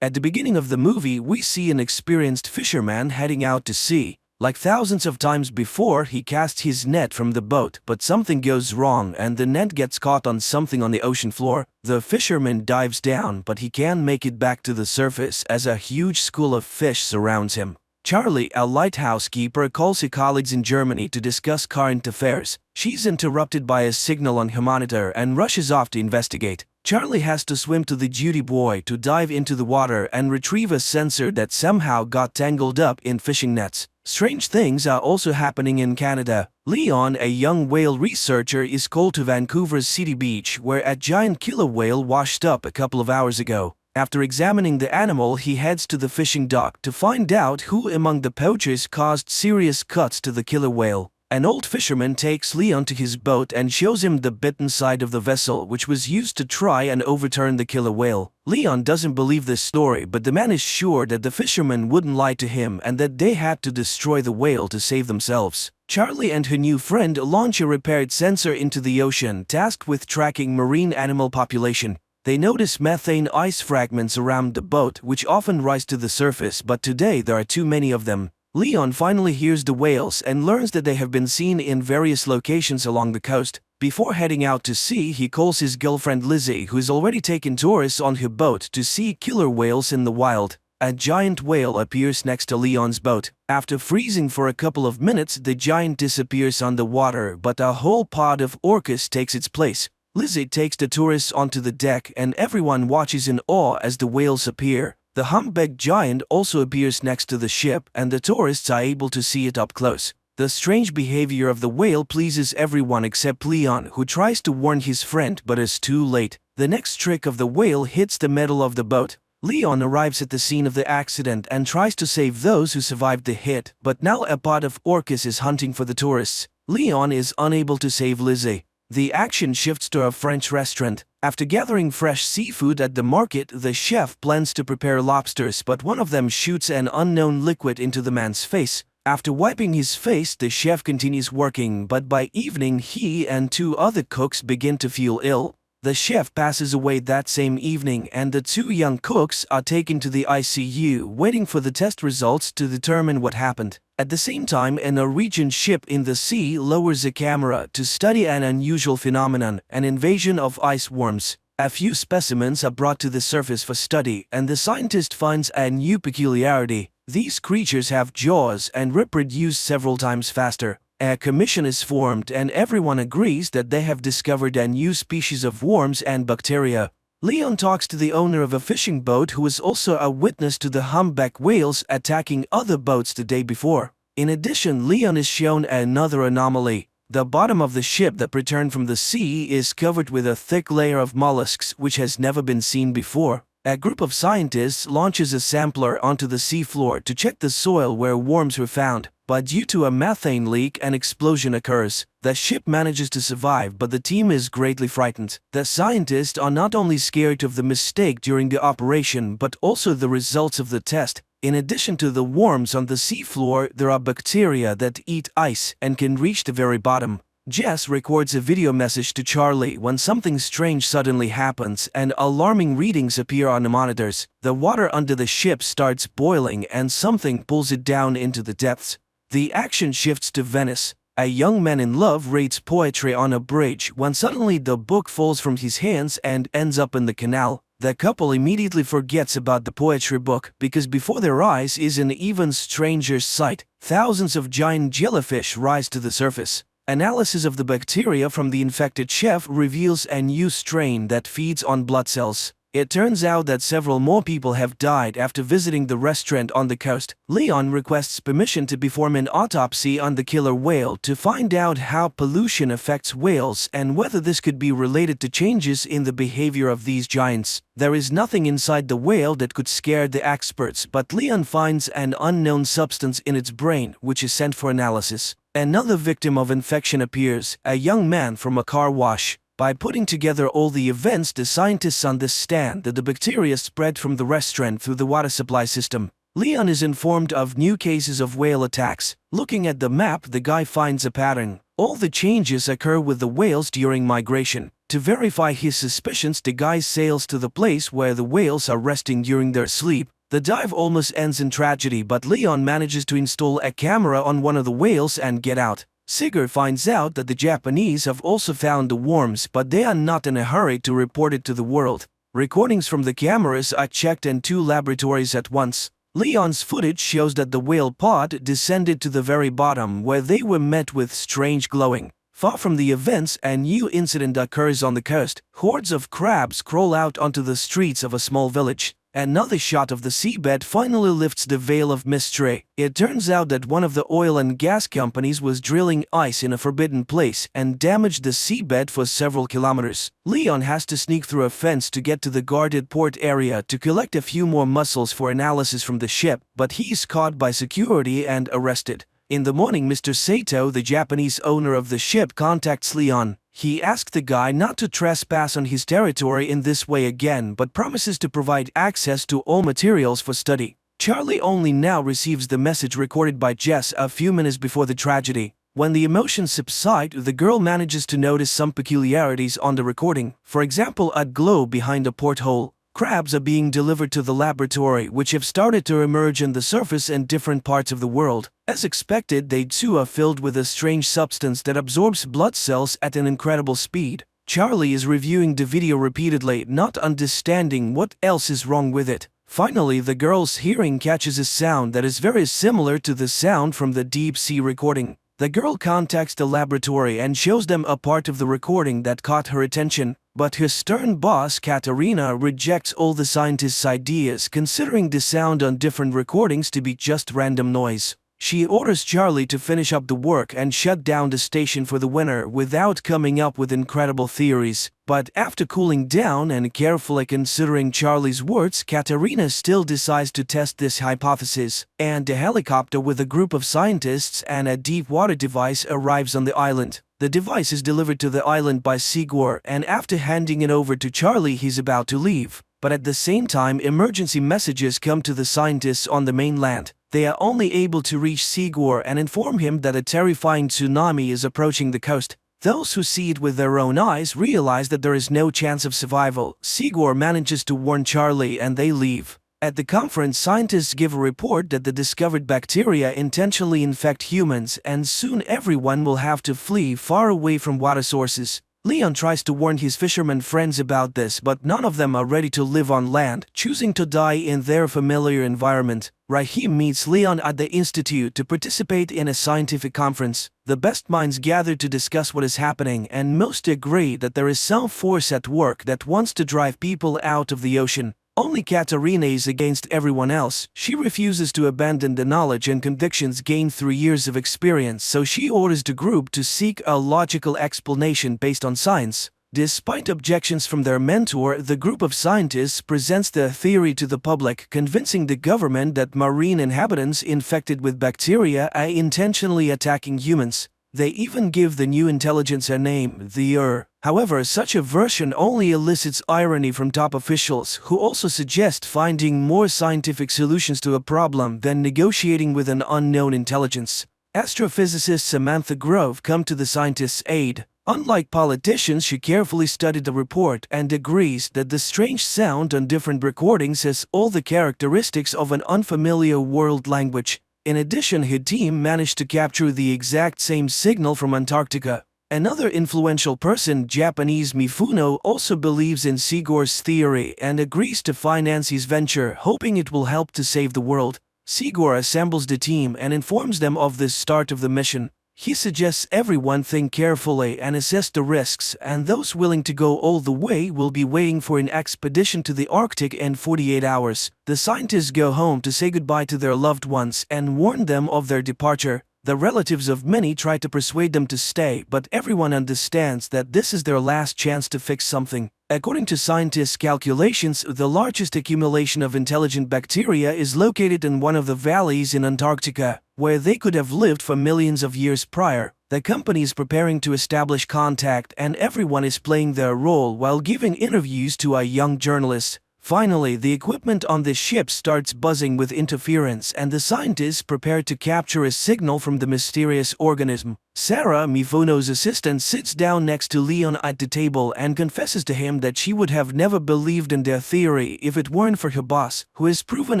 At the beginning of the movie, we see an experienced fisherman heading out to sea. Like thousands of times before, he casts his net from the boat, but something goes wrong and the net gets caught on something on the ocean floor. The fisherman dives down, but he can't make it back to the surface as a huge school of fish surrounds him. Charlie, a lighthouse keeper, calls his colleagues in Germany to discuss current affairs. She's interrupted by a signal on her monitor and rushes off to investigate. Charlie has to swim to the duty boy to dive into the water and retrieve a sensor that somehow got tangled up in fishing nets. Strange things are also happening in Canada. Leon, a young whale researcher, is called to Vancouver's City Beach, where a giant killer whale washed up a couple of hours ago. After examining the animal, he heads to the fishing dock to find out who among the poachers caused serious cuts to the killer whale. An old fisherman takes Leon to his boat and shows him the bitten side of the vessel which was used to try and overturn the killer whale. Leon doesn't believe this story, but the man is sure that the fisherman wouldn't lie to him and that they had to destroy the whale to save themselves. Charlie and her new friend launch a repaired sensor into the ocean, tasked with tracking marine animal population. They notice methane ice fragments around the boat, which often rise to the surface, but today there are too many of them. Leon finally hears the whales and learns that they have been seen in various locations along the coast. Before heading out to sea, he calls his girlfriend Lizzie, who has already taken tourists on her boat to see killer whales in the wild. A giant whale appears next to Leon's boat. After freezing for a couple of minutes, the giant disappears underwater, but a whole pod of orcas takes its place. Lizzie takes the tourists onto the deck and everyone watches in awe as the whales appear. The humpback giant also appears next to the ship and the tourists are able to see it up close. The strange behavior of the whale pleases everyone except Leon, who tries to warn his friend but is too late. The next trick of the whale hits the metal of the boat. Leon arrives at the scene of the accident and tries to save those who survived the hit, but now a pod of orcas is hunting for the tourists. Leon is unable to save Lizzie. The action shifts to a French restaurant. After gathering fresh seafood at the market, the chef plans to prepare lobsters, but one of them shoots an unknown liquid into the man's face. After wiping his face, the chef continues working, but by evening he and two other cooks begin to feel ill. The chef passes away that same evening and the two young cooks are taken to the ICU, waiting for the test results to determine what happened. At the same time, a Norwegian ship in the sea lowers a camera to study an unusual phenomenon, an invasion of ice worms. A few specimens are brought to the surface for study, and the scientist finds a new peculiarity. These creatures have jaws and reproduce several times faster. A commission is formed and everyone agrees that they have discovered a new species of worms and bacteria. Leon talks to the owner of a fishing boat who is also a witness to the humpback whales attacking other boats the day before. In addition, Leon is shown another anomaly. The bottom of the ship that returned from the sea is covered with a thick layer of mollusks which has never been seen before. A group of scientists launches a sampler onto the seafloor to check the soil where worms were found, but due to a methane leak, an explosion occurs. The ship manages to survive, but the team is greatly frightened. The scientists are not only scared of the mistake during the operation, but also the results of the test. In addition to the worms on the seafloor, there are bacteria that eat ice and can reach the very bottom. Jess records a video message to Charlie when something strange suddenly happens and alarming readings appear on the monitors. The water under the ship starts boiling and something pulls it down into the depths. The action shifts to Venice. A young man in love reads poetry on a bridge when suddenly the book falls from his hands and ends up in the canal. The couple immediately forgets about the poetry book because before their eyes is an even stranger sight. Thousands of giant jellyfish rise to the surface. Analysis of the bacteria from the infected chef reveals a new strain that feeds on blood cells. It turns out that several more people have died after visiting the restaurant on the coast. Leon requests permission to perform an autopsy on the killer whale to find out how pollution affects whales and whether this could be related to changes in the behavior of these giants. There is nothing inside the whale that could scare the experts, but Leon finds an unknown substance in its brain which is sent for analysis. Another victim of infection appears, a young man from a car wash. By putting together all the events, the scientists understand that the bacteria spread from the restaurant through the water supply system. Leon is informed of new cases of whale attacks. Looking at the map, the guy finds a pattern. All the changes occur with the whales during migration. To verify his suspicions, the guy sails to the place where the whales are resting during their sleep. The dive almost ends in tragedy, but Leon manages to install a camera on one of the whales and get out. Sigurd finds out that the Japanese have also found the worms, but they are not in a hurry to report it to the world. Recordings from the cameras are checked in 2 laboratories at once. Leon's footage shows that the whale pod descended to the very bottom, where they were met with strange glowing. Far from the events, a new incident occurs on the coast. Hordes of crabs crawl out onto the streets of a small village. Another shot of the seabed finally lifts the veil of mystery. It turns out that one of the oil and gas companies was drilling ice in a forbidden place and damaged the seabed for several kilometers. Leon has to sneak through a fence to get to the guarded port area to collect a few more mussels for analysis from the ship, but he's caught by security and arrested. In the morning, Mr. Sato, the Japanese owner of the ship, contacts Leon. He asks the guy not to trespass on his territory in this way again, but promises to provide access to all materials for study. Charlie only now receives the message recorded by Jess a few minutes before the tragedy. When the emotions subside, the girl manages to notice some peculiarities on the recording. For example, a glow behind a porthole. Crabs are being delivered to the laboratory, which have started to emerge on the surface in different parts of the world. As expected, they too are filled with a strange substance that absorbs blood cells at an incredible speed. Charlie is reviewing the video repeatedly, not understanding what else is wrong with it. Finally, the girl's hearing catches a sound that is very similar to the sound from the deep sea recording. The girl contacts the laboratory and shows them a part of the recording that caught her attention, but her stern boss, Katerina, rejects all the scientists' ideas, considering the sound on different recordings to be just random noise. She orders Charlie to finish up the work and shut down the station for the winter without coming up with incredible theories. But after cooling down and carefully considering Charlie's words, Katerina still decides to test this hypothesis, and a helicopter with a group of scientists and a deep water device arrives on the island. The device is delivered to the island by Sigor, and after handing it over to Charlie, he's about to leave. But at the same time, emergency messages come to the scientists on the mainland. They are only able to reach Sigor and inform him that a terrifying tsunami is approaching the coast. Those who see it with their own eyes realize that there is no chance of survival. Sigor manages to warn Charlie and they leave. At the conference, scientists give a report that the discovered bacteria intentionally infect humans, and soon everyone will have to flee far away from water sources. Leon tries to warn his fishermen friends about this, but none of them are ready to live on land, choosing to die in their familiar environment. Rahim meets Leon at the institute to participate in a scientific conference. The best minds gather to discuss what is happening, and most agree that there is some force at work that wants to drive people out of the ocean. Only Katerina is against everyone else. She refuses to abandon the knowledge and convictions gained through years of experience, so she orders the group to seek a logical explanation based on science. Despite objections from their mentor, the group of scientists presents their theory to the public, convincing the government that marine inhabitants infected with bacteria are intentionally attacking humans. They even give the new intelligence a name, the However, such a version only elicits irony from top officials, who also suggest finding more scientific solutions to a problem than negotiating with an unknown intelligence. Astrophysicist Samantha Grove comes to the scientists' aid. Unlike politicians, she carefully studied the report and agrees that the strange sound on different recordings has all the characteristics of an unfamiliar world language. In addition, her team managed to capture the exact same signal from Antarctica. Another influential person, Japanese Mifuno, also believes in Sigor's theory and agrees to finance his venture, hoping it will help to save the world. Sigor assembles the team and informs them of the start of the mission. He suggests everyone think carefully and assess the risks, and those willing to go all the way will be waiting for an expedition to the Arctic in 48 hours. The scientists go home to say goodbye to their loved ones and warn them of their departure. The relatives of many try to persuade them to stay, but everyone understands that this is their last chance to fix something. According to scientists' calculations, the largest accumulation of intelligent bacteria is located in one of the valleys in Antarctica, where they could have lived for millions of years prior. The company is preparing to establish contact, and everyone is playing their role while giving interviews to a young journalist. Finally, the equipment on the ship starts buzzing with interference, and the scientists prepare to capture a signal from the mysterious organism. Sarah, Mifuno's assistant, sits down next to Leon at the table and confesses to him that she would have never believed in their theory if it weren't for her boss, who has proven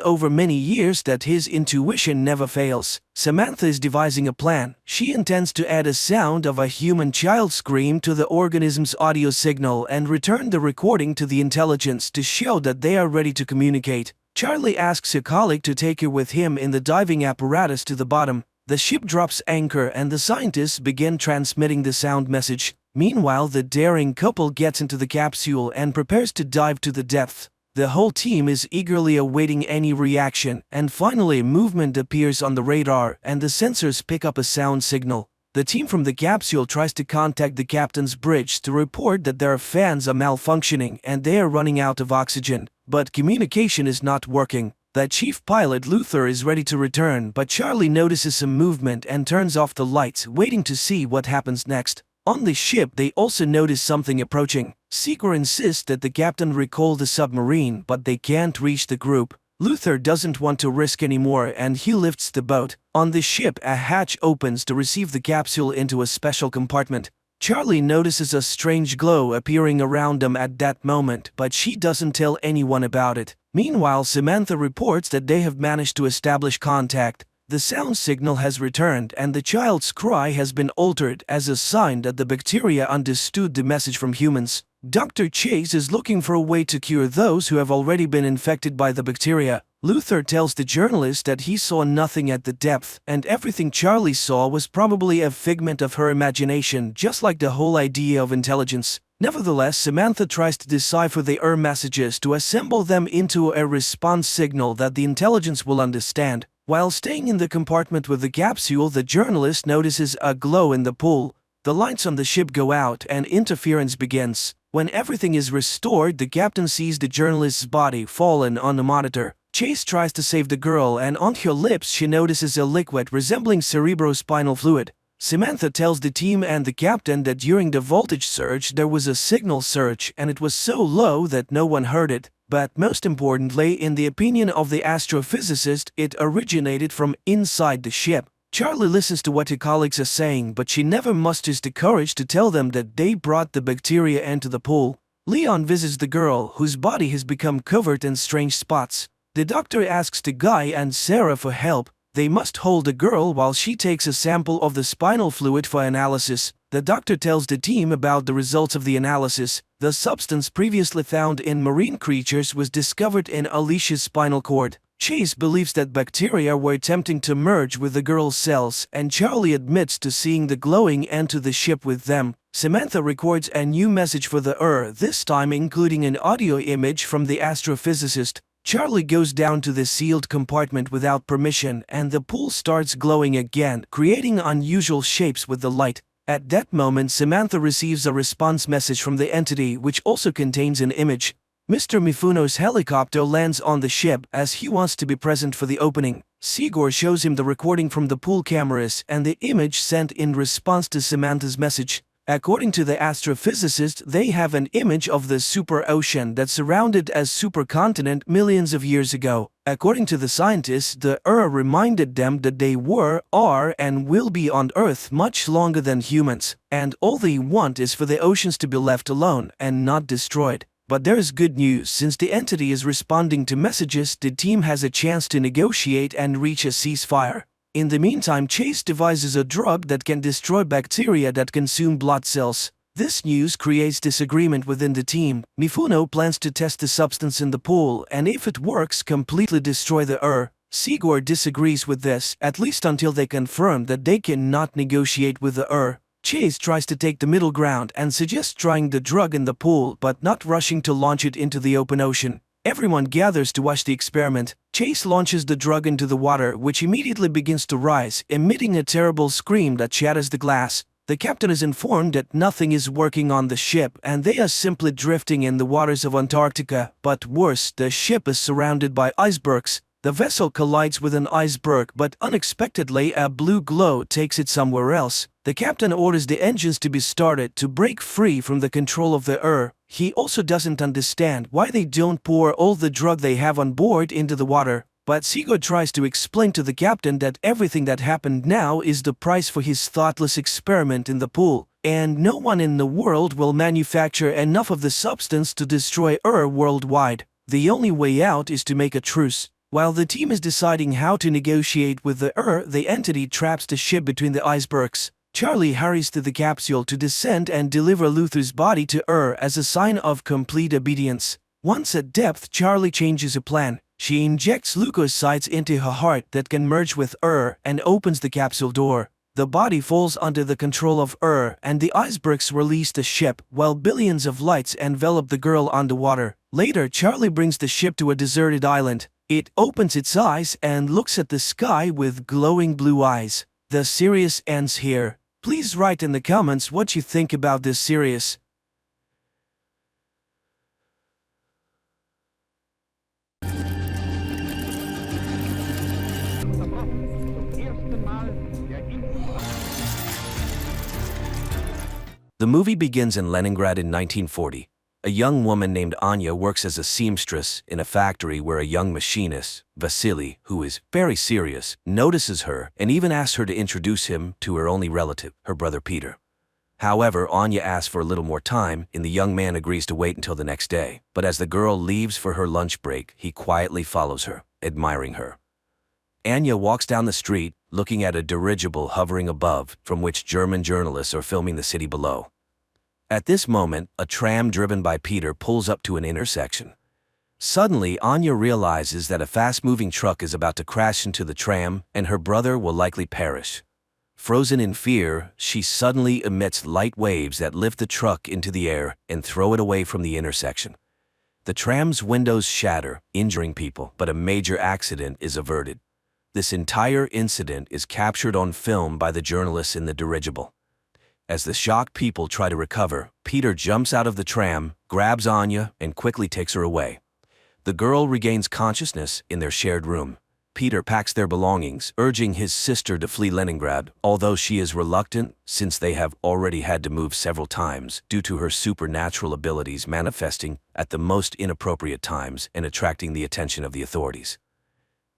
over many years that his intuition never fails. Samantha is devising a plan. She intends to add a sound of a human child scream to the organism's audio signal and return the recording to the intelligence to show that they are ready to communicate. Charlie asks a colleague to take her with him in the diving apparatus to the bottom. The ship drops anchor and the scientists begin transmitting the sound message. Meanwhile, the daring couple gets into the capsule and prepares to dive to the depths. The whole team is eagerly awaiting any reaction, and finally movement appears on the radar and the sensors pick up a sound signal. The team from the capsule tries to contact the captain's bridge to report that their fans are malfunctioning and they are running out of oxygen, but communication is not working. The chief pilot Luther is ready to return, but Charlie notices some movement and turns off the lights, waiting to see what happens next. On the ship, they also notice something approaching. Sigor insists that the captain recall the submarine, but they can't reach the group. Luther doesn't want to risk anymore and he lifts the boat. On the ship, a hatch opens to receive the capsule into a special compartment. Charlie notices a strange glow appearing around them at that moment, but she doesn't tell anyone about it. Meanwhile, Samantha reports that they have managed to establish contact. The sound signal has returned and the child's cry has been altered as a sign that the bacteria understood the message from humans. Dr. Chase is looking for a way to cure those who have already been infected by the bacteria. Luther tells the journalist that he saw nothing at the depth, and everything Charlie saw was probably a figment of her imagination, just like the whole idea of intelligence. Nevertheless, Samantha tries to decipher the messages to assemble them into a response signal that the intelligence will understand. While staying in the compartment with the capsule, the journalist notices a glow in the pool. The lights on the ship go out and interference begins. When everything is restored, the captain sees the journalist's body fallen on the monitor. Chase tries to save the girl, and on her lips she notices a liquid resembling cerebrospinal fluid. Samantha tells the team and the captain that during the voltage surge there was a signal surge and it was so low that no one heard it. But most importantly, in the opinion of the astrophysicist, it originated from inside the ship. Charlie listens to what her colleagues are saying, but she never musters the courage to tell them that they brought the bacteria into the pool. Leon visits the girl, whose body has become covered in strange spots. The doctor asks the guy and Sarah for help. They must hold the girl while she takes a sample of the spinal fluid for analysis. The doctor tells the team about the results of the analysis. The substance previously found in marine creatures was discovered in Alicia's spinal cord. Chase believes that bacteria were attempting to merge with the girl's cells, and Charlie admits to seeing the glowing enter the ship with them. Samantha records a new message for the this time including an audio image from the astrophysicist. Charlie goes down to the sealed compartment without permission, and the pool starts glowing again, creating unusual shapes with the light. At that moment, Samantha receives a response message from the entity, which also contains an image. Mr. Mifuno's helicopter lands on the ship as he wants to be present for the opening. Sigor shows him the recording from the pool cameras and the image sent in response to Samantha's message. According to the astrophysicist, they have an image of the super ocean that surrounded a supercontinent millions of years ago. According to the scientists, the reminded them that they were, are, and will be on Earth much longer than humans, and all they want is for the oceans to be left alone and not destroyed. But there is good news. Since the entity is responding to messages, the team has a chance to negotiate and reach a ceasefire. In the meantime, Chase devises a drug that can destroy bacteria that consume blood cells. This news creates disagreement within the team. Mifuno plans to test the substance in the pool and, if it works, completely destroy the Sigor disagrees with this, at least until they confirm that they cannot negotiate with the Chase tries to take the middle ground and suggests trying the drug in the pool but not rushing to launch it into the open ocean. Everyone gathers to watch the experiment. Chase launches the drug into the water, which immediately begins to rise, emitting a terrible scream that shatters the glass. The captain is informed that nothing is working on the ship and they are simply drifting in the waters of Antarctica. But worse, the ship is surrounded by icebergs. The vessel collides with an iceberg, but unexpectedly a blue glow takes it somewhere else. The captain orders the engines to be started to break free from the control of the He also doesn't understand why they don't pour all the drug they have on board into the water. But Sigurd tries to explain to the captain that everything that happened now is the price for his thoughtless experiment in the pool, and no one in the world will manufacture enough of the substance to destroy worldwide. The only way out is to make a truce. While the team is deciding how to negotiate with the entity traps the ship between the icebergs. Charlie hurries to the capsule to descend and deliver Luther's body to as a sign of complete obedience. Once at depth, Charlie changes her plan. She injects leukocytes into her heart that can merge with and opens the capsule door. The body falls under the control of and the icebergs release the ship, while billions of lights envelop the girl underwater. Later, Charlie brings the ship to a deserted island. It opens its eyes and looks at the sky with glowing blue eyes. The series ends here. Please write in the comments what you think about this series. The movie begins in Leningrad in 1940. A young woman named Anya works as a seamstress in a factory where a young machinist, Vasily, who is very serious, notices her and even asks her to introduce him to her only relative, her brother Peter. However, Anya asks for a little more time, and the young man agrees to wait until the next day. But as the girl leaves for her lunch break, he quietly follows her, admiring her. Anya walks down the street, looking at a dirigible hovering above, from which German journalists are filming the city below. At this moment, a tram driven by Peter pulls up to an intersection. Suddenly, Anya realizes that a fast-moving truck is about to crash into the tram, and her brother will likely perish. Frozen in fear, she suddenly emits light waves that lift the truck into the air and throw it away from the intersection. The tram's windows shatter, injuring people, but a major accident is averted. This entire incident is captured on film by the journalists in the dirigible. As the shocked people try to recover, Peter jumps out of the tram, grabs Anya, and quickly takes her away. The girl regains consciousness in their shared room. Peter packs their belongings, urging his sister to flee Leningrad, although she is reluctant since they have already had to move several times due to her supernatural abilities manifesting at the most inappropriate times and attracting the attention of the authorities.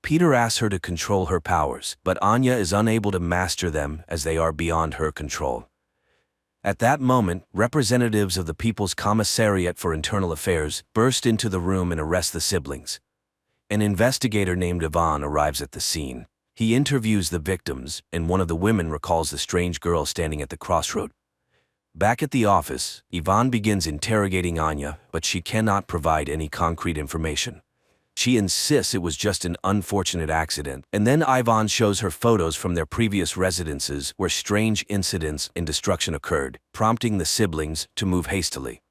Peter asks her to control her powers, but Anya is unable to master them as they are beyond her control. At that moment, representatives of the People's Commissariat for Internal Affairs burst into the room and arrest the siblings. An investigator named Ivan arrives at the scene. He interviews the victims, and one of the women recalls the strange girl standing at the crossroad. Back at the office, Ivan begins interrogating Anya, but she cannot provide any concrete information. She insists it was just an unfortunate accident, and then Ivan shows her photos from their previous residences where strange incidents and destruction occurred, prompting the siblings to move hastily.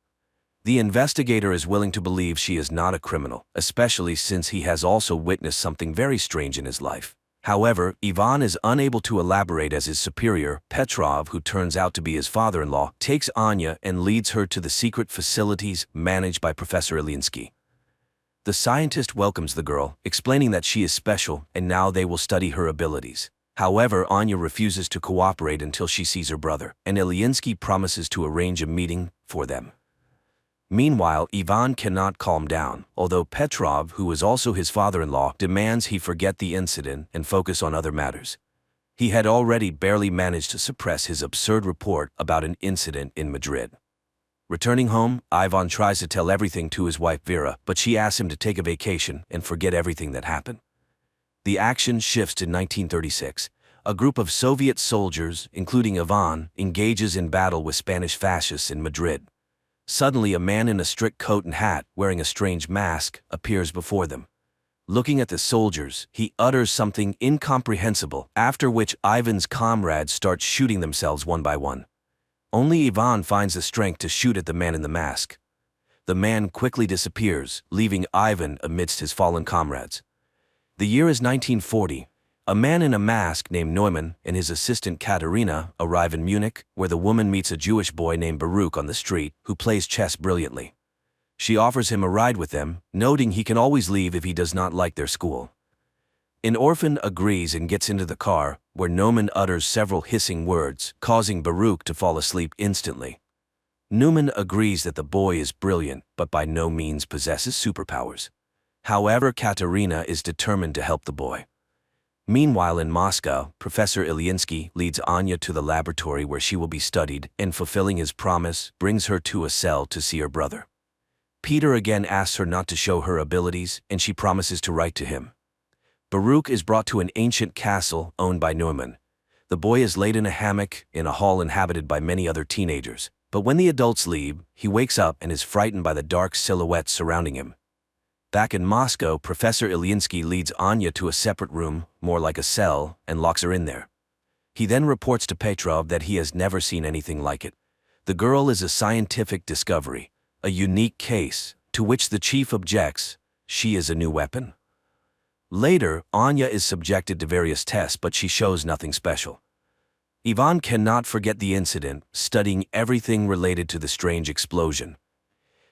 The investigator is willing to believe she is not a criminal, especially since he has also witnessed something very strange in his life. However, Ivan is unable to elaborate as his superior, Petrov, who turns out to be his father-in-law, takes Anya and leads her to the secret facilities managed by Professor Ilyinsky. The scientist welcomes the girl, explaining that she is special and now they will study her abilities. However, Anya refuses to cooperate until she sees her brother, and Ilyinsky promises to arrange a meeting for them. Meanwhile, Ivan cannot calm down, although Petrov, who is also his father-in-law, demands he forget the incident and focus on other matters. He had already barely managed to suppress his absurd report about an incident in Madrid. Returning home, Ivan tries to tell everything to his wife Vera, but she asks him to take a vacation and forget everything that happened. The action shifts to 1936. A group of Soviet soldiers, including Ivan, engages in battle with Spanish fascists in Madrid. Suddenly, a man in a strict coat and hat, wearing a strange mask, appears before them. Looking at the soldiers, he utters something incomprehensible, after which Ivan's comrades start shooting themselves one by one. Only Ivan finds the strength to shoot at the man in the mask. The man quickly disappears, leaving Ivan amidst his fallen comrades. The year is 1940. A man in a mask named Neumann and his assistant Katerina arrive in Munich, where the woman meets a Jewish boy named Baruch on the street, who plays chess brilliantly. She offers him a ride with them, noting he can always leave if he does not like their school. An orphan agrees and gets into the car, where Neumann utters several hissing words, causing Baruch to fall asleep instantly. Neumann agrees that the boy is brilliant, but by no means possesses superpowers. However, Katerina is determined to help the boy. Meanwhile, in Moscow, Professor Ilyinsky leads Anya to the laboratory where she will be studied, and fulfilling his promise, brings her to a cell to see her brother. Peter again asks her not to show her abilities, and she promises to write to him. Baruch is brought to an ancient castle owned by Neumann. The boy is laid in a hammock in a hall inhabited by many other teenagers, but when the adults leave, he wakes up and is frightened by the dark silhouettes surrounding him. Back in Moscow, Professor Ilyinsky leads Anya to a separate room, more like a cell, and locks her in there. He then reports to Petrov that he has never seen anything like it. The girl is a scientific discovery, a unique case, to which the chief objects. She is a new weapon. Later, Anya is subjected to various tests, but she shows nothing special. Ivan cannot forget the incident, studying everything related to the strange explosion.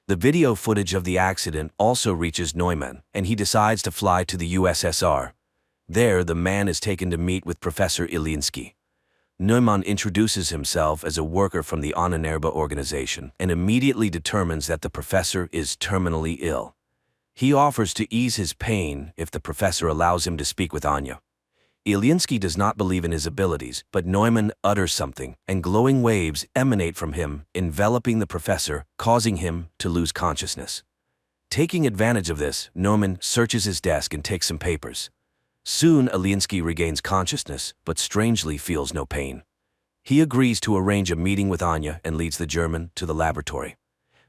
The video footage of the accident also reaches Neumann, and he decides to fly to the USSR. There, the man is taken to meet with Professor Ilyinsky. Neumann introduces himself as a worker from the Ahnenerbe organization and immediately determines that the professor is terminally ill. He offers to ease his pain if the professor allows him to speak with Anya. Ilyinsky does not believe in his abilities, but Neumann utters something, and glowing waves emanate from him, enveloping the professor, causing him to lose consciousness. Taking advantage of this, Neumann searches his desk and takes some papers. Soon, Ilyinsky regains consciousness, but strangely feels no pain. He agrees to arrange a meeting with Anya and leads the German to the laboratory.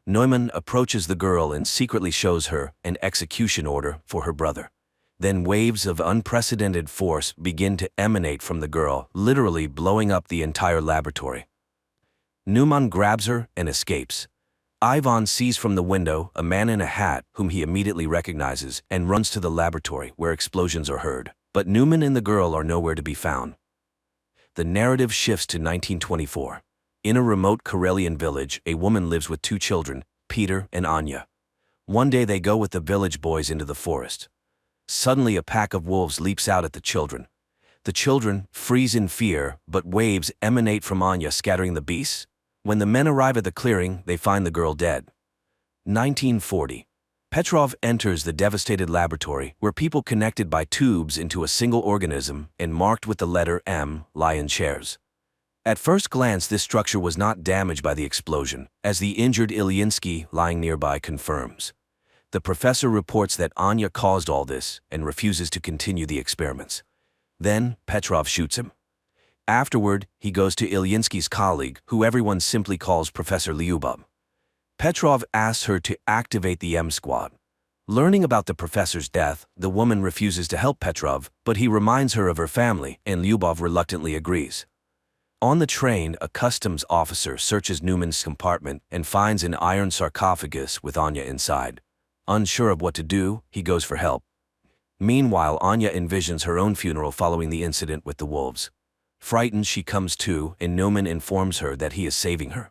Neumann approaches the girl and secretly shows her an execution order for her brother. Then waves of unprecedented force begin to emanate from the girl, literally blowing up the entire laboratory. Neumann grabs her and escapes. Ivan sees from the window a man in a hat whom he immediately recognizes and runs to the laboratory where explosions are heard. But Neumann and the girl are nowhere to be found. The narrative shifts to 1924. In a remote Karelian village, a woman lives with two children, Peter and Anya. One day they go with the village boys into the forest. Suddenly a pack of wolves leaps out at the children. The children freeze in fear, but waves emanate from Anya, scattering the beasts. When the men arrive at the clearing, they find the girl dead. 1940. Petrov enters the devastated laboratory, where people connected by tubes into a single organism and marked with the letter M lie in chairs. At first glance, this structure was not damaged by the explosion, as the injured Ilyinsky lying nearby confirms. The professor reports that Anya caused all this and refuses to continue the experiments. Then Petrov shoots him. Afterward, he goes to Ilyinsky's colleague, who everyone simply calls Professor Lyubov. Petrov asks her to activate the M squad. Learning about the professor's death, the woman refuses to help Petrov, but he reminds her of her family, and Lyubov reluctantly agrees. On the train, a customs officer searches Neumann's compartment and finds an iron sarcophagus with Anya inside. Unsure of what to do, he goes for help. Meanwhile, Anya envisions her own funeral following the incident with the wolves. Frightened, she comes to, and Neumann informs her that he is saving her.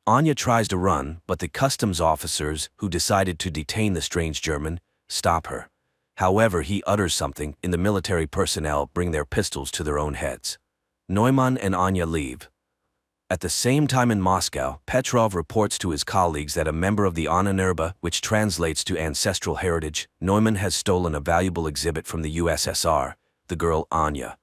Anya tries to run, but the customs officers, who decided to detain the strange German, stop her. However, he utters something, and the military personnel bring their pistols to their own heads. Neumann and Anya leave. At the same time in Moscow, Petrov reports to his colleagues that a member of the Ahnenerbe, which translates to ancestral heritage, Neumann has stolen a valuable exhibit from the USSR, the girl Anya.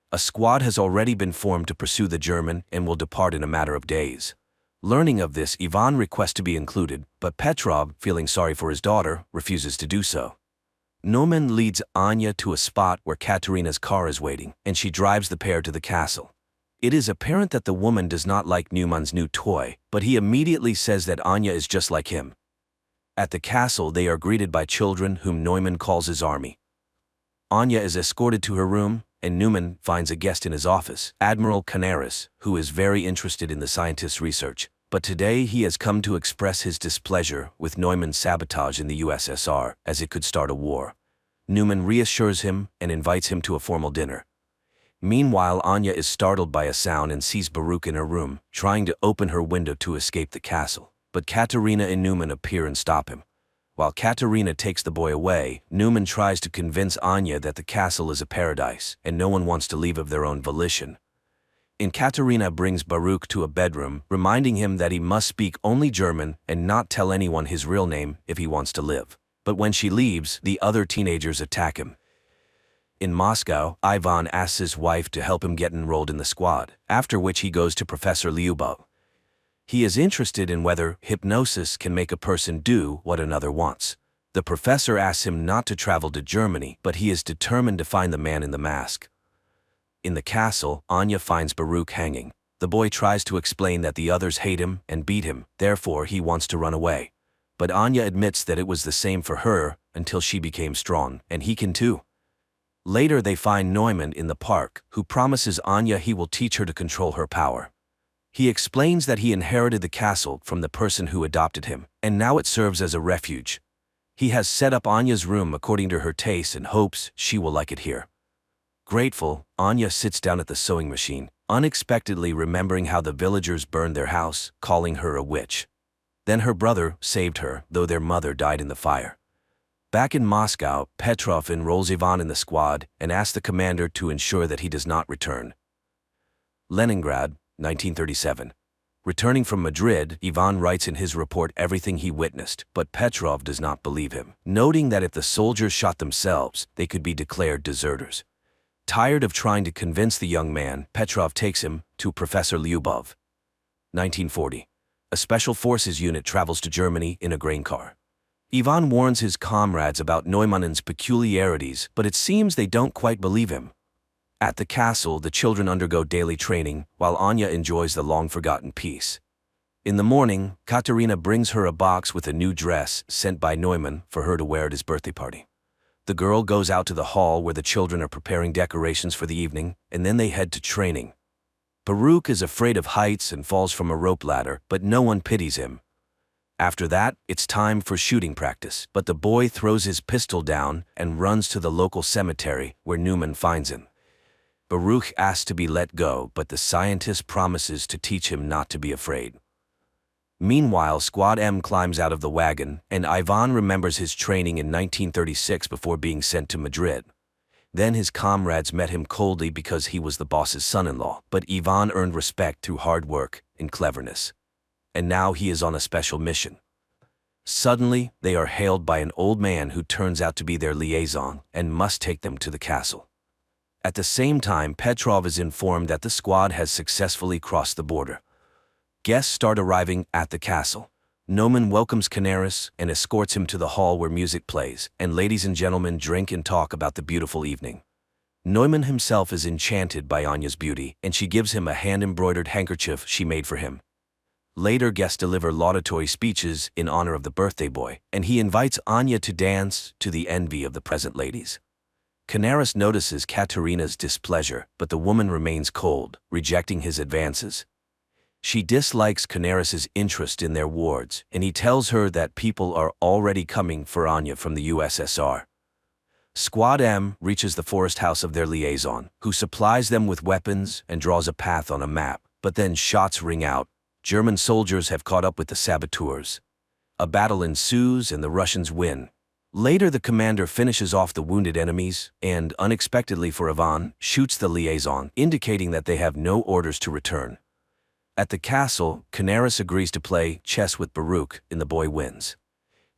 A squad has already been formed to pursue the German and will depart in a matter of days. Learning of this, Ivan requests to be included, but Petrov, feeling sorry for his daughter, refuses to do so. Neumann leads Anya to a spot where Katerina's car is waiting, and she drives the pair to the castle. It is apparent that the woman does not like Neumann's new toy, but he immediately says that Anya is just like him. At the castle, they are greeted by children whom Neumann calls his army. Anya is escorted to her room, and Neumann finds a guest in his office, Admiral Canaris, who is very interested in the scientist's research. But today he has come to express his displeasure with Neumann's sabotage in the USSR, as it could start a war. Neumann reassures him and invites him to a formal dinner. Meanwhile, Anya is startled by a sound and sees Baruch in her room, trying to open her window to escape the castle. But Katerina and Neumann appear and stop him. While Katerina takes the boy away, Neumann tries to convince Anya that the castle is a paradise, and no one wants to leave of their own volition. Katerina brings Baruch to a bedroom, reminding him that he must speak only German and not tell anyone his real name if he wants to live. But when she leaves, the other teenagers attack him. In Moscow, Ivan asks his wife to help him get enrolled in the squad, after which he goes to Professor Lyubov. He is interested in whether hypnosis can make a person do what another wants. The professor asks him not to travel to Germany, but he is determined to find the man in the mask. In the castle, Anya finds Baruch hanging. The boy tries to explain that the others hate him and beat him, therefore he wants to run away. But Anya admits that it was the same for her until she became strong, and he can too. Later they find Neumann in the park, who promises Anya he will teach her to control her power. He explains that he inherited the castle from the person who adopted him, and now it serves as a refuge. He has set up Anya's room according to her taste and hopes she will like it here. Grateful, Anya sits down at the sewing machine, unexpectedly remembering how the villagers burned their house, calling her a witch. Then her brother saved her, though their mother died in the fire. Back in Moscow, Petrov enrolls Ivan in the squad and asks the commander to ensure that he does not return. Leningrad, 1937. Returning from Madrid, Ivan writes in his report everything he witnessed, but Petrov does not believe him, noting that if the soldiers shot themselves, they could be declared deserters. Tired of trying to convince the young man, Petrov takes him to Professor Lyubov. 1940. A special forces unit travels to Germany in a grain car. Ivan warns his comrades about Neumann's peculiarities, but it seems they don't quite believe him. At the castle, the children undergo daily training, while Anya enjoys the long-forgotten peace. In the morning, Katerina brings her a box with a new dress sent by Neumann for her to wear at his birthday party. The girl goes out to the hall where the children are preparing decorations for the evening, and then they head to training. Baruch is afraid of heights and falls from a rope ladder, but no one pities him. After that, it's time for shooting practice, but the boy throws his pistol down and runs to the local cemetery where Neumann finds him. Baruch asks to be let go, but the scientist promises to teach him not to be afraid. Meanwhile, Squad M climbs out of the wagon, and Ivan remembers his training in 1936 before being sent to Madrid. Then his comrades met him coldly because he was the boss's son-in-law, but Ivan earned respect through hard work and cleverness. And now he is on a special mission. Suddenly, they are hailed by an old man who turns out to be their liaison and must take them to the castle. At the same time, Petrov is informed that the squad has successfully crossed the border. Guests start arriving at the castle. Neumann welcomes Canaris and escorts him to the hall where music plays, and ladies and gentlemen drink and talk about the beautiful evening. Neumann himself is enchanted by Anya's beauty, and she gives him a hand-embroidered handkerchief she made for him. Later, guests deliver laudatory speeches in honor of the birthday boy, and he invites Anya to dance to the envy of the present ladies. Canaris notices Katerina's displeasure, but the woman remains cold, rejecting his advances. She dislikes Canaris's interest in their wards, and he tells her that people are already coming for Anya from the USSR. Squad M reaches the forest house of their liaison, who supplies them with weapons and draws a path on a map, but then shots ring out. German soldiers have caught up with the saboteurs. A battle ensues and the Russians win. Later, the commander finishes off the wounded enemies and, unexpectedly for Ivan, shoots the liaison, indicating that they have no orders to return. At the castle, Canaris agrees to play chess with Baruch, and the boy wins.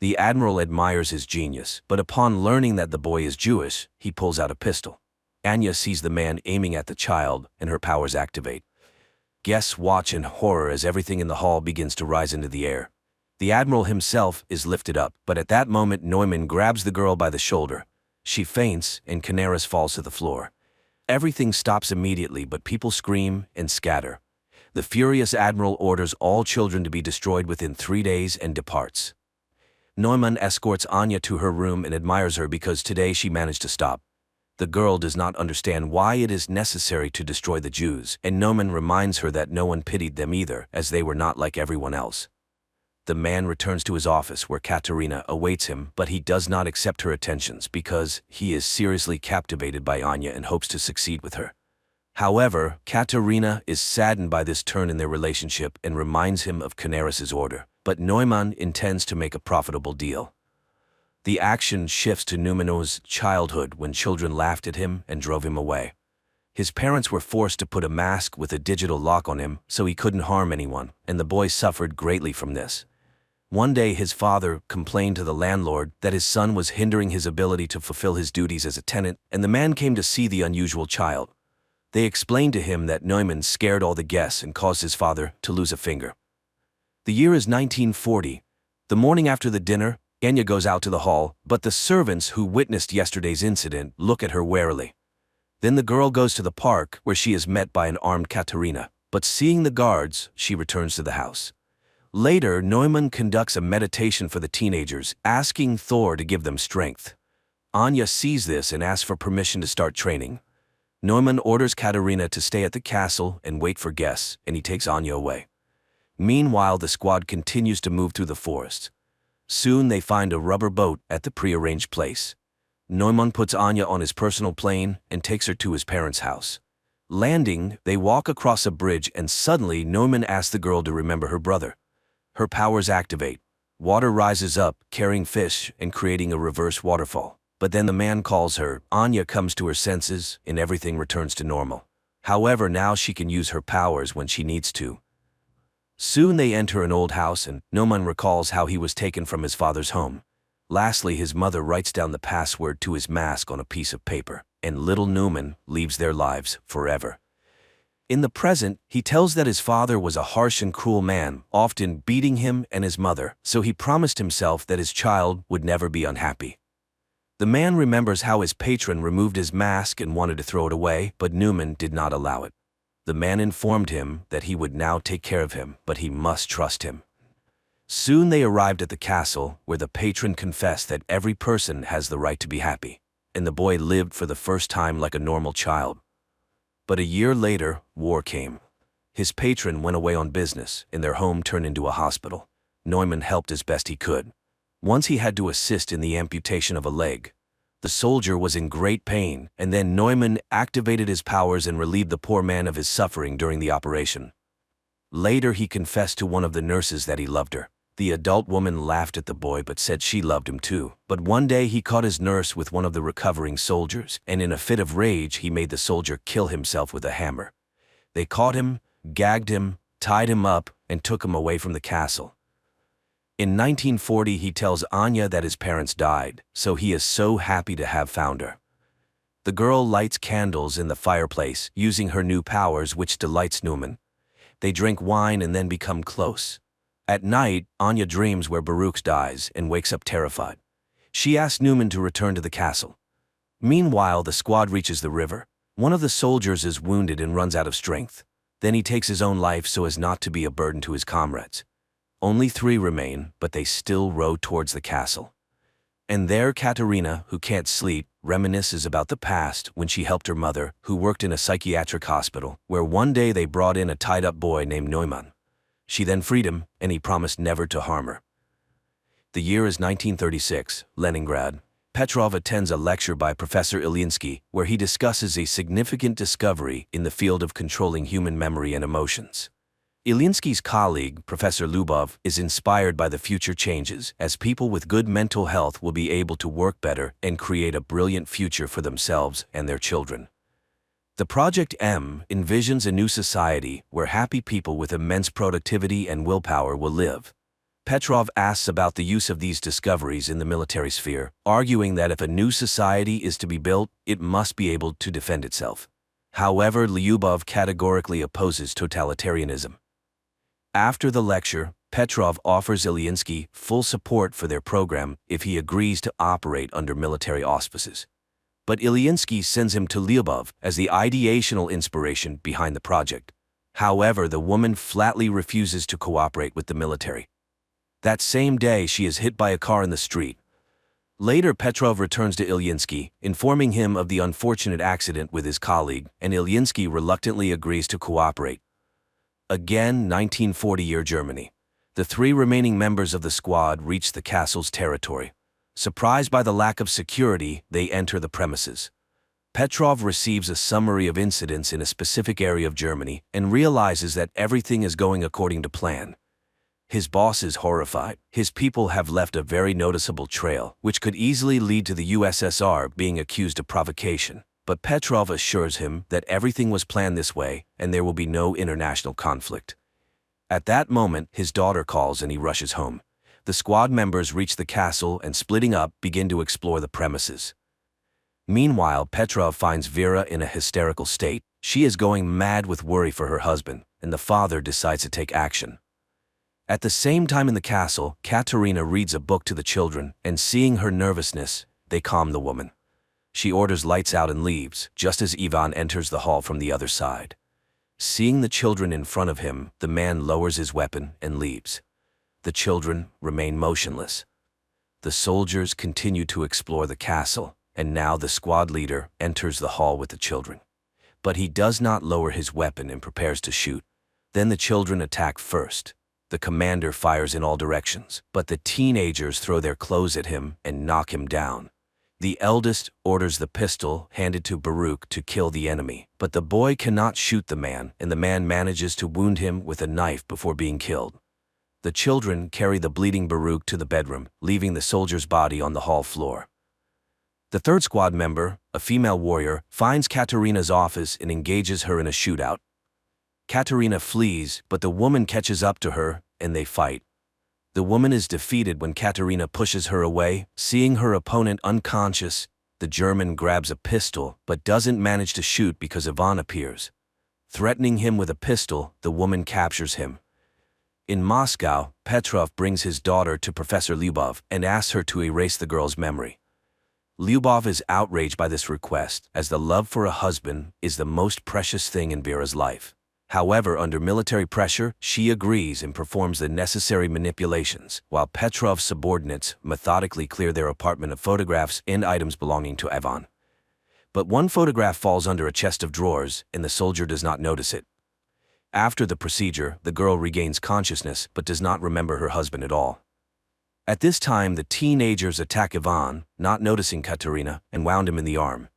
The admiral admires his genius, but upon learning that the boy is Jewish, he pulls out a pistol. Anya sees the man aiming at the child, and her powers activate. Guests watch in horror as everything in the hall begins to rise into the air. The admiral himself is lifted up, but at that moment Neumann grabs the girl by the shoulder. She faints, and Canaris falls to the floor. Everything stops immediately, but people scream and scatter. The furious admiral orders all children to be destroyed within 3 days and departs. Neumann escorts Anya to her room and admires her because today she managed to stop. The girl does not understand why it is necessary to destroy the Jews, and Neumann reminds her that no one pitied them either, as they were not like everyone else. The man returns to his office where Katerina awaits him, but he does not accept her attentions because he is seriously captivated by Anya and hopes to succeed with her. However, Katerina is saddened by this turn in their relationship and reminds him of Canaris's order, but Neumann intends to make a profitable deal. The action shifts to Neumann's childhood when children laughed at him and drove him away. His parents were forced to put a mask with a digital lock on him so he couldn't harm anyone, and the boy suffered greatly from this. One day his father complained to the landlord that his son was hindering his ability to fulfill his duties as a tenant, and the man came to see the unusual child. They explained to him that Neumann scared all the guests and caused his father to lose a finger. The year is 1940. The morning after the dinner, Anya goes out to the hall, but the servants who witnessed yesterday's incident look at her warily. Then the girl goes to the park, where she is met by an armed Katerina, but seeing the guards, she returns to the house. Later, Neumann conducts a meditation for the teenagers, asking Thor to give them strength. Anya sees this and asks for permission to start training. Neumann orders Katerina to stay at the castle and wait for guests, and he takes Anya away. Meanwhile, the squad continues to move through the forest. Soon they find a rubber boat at the prearranged place. Neumann puts Anya on his personal plane and takes her to his parents' house. Landing, they walk across a bridge, and suddenly Neumann asks the girl to remember her brother. Her powers activate. Water rises up, carrying fish and creating a reverse waterfall. But then the man calls her, Anya comes to her senses, and everything returns to normal. However, now she can use her powers when she needs to. Soon they enter an old house and Noman recalls how he was taken from his father's home. Lastly, his mother writes down the password to his mask on a piece of paper, and little Newman leaves their lives forever. In the present, he tells that his father was a harsh and cruel man, often beating him and his mother, so he promised himself that his child would never be unhappy. The man remembers how his patron removed his mask and wanted to throw it away, but Newman did not allow it. The man informed him that he would now take care of him, but he must trust him. Soon they arrived at the castle, where the patron confessed that every person has the right to be happy, and the boy lived for the first time like a normal child. But a year later, war came. His patron went away on business, and their home turned into a hospital. Neumann helped as best he could. Once he had to assist in the amputation of a leg. The soldier was in great pain, and then Neumann activated his powers and relieved the poor man of his suffering during the operation. Later he confessed to one of the nurses that he loved her. The adult woman laughed at the boy but said she loved him too. But one day he caught his nurse with one of the recovering soldiers, and in a fit of rage he made the soldier kill himself with a hammer. They caught him, gagged him, tied him up, and took him away from the castle. In 1940 he tells Anya that his parents died, so he is so happy to have found her. The girl lights candles in the fireplace, using her new powers, which delights Newman. They drink wine and then become close. At night, Anya dreams where Baruch dies and wakes up terrified. She asks Newman to return to the castle. Meanwhile, the squad reaches the river. One of the soldiers is wounded and runs out of strength. Then he takes his own life so as not to be a burden to his comrades. Only 3 remain, but they still row towards the castle. And there Katerina, who can't sleep, reminisces about the past when she helped her mother, who worked in a psychiatric hospital, where one day they brought in a tied-up boy named Neumann. She then freed him, and he promised never to harm her. The year is 1936, Leningrad. Petrov attends a lecture by Professor Ilyinsky, where he discusses a significant discovery in the field of controlling human memory and emotions. Ilyinsky's colleague, Professor Lubov, is inspired by the future changes, as people with good mental health will be able to work better and create a brilliant future for themselves and their children. The Project M envisions a new society where happy people with immense productivity and willpower will live. Petrov asks about the use of these discoveries in the military sphere, arguing that if a new society is to be built, it must be able to defend itself. However, Lyubov categorically opposes totalitarianism. After the lecture, Petrov offers Ilyinsky full support for their program if he agrees to operate under military auspices. But Ilyinsky sends him to Lyubov as the ideational inspiration behind the project. However, the woman flatly refuses to cooperate with the military. That same day, she is hit by a car in the street. Later, Petrov returns to Ilyinsky, informing him of the unfortunate accident with his colleague, and Ilyinsky reluctantly agrees to cooperate. Again, 1940-year Germany. The 3 remaining members of the squad reach the castle's territory. Surprised by the lack of security, they enter the premises. Petrov receives a summary of incidents in a specific area of Germany and realizes that everything is going according to plan. His boss is horrified. His people have left a very noticeable trail, which could easily lead to the USSR being accused of provocation. But Petrov assures him that everything was planned this way and there will be no international conflict. At that moment, his daughter calls and he rushes home. The squad members reach the castle and, splitting up, begin to explore the premises. Meanwhile, Petrov finds Vera in a hysterical state. She is going mad with worry for her husband, and the father decides to take action. At the same time in the castle, Katerina reads a book to the children, and seeing her nervousness, they calm the woman. She orders lights out and leaves, just as Ivan enters the hall from the other side. Seeing the children in front of him, the man lowers his weapon and leaves. The children remain motionless. The soldiers continue to explore the castle, and now the squad leader enters the hall with the children. But he does not lower his weapon and prepares to shoot. Then the children attack first. The commander fires in all directions, but the teenagers throw their clothes at him and knock him down. The eldest orders the pistol handed to Baruch to kill the enemy, but the boy cannot shoot the man, and the man manages to wound him with a knife before being killed. The children carry the bleeding Baruch to the bedroom, leaving the soldier's body on the hall floor. The third squad member, a female warrior, finds Katerina's office and engages her in a shootout. Katerina flees, but the woman catches up to her, and they fight. The woman is defeated when Katerina pushes her away. Seeing her opponent unconscious, the German grabs a pistol but doesn't manage to shoot because Ivan appears. Threatening him with a pistol, the woman captures him. In Moscow, Petrov brings his daughter to Professor Lyubov and asks her to erase the girl's memory. Lyubov is outraged by this request, as the love for a husband is the most precious thing in Vera's life. However, under military pressure, she agrees and performs the necessary manipulations, while Petrov's subordinates methodically clear their apartment of photographs and items belonging to Ivan. But one photograph falls under a chest of drawers, and the soldier does not notice it. After the procedure, the girl regains consciousness but does not remember her husband at all. At this time, the teenagers attack Ivan, not noticing Katerina, and wound him in the arm.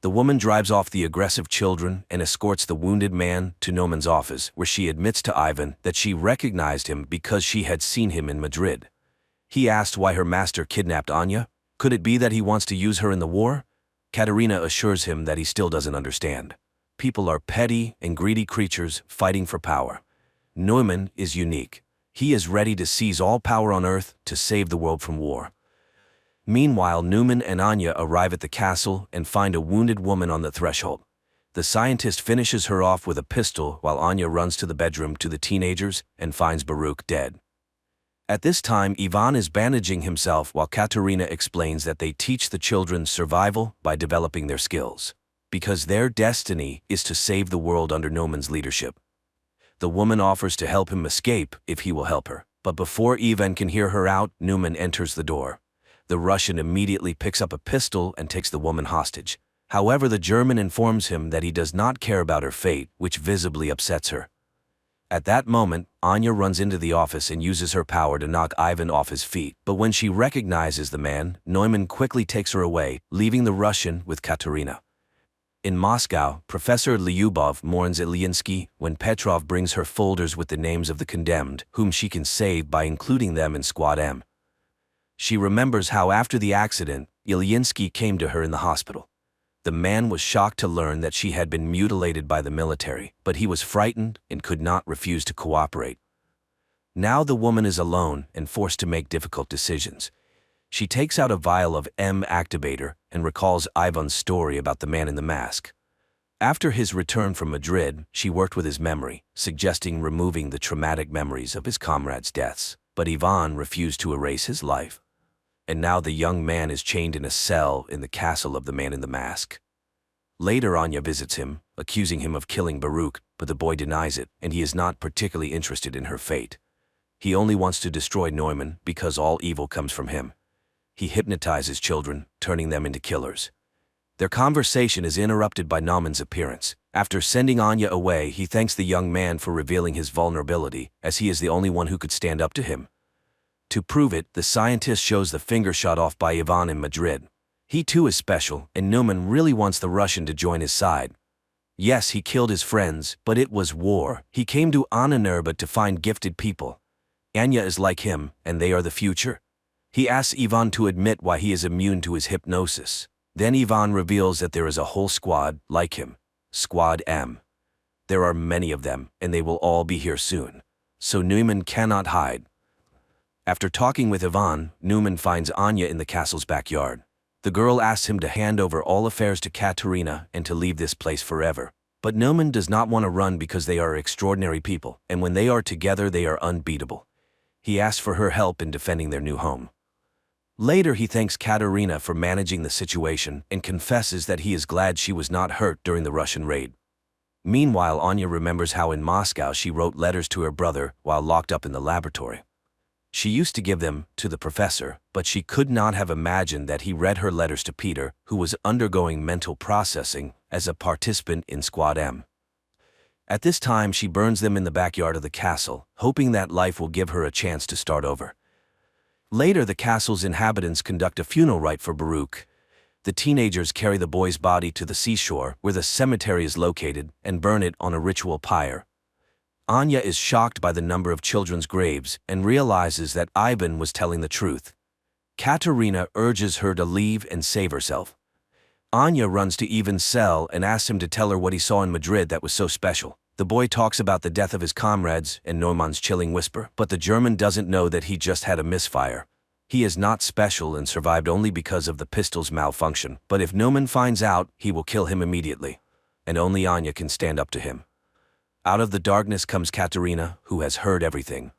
The woman drives off the aggressive children and escorts the wounded man to Neuman's office, where she admits to Ivan that she recognized him because she had seen him in Madrid. He asked why her master kidnapped Anya. Could it be that he wants to use her in the war? Katerina assures him that he still doesn't understand. People are petty and greedy creatures fighting for power. Neumann is unique. He is ready to seize all power on Earth to save the world from war. Meanwhile, Neumann and Anya arrive at the castle and find a wounded woman on the threshold. The scientist finishes her off with a pistol while Anya runs to the bedroom to the teenagers and finds Baruch dead. At this time, Ivan is bandaging himself while Katerina explains that they teach the children survival by developing their skills, because their destiny is to save the world under Neumann's leadership. The woman offers to help him escape if he will help her, but before Ivan can hear her out, Neumann enters the door. The Russian immediately picks up a pistol and takes the woman hostage. However, the German informs him that he does not care about her fate, which visibly upsets her. At that moment, Anya runs into the office and uses her power to knock Ivan off his feet, but when she recognizes the man, Neumann quickly takes her away, leaving the Russian with Katerina. In Moscow, Professor Lyubov mourns Ilyinsky when Petrov brings her folders with the names of the condemned, whom she can save by including them in Squad M. She remembers how after the accident, Ilyinsky came to her in the hospital. The man was shocked to learn that she had been mutilated by the military, but he was frightened and could not refuse to cooperate. Now the woman is alone and forced to make difficult decisions. She takes out a vial of M activator and recalls Ivan's story about the man in the mask. After his return from Madrid, she worked with his memory, suggesting removing the traumatic memories of his comrades' deaths, but Ivan refused to erase his life. And now the young man is chained in a cell in the castle of the man in the mask. Later, Anya visits him, accusing him of killing Baruch, but the boy denies it, and he is not particularly interested in her fate. He only wants to destroy Neumann because all evil comes from him. He hypnotizes children, turning them into killers. Their conversation is interrupted by Naumann's appearance. After sending Anya away, he thanks the young man for revealing his vulnerability, as he is the only one who could stand up to him. To prove it, the scientist shows the finger shot off by Ivan in Madrid. He too is special, and Neumann really wants the Russian to join his side. Yes, he killed his friends, but it was war. He came to Annanerba to find gifted people. Anya is like him, and they are the future. He asks Ivan to admit why he is immune to his hypnosis. Then Ivan reveals that there is a whole squad like him, Squad M. There are many of them, and they will all be here soon. So Neumann cannot hide. After talking with Ivan, Neumann finds Anya in the castle's backyard. The girl asks him to hand over all affairs to Katerina and to leave this place forever. But Neumann does not want to run because they are extraordinary people, and when they are together they are unbeatable. He asks for her help in defending their new home. Later, he thanks Katerina for managing the situation and confesses that he is glad she was not hurt during the Russian raid. Meanwhile, Anya remembers how in Moscow she wrote letters to her brother while locked up in the laboratory. She used to give them to the professor, but she could not have imagined that he read her letters to Peter, who was undergoing mental processing as a participant in Squad M. At this time, she burns them in the backyard of the castle, hoping that life will give her a chance to start over. Later, the castle's inhabitants conduct a funeral rite for Baruch. The teenagers carry the boy's body to the seashore, where the cemetery is located, and burn it on a ritual pyre. Anya is shocked by the number of children's graves and realizes that Ivan was telling the truth. Katerina urges her to leave and save herself. Anya runs to Ivan's cell and asks him to tell her what he saw in Madrid that was so special. The boy talks about the death of his comrades and Neumann's chilling whisper, but the German doesn't know that he just had a misfire. He is not special and survived only because of the pistol's malfunction, but if Neumann finds out, he will kill him immediately. And only Anya can stand up to him. Out of the darkness comes Katerina, who has heard everything.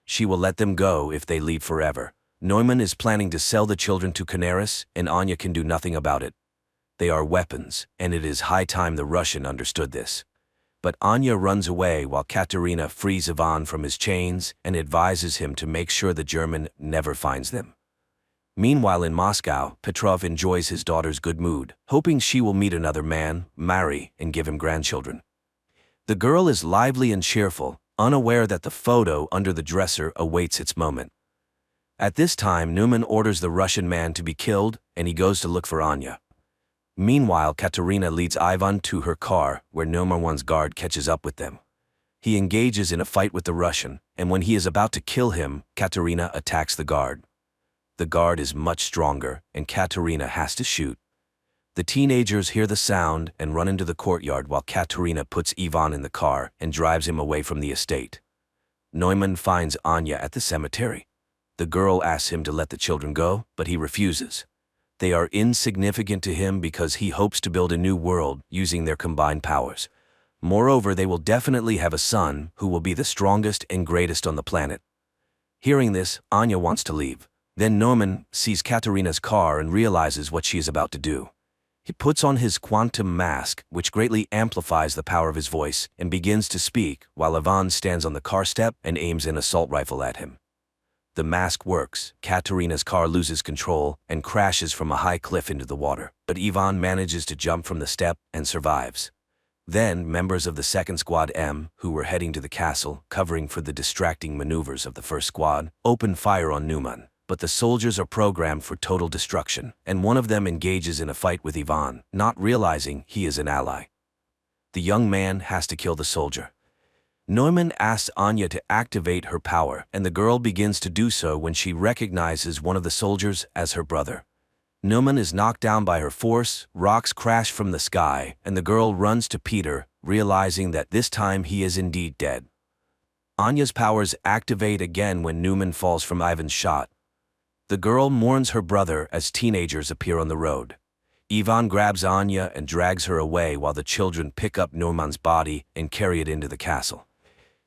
She will let them go if they leave forever. Neumann is planning to sell the children to Canaris, and Anya can do nothing about it. They are weapons, and it is high time the Russian understood this. But Anya runs away while Katerina frees Ivan from his chains and advises him to make sure the German never finds them. Meanwhile in Moscow, Petrov enjoys his daughter's good mood, hoping she will meet another man, marry, and give him grandchildren. The girl is lively and cheerful, unaware that the photo under the dresser awaits its moment. At this time, Neumann orders the Russian man to be killed, and he goes to look for Anya. Meanwhile, Katerina leads Ivan to her car, where Neumann's guard catches up with them. He engages in a fight with the Russian, and when he is about to kill him, Katerina attacks the guard. The guard is much stronger, and Katerina has to shoot. The teenagers hear the sound and run into the courtyard while Katerina puts Ivan in the car and drives him away from the estate. Neumann finds Anya at the cemetery. The girl asks him to let the children go, but he refuses. They are insignificant to him because he hopes to build a new world using their combined powers. Moreover, they will definitely have a son who will be the strongest and greatest on the planet. Hearing this, Anya wants to leave. Then Neumann sees Katerina's car and realizes what she is about to do. He puts on his quantum mask, which greatly amplifies the power of his voice, and begins to speak while Ivan stands on the car step and aims an assault rifle at him. The mask works. Katerina's car loses control and crashes from a high cliff into the water, but Ivan manages to jump from the step and survives. Then, members of the second squad M, who were heading to the castle, covering for the distracting maneuvers of the first squad, open fire on Neumann, but the soldiers are programmed for total destruction, and one of them engages in a fight with Ivan, not realizing he is an ally. The young man has to kill the soldier. Neumann asks Anya to activate her power, and the girl begins to do so when she recognizes one of the soldiers as her brother. Neumann is knocked down by her force, rocks crash from the sky, and the girl runs to Peter, realizing that this time he is indeed dead. Anya's powers activate again when Neumann falls from Ivan's shot. The girl mourns her brother as teenagers appear on the road. Ivan grabs Anya and drags her away while the children pick up Neumann's body and carry it into the castle.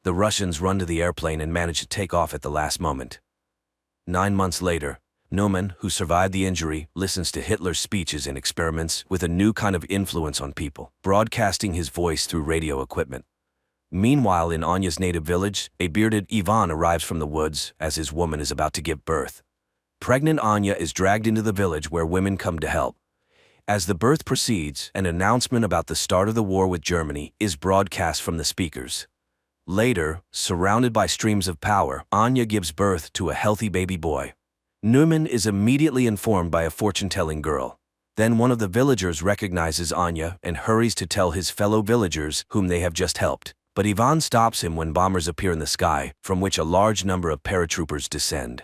The Russians run to the airplane and manage to take off at the last moment. 9 months later, Neumann, who survived the injury, listens to Hitler's speeches and experiments with a new kind of influence on people, broadcasting his voice through radio equipment. Meanwhile, in Anya's native village, a bearded Ivan arrives from the woods as his woman is about to give birth. Pregnant Anya is dragged into the village where women come to help. As the birth proceeds, an announcement about the start of the war with Germany is broadcast from the speakers. Later, surrounded by streams of power, Anya gives birth to a healthy baby boy. Neumann is immediately informed by a fortune-telling girl. Then one of the villagers recognizes Anya and hurries to tell his fellow villagers whom they have just helped. But Ivan stops him when bombers appear in the sky, from which a large number of paratroopers descend.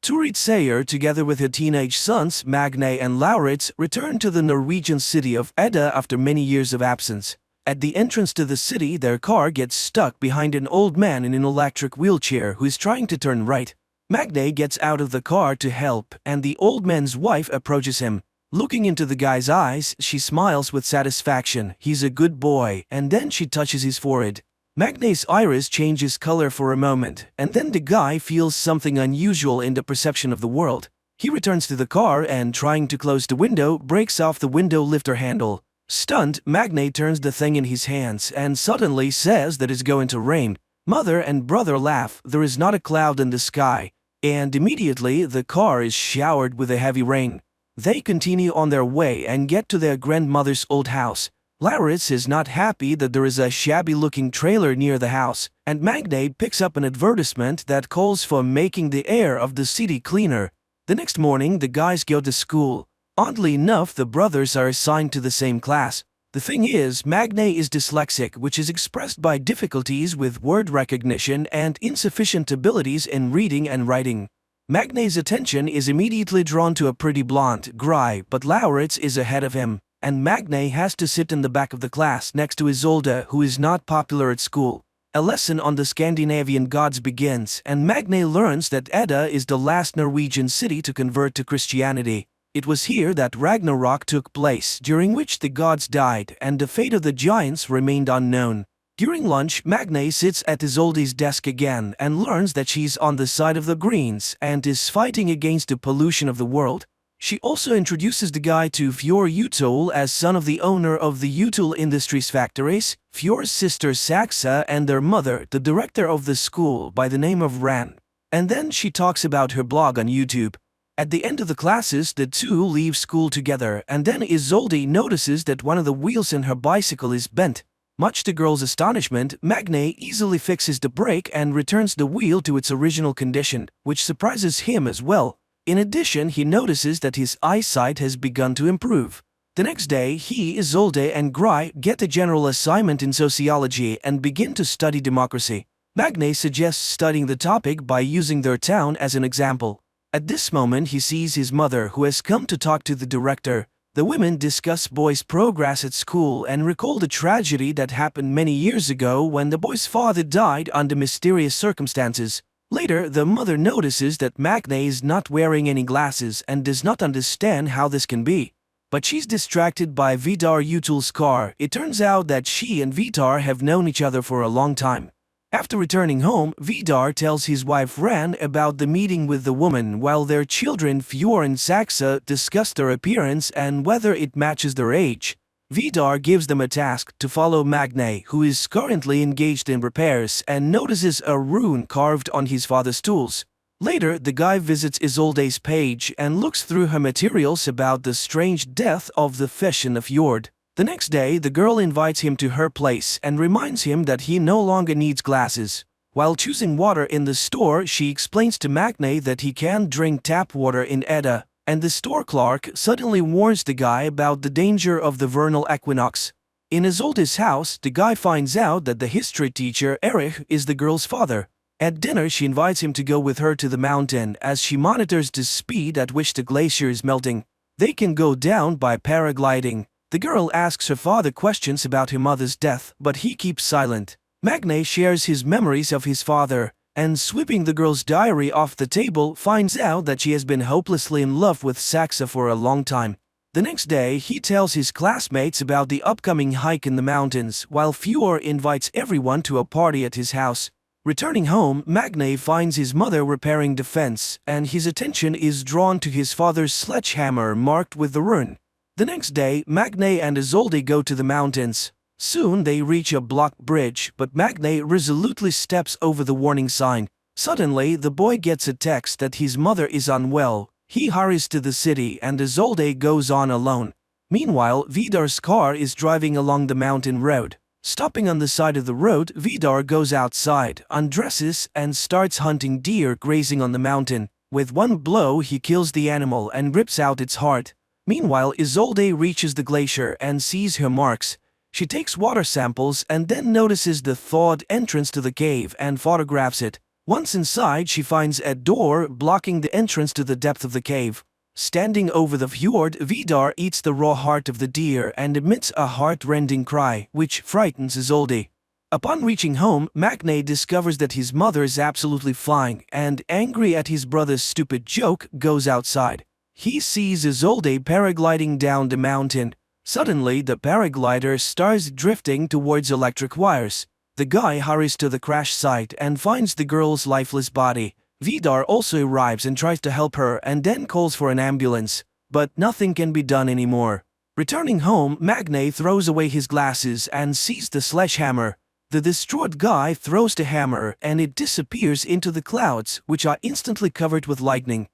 Turid Sayer, together with her teenage sons, Magne and Lauritz, return to the Norwegian city of Edda after many years of absence. At the entrance to the city, their car gets stuck behind an old man in an electric wheelchair who is trying to turn right. Magne gets out of the car to help, and the old man's wife approaches him. Looking into the guy's eyes, she smiles with satisfaction. He's a good boy, and then she touches his forehead. Magne's iris changes color for a moment, and then the guy feels something unusual in the perception of the world. He returns to the car and, trying to close the window, breaks off the window lifter handle. Stunned, Magne turns the thing in his hands and suddenly says that it's going to rain. Mother and brother laugh. There is not a cloud in the sky, and immediately the car is showered with a heavy rain. They continue on their way and get to their grandmother's old house. Lauritz is not happy that there is a shabby-looking trailer near the house, and Magne picks up an advertisement that calls for making the air of the city cleaner. The next morning, the guys go to school. Oddly enough, the brothers are assigned to the same class. The thing is, Magne is dyslexic, which is expressed by difficulties with word recognition and insufficient abilities in reading and writing. Magne's attention is immediately drawn to a pretty blonde Gry, but Lauritz is ahead of him, and Magne has to sit in the back of the class next to Isolde, who is not popular at school. A lesson on the Scandinavian gods begins, and Magne learns that Edda is the last Norwegian city to convert to Christianity. It was here that Ragnarok took place, during which the gods died and the fate of the giants remained unknown. During lunch, Magne sits at Isolde's desk again and learns that she's on the side of the Greens and is fighting against the pollution of the world. She also introduces the guy to Fjord Utol as son of the owner of the Utol Industries factories, Fjord's sister Saxa, and their mother, the director of the school by the name of Ran. And then she talks about her blog on YouTube. At the end of the classes, the two leave school together, and then Isolde notices that one of the wheels in her bicycle is bent. Much to the girl's astonishment, Magne easily fixes the brake and returns the wheel to its original condition, which surprises him as well. In addition, he notices that his eyesight has begun to improve. The next day, he, Isolde, and Gry get a general assignment in sociology and begin to study democracy. Magne suggests studying the topic by using their town as an example. At this moment, he sees his mother, who has come to talk to the director. The women discuss boy's progress at school and recall the tragedy that happened many years ago when the boy's father died under mysterious circumstances. Later, the mother notices that Magne is not wearing any glasses and does not understand how this can be. But she's distracted by Vidar Utol's car. It turns out that she and Vidar have known each other for a long time. After returning home, Vidar tells his wife Ran about the meeting with the woman, while their children Fjord and Saxa discuss their appearance and whether it matches their age. Vidar gives them a task to follow Magne, who is currently engaged in repairs and notices a rune carved on his father's tools. Later, the guy visits Isolde's page and looks through her materials about the strange death of the fish in the fjord. The next day, the girl invites him to her place and reminds him that he no longer needs glasses. While choosing water in the store, she explains to Magne that he can't drink tap water in Edda, and the store clerk suddenly warns the guy about the danger of the vernal equinox. In Isolde's house, the guy finds out that the history teacher, Erich, is the girl's father. At dinner, she invites him to go with her to the mountain as she monitors the speed at which the glacier is melting. They can go down by paragliding. The girl asks her father questions about her mother's death, but he keeps silent. Magne shares his memories of his father, and sweeping the girl's diary off the table, finds out that she has been hopelessly in love with Saxa for a long time. The next day, he tells his classmates about the upcoming hike in the mountains, while Fjord invites everyone to a party at his house. Returning home, Magne finds his mother repairing the fence, and his attention is drawn to his father's sledgehammer marked with the rune. The next day, Magne and Isolde go to the mountains. Soon they reach a blocked bridge, but Magne resolutely steps over the warning sign. Suddenly, the boy gets a text that his mother is unwell. He hurries to the city and Isolde goes on alone. Meanwhile, Vidar's car is driving along the mountain road. Stopping on the side of the road, Vidar goes outside, undresses, and starts hunting deer grazing on the mountain. With one blow, he kills the animal and rips out its heart. Meanwhile, Isolde reaches the glacier and sees her marks. She takes water samples and then notices the thawed entrance to the cave and photographs it. Once inside, she finds a door blocking the entrance to the depth of the cave. Standing over the fjord, Vidar eats the raw heart of the deer and emits a heart-rending cry, which frightens Isolde. Upon reaching home, Magne discovers that his mother is absolutely fine and, angry at his brother's stupid joke, goes outside. He sees Isolde paragliding down the mountain. Suddenly, the paraglider starts drifting towards electric wires. The guy hurries to the crash site and finds the girl's lifeless body. Vidar also arrives and tries to help her and then calls for an ambulance. But nothing can be done anymore. Returning home, Magne throws away his glasses and sees the sledgehammer. The distraught guy throws the hammer and it disappears into the clouds, which are instantly covered with lightning.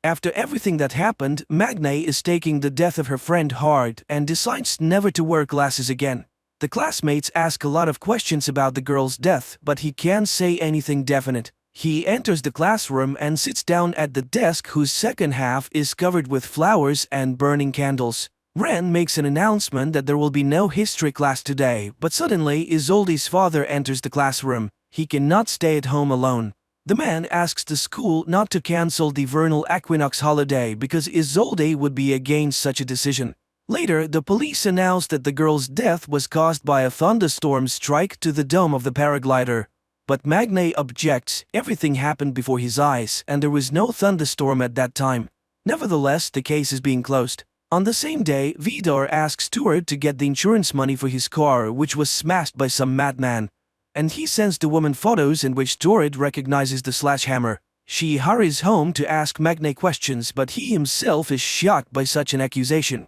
After everything that happened, Magne is taking the death of her friend hard and decides never to wear glasses again. The classmates ask a lot of questions about the girl's death, but he can't say anything definite. He enters the classroom and sits down at the desk whose second half is covered with flowers and burning candles. Ren makes an announcement that there will be no history class today, but suddenly Isolde's father enters the classroom. He cannot stay at home alone. The man asks the school not to cancel the vernal equinox holiday because Isolde would be against such a decision. Later, the police announced that the girl's death was caused by a thunderstorm strike to the dome of the paraglider. But Magne objects, everything happened before his eyes and there was no thunderstorm at that time. Nevertheless, the case is being closed. On the same day, Vidar asks Stuart to get the insurance money for his car, which was smashed by some madman. And he sends the woman photos in which Stuart recognizes the sledgehammer. She hurries home to ask Magne questions, but he himself is shocked by such an accusation.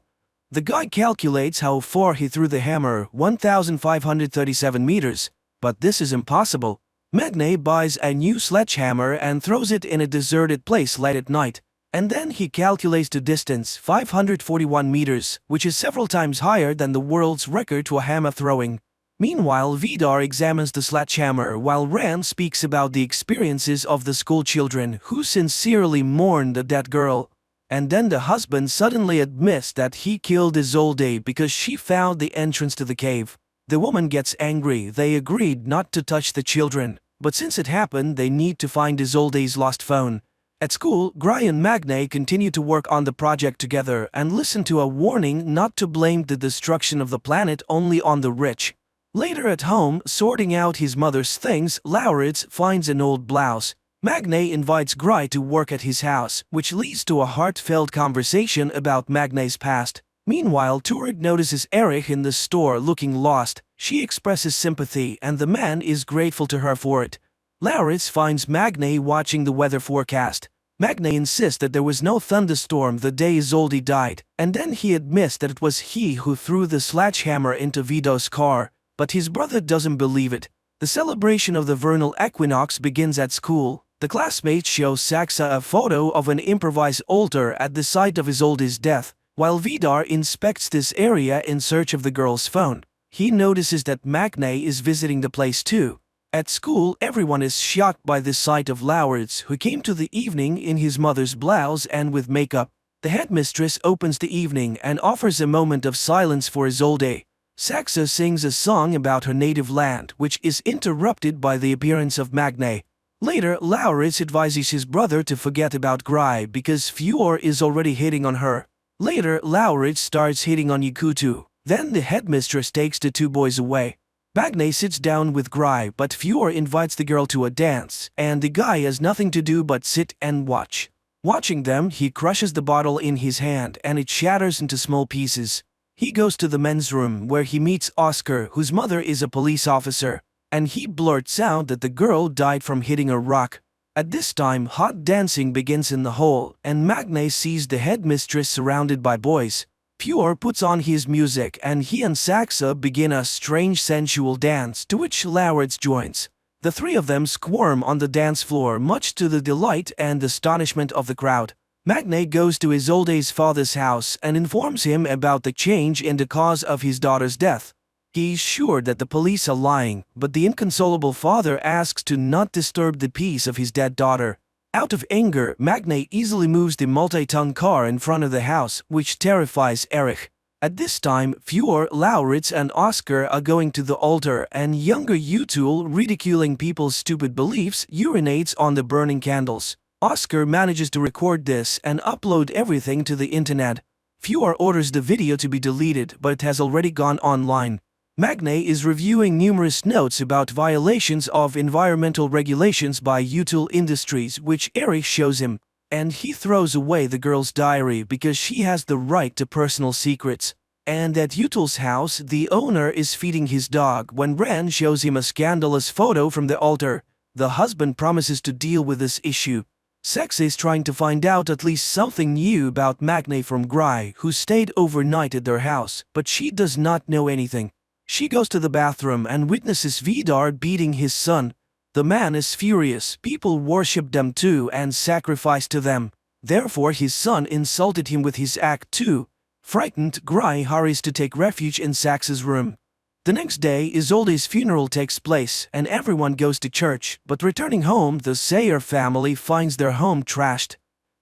The guy calculates how far he threw the hammer, 1,537 meters. But this is impossible. Magne buys a new sledgehammer and throws it in a deserted place late at night. And then he calculates the distance, 541 meters, which is several times higher than the world's record to a hammer throwing. Meanwhile, Vidar examines the sledgehammer while Rand speaks about the experiences of the school children who sincerely mourn the dead girl. And then the husband suddenly admits that he killed Isolde because she found the entrance to the cave. The woman gets angry. They agreed not to touch the children, but since it happened, they need to find Isolde's lost phone. At school, Gry and Magne continue to work on the project together and listen to a warning not to blame the destruction of the planet only on the rich. Later at home, sorting out his mother's things, Lauritz finds an old blouse. Magne invites Gry to work at his house, which leads to a heartfelt conversation about Magne's past. Meanwhile, Turid notices Erich in the store looking lost. She expresses sympathy and the man is grateful to her for it. Lauritz finds Magne watching the weather forecast. Magne insists that there was no thunderstorm the day Isolde died, and then he admits that it was he who threw the sledgehammer into Vido's car, but his brother doesn't believe it. The celebration of the vernal equinox begins at school. The classmates show Saxa a photo of an improvised altar at the site of Isolde's death, while Vidar inspects this area in search of the girl's phone. He notices that Magne is visiting the place too. At school, everyone is shocked by the sight of Lauritz, who came to the evening in his mother's blouse and with makeup. The headmistress opens the evening and offers a moment of silence for Isolde. Saxa sings a song about her native land, which is interrupted by the appearance of Magne. Later, Lauritz advises his brother to forget about Gry because Fjord is already hitting on her. Later, Lauritz starts hitting on Yakutu. Then the headmistress takes the two boys away. Magne sits down with Gry, but Fjord invites the girl to a dance, and the guy has nothing to do but sit and watch. Watching them, he crushes the bottle in his hand and it shatters into small pieces. He goes to the men's room where he meets Oscar, whose mother is a police officer, and he blurts out that the girl died from hitting a rock. At this time, hot dancing begins in the hall, and Magne sees the headmistress surrounded by boys. Fjord puts on his music and he and Saxa begin a strange sensual dance to which Lauritz joins. The three of them squirm on the dance floor much to the delight and astonishment of the crowd. Magne goes to Isolde's father's house and informs him about the change in the cause of his daughter's death. He's sure that the police are lying, but the inconsolable father asks to not disturb the peace of his dead daughter. Out of anger, Magne easily moves the multi-ton car in front of the house, which terrifies Erich. At this time, Fjord, Lauritz and Oscar are going to the altar and younger Utul, ridiculing people's stupid beliefs, urinates on the burning candles. Oscar manages to record this and upload everything to the internet. Fjord orders the video to be deleted, but it has already gone online. Magne is reviewing numerous notes about violations of environmental regulations by Utul Industries, which Erich shows him, and he throws away the girl's diary because she has the right to personal secrets. And at Utul's house, the owner is feeding his dog when Rand shows him a scandalous photo from the altar. The husband promises to deal with this issue. Sex is trying to find out at least something new about Magne from Gry, who stayed overnight at their house, but she does not know anything. She goes to the bathroom and witnesses Vidar beating his son. The man is furious. People worship them too and sacrifice to them. Therefore his son insulted him with his act too. Frightened, Gry hurries to take refuge in Saxa's room. The next day, Isolde's funeral takes place and everyone goes to church, but returning home, the Sayer family finds their home trashed.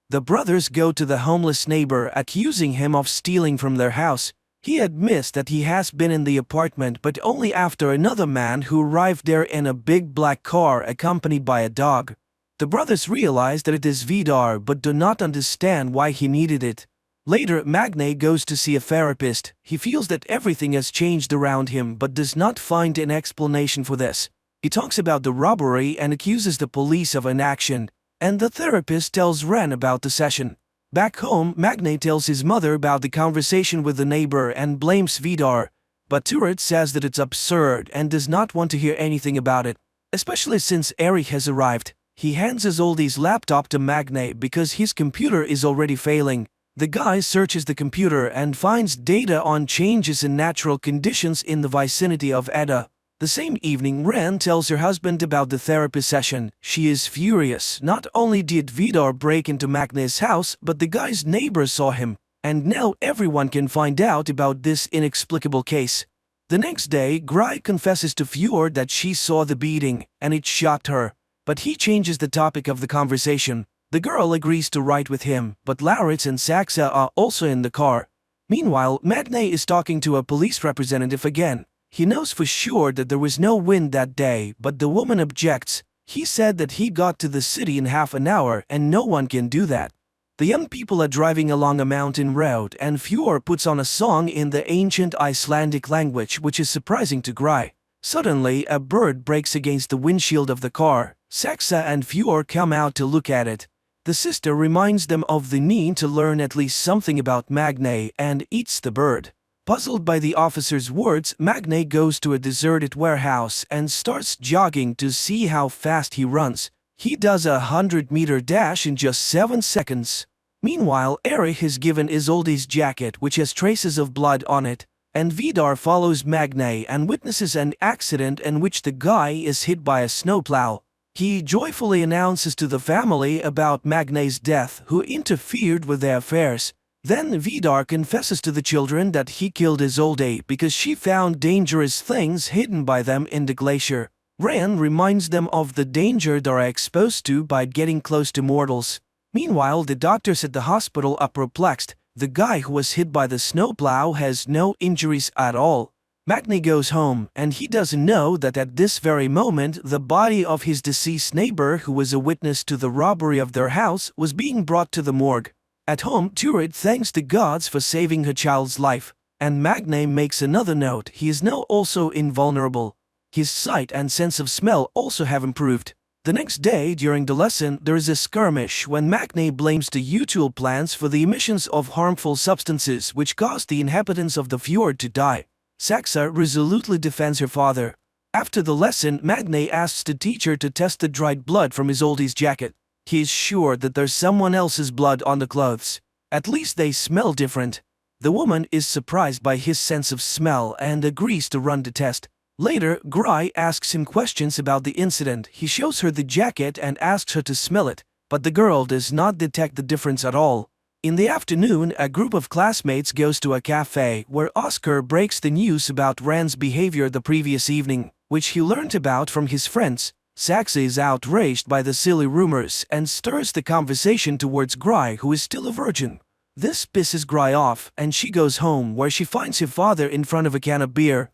The brothers go to the homeless neighbor, accusing him of stealing from their house. He admits that he has been in the apartment, but only after another man who arrived there in a big black car accompanied by a dog. The brothers realize that it is Vidar but do not understand why he needed it. Later, Magne goes to see a therapist. He feels that everything has changed around him but does not find an explanation for this. He talks about the robbery and accuses the police of inaction, and the therapist tells Ren about the session. Back home, Magne tells his mother about the conversation with the neighbor and blames Vidar, but Turet says that it's absurd and does not want to hear anything about it, especially since Eric has arrived. He hands his oldie's laptop to Magne because his computer is already failing. The guy searches the computer and finds data on changes in natural conditions in the vicinity of Edda. The same evening, Ren tells her husband about the therapy session. She is furious. Not only did Vidar break into Magne's house, but the guy's neighbor saw him, and now everyone can find out about this inexplicable case. The next day, Gry confesses to Fjord that she saw the beating, and it shocked her. But he changes the topic of the conversation. The girl agrees to ride with him, but Lauritz and Saxa are also in the car. Meanwhile, Magne is talking to a police representative again. He knows for sure that there was no wind that day, but the woman objects. He said that he got to the city in half an hour and no one can do that. The young people are driving along a mountain road and Fjord puts on a song in the ancient Icelandic language, which is surprising to Gry. Suddenly, a bird breaks against the windshield of the car. Saxa and Fjord come out to look at it. The sister reminds them of the need to learn at least something about Magne and eats the bird. Puzzled by the officer's words, Magne goes to a deserted warehouse and starts jogging to see how fast he runs. He does a 100-meter dash in just 7 seconds. Meanwhile, Erich is given Isolde's jacket which has traces of blood on it, and Vidar follows Magne and witnesses an accident in which the guy is hit by a snowplow. He joyfully announces to the family about Magne's death, who interfered with their affairs. Then Vidar confesses to the children that he killed Isolde because she found dangerous things hidden by them in the glacier. Ren reminds them of the danger they are exposed to by getting close to mortals. Meanwhile, the doctors at the hospital are perplexed. The guy who was hit by the snowplow has no injuries at all. Magne goes home, and he doesn't know that at this very moment the body of his deceased neighbor, who was a witness to the robbery of their house, was being brought to the morgue. At home, Turid thanks the gods for saving her child's life, and Magne makes another note: he is now also invulnerable. His sight and sense of smell also have improved. The next day, during the lesson, there is a skirmish when Magne blames the Utul plants for the emissions of harmful substances which caused the inhabitants of the fjord to die. Saxa resolutely defends her father. After the lesson, Magne asks the teacher to test the dried blood from Isolde's jacket. He is sure that there's someone else's blood on the clothes. At least they smell different. The woman is surprised by his sense of smell and agrees to run the test. Later, Gry asks him questions about the incident. He shows her the jacket and asks her to smell it, but the girl does not detect the difference at all. In the afternoon, a group of classmates goes to a cafe where Oscar breaks the news about Ren's behavior the previous evening, which he learned about from his friends. Saxa is outraged by the silly rumors and stirs the conversation towards Gry, who is still a virgin. This pisses Gry off, and she goes home where she finds her father in front of a can of beer.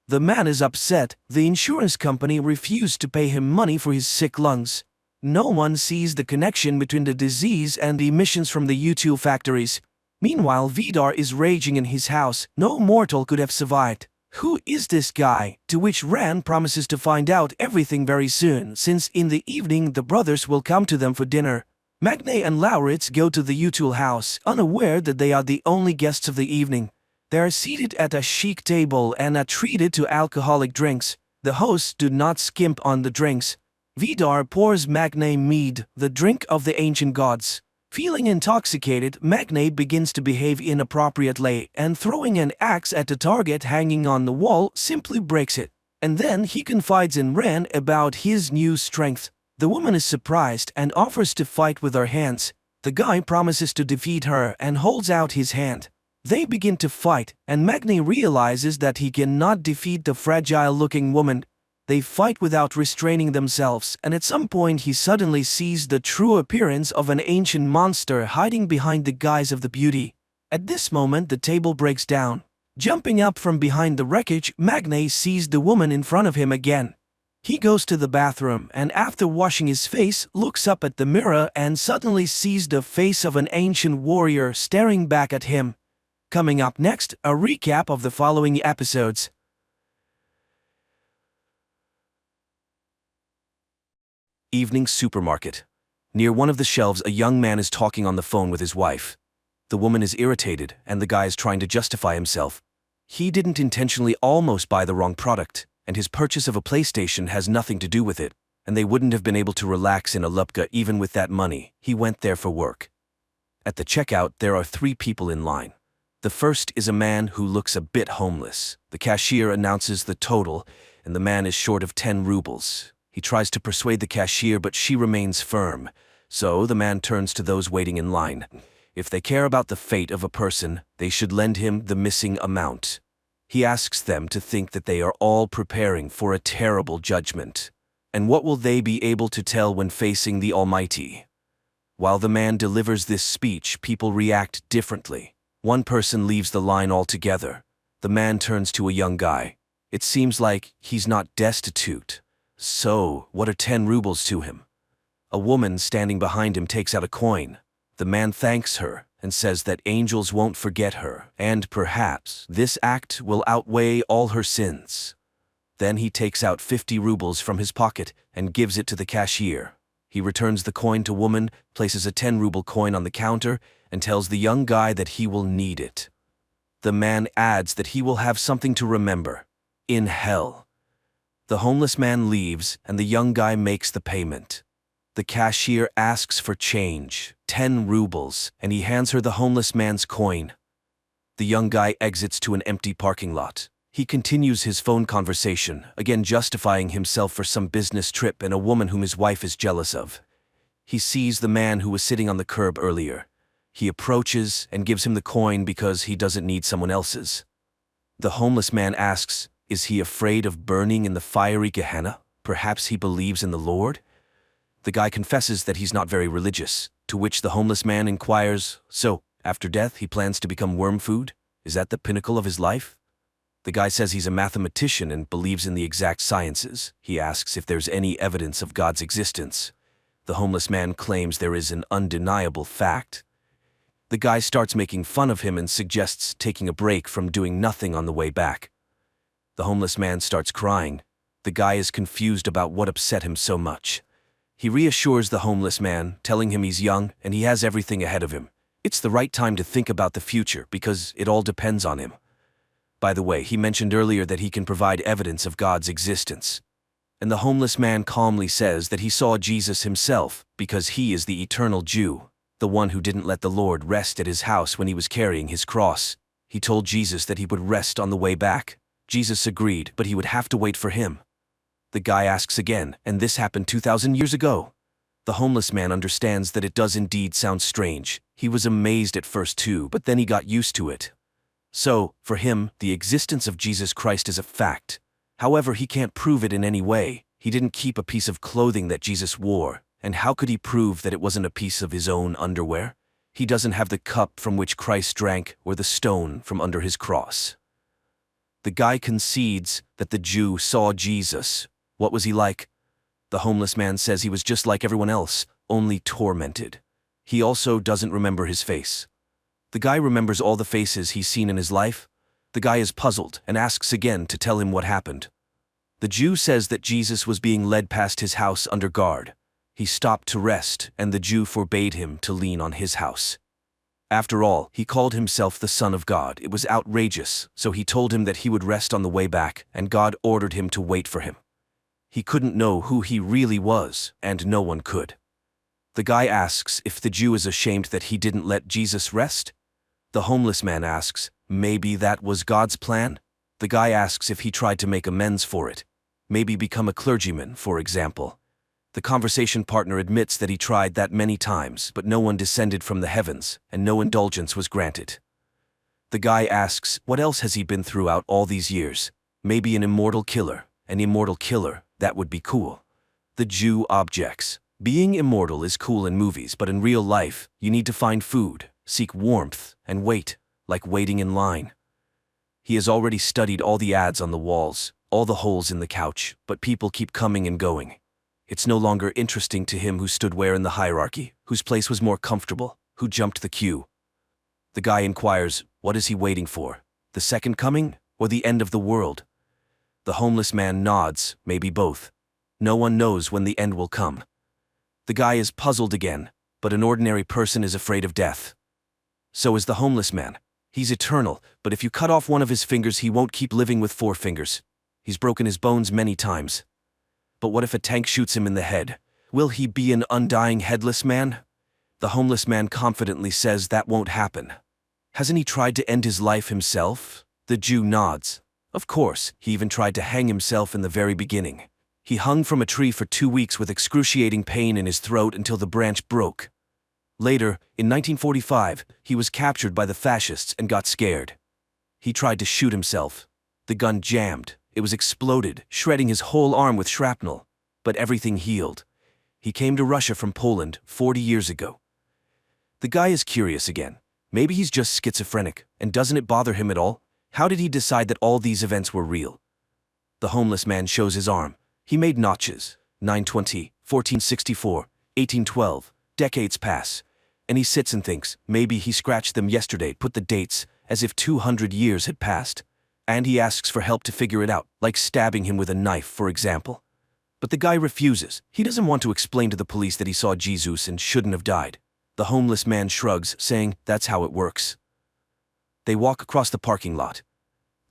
The man is upset. The insurance company refused to pay him money for his sick lungs. No one sees the connection between the disease and the emissions from the U2 factories. Meanwhile, Vidar is raging in his house. No mortal could have survived. Who is this guy? To which Ran promises to find out everything very soon, since in the evening the brothers will come to them for dinner. Magne and Lauritz go to the Utul house, unaware that they are the only guests of the evening. They are seated at a chic table and are treated to alcoholic drinks. The hosts do not skimp on the drinks. Vidar pours Magne mead, the drink of the ancient gods. Feeling intoxicated, Magne begins to behave inappropriately, and throwing an axe at the target hanging on the wall simply breaks it. And then he confides in Ren about his new strength. The woman is surprised and offers to fight with her hands. The guy promises to defeat her and holds out his hand. They begin to fight, and Magne realizes that he cannot defeat the fragile-looking woman. They fight without restraining themselves, and at some point he suddenly sees the true appearance of an ancient monster hiding behind the guise of the beauty. At this moment the table breaks down. Jumping up from behind the wreckage, Magne sees the woman in front of him again. He goes to the bathroom and after washing his face, looks up at the mirror and suddenly sees the face of an ancient warrior staring back at him. Coming up next, a recap of the following episodes. Evening supermarket. Near one of the shelves, a young man is talking on the phone with his wife. The woman is irritated, and the guy is trying to justify himself. He didn't intentionally almost buy the wrong product, and his purchase of a PlayStation has nothing to do with it, and they wouldn't have been able to relax in a Lupka even with that money. He went there for work. At the checkout, there are 3 people in line. The first is a man who looks a bit homeless. The cashier announces the total, and the man is short of 10 rubles. He tries to persuade the cashier, but she remains firm. So the man turns to those waiting in line. If they care about the fate of a person, they should lend him the missing amount. He asks them to think that they are all preparing for a terrible judgment. And what will they be able to tell when facing the Almighty? While the man delivers this speech, people react differently. One person leaves the line altogether. The man turns to a young guy. It seems like he's not destitute. So, what are 10 rubles to him? A woman standing behind him takes out a coin. The man thanks her and says that angels won't forget her, and perhaps this act will outweigh all her sins. Then he takes out 50 rubles from his pocket and gives it to the cashier. He returns the coin to woman, places a 10-ruble coin on the counter, and tells the young guy that he will need it. The man adds that he will have something to remember in hell. The homeless man leaves, and the young guy makes the payment. The cashier asks for change, 10 rubles, and he hands her the homeless man's coin. The young guy exits to an empty parking lot. He continues his phone conversation, again justifying himself for some business trip and a woman whom his wife is jealous of. He sees the man who was sitting on the curb earlier. He approaches and gives him the coin because he doesn't need someone else's. The homeless man asks, is he afraid of burning in the fiery Gehenna? Perhaps he believes in the Lord? The guy confesses that he's not very religious, to which the homeless man inquires, so, after death he plans to become worm food? Is that the pinnacle of his life? The guy says he's a mathematician and believes in the exact sciences. He asks if there's any evidence of God's existence. The homeless man claims there is an undeniable fact. The guy starts making fun of him and suggests taking a break from doing nothing on the way back. The homeless man starts crying. The guy is confused about what upset him so much. He reassures the homeless man, telling him he's young and he has everything ahead of him. It's the right time to think about the future because it all depends on him. By the way, he mentioned earlier that he can provide evidence of God's existence. And the homeless man calmly says that he saw Jesus himself because he is the eternal Jew, the one who didn't let the Lord rest at his house when he was carrying his cross. He told Jesus that he would rest on the way back. Jesus agreed, but he would have to wait for him. The guy asks again, and this happened 2,000 years ago. The homeless man understands that it does indeed sound strange. He was amazed at first too, but then he got used to it. So, for him, the existence of Jesus Christ is a fact. However, he can't prove it in any way. He didn't keep a piece of clothing that Jesus wore, and how could he prove that it wasn't a piece of his own underwear? He doesn't have the cup from which Christ drank or the stone from under his cross. The guy concedes that the Jew saw Jesus. What was he like? The homeless man says he was just like everyone else, only tormented. He also doesn't remember his face. The guy remembers all the faces he's seen in his life. The guy is puzzled and asks again to tell him what happened. The Jew says that Jesus was being led past his house under guard. He stopped to rest, and the Jew forbade him to lean on his house. After all, he called himself the Son of God. It was outrageous, so he told him that he would rest on the way back, and God ordered him to wait for him. He couldn't know who he really was, and no one could. The guy asks if the Jew is ashamed that he didn't let Jesus rest. The homeless man asks, maybe that was God's plan? The guy asks if he tried to make amends for it. Maybe become a clergyman, for example. The conversation partner admits that he tried that many times, but no one descended from the heavens, and no indulgence was granted. The guy asks, what else has he been throughout all these years? Maybe an immortal killer. An immortal killer, that would be cool. The Jew objects. Being immortal is cool in movies, but in real life, you need to find food, seek warmth, and wait, like waiting in line. He has already studied all the ads on the walls. all the holes in the couch, but people keep coming and going. It's no longer interesting to him who stood where in the hierarchy, whose place was more comfortable, who jumped the queue. The guy inquires, what is he waiting for? The second coming, or the end of the world? The homeless man nods, maybe both. No one knows when the end will come. The guy is puzzled again, but an ordinary person is afraid of death. So is the homeless man. He's eternal, but if you cut off one of his fingers, he won't keep living with 4 fingers. He's broken his bones many times. But what if a tank shoots him in the head? Will he be an undying headless man? The homeless man confidently says that won't happen. Hasn't he tried to end his life himself? The Jew nods. Of course, he even tried to hang himself in the very beginning. He hung from a tree for 2 weeks with excruciating pain in his throat until the branch broke. Later, in 1945, he was captured by the fascists and got scared. He tried to shoot himself. The gun jammed. It was exploded, shredding his whole arm with shrapnel. But everything healed. He came to Russia from Poland 40 years ago. The guy is curious again. Maybe he's just schizophrenic, and doesn't it bother him at all? How did he decide that all these events were real? The homeless man shows his arm. He made notches. 920, 1464, 1812. Decades pass. And he sits and thinks, maybe he scratched them yesterday, put the dates, as if 200 years had passed. And he asks for help to figure it out, like stabbing him with a knife, for example. But the guy refuses. He doesn't want to explain to the police that he saw Jesus and shouldn't have died. The homeless man shrugs, saying, that's how it works. They walk across the parking lot.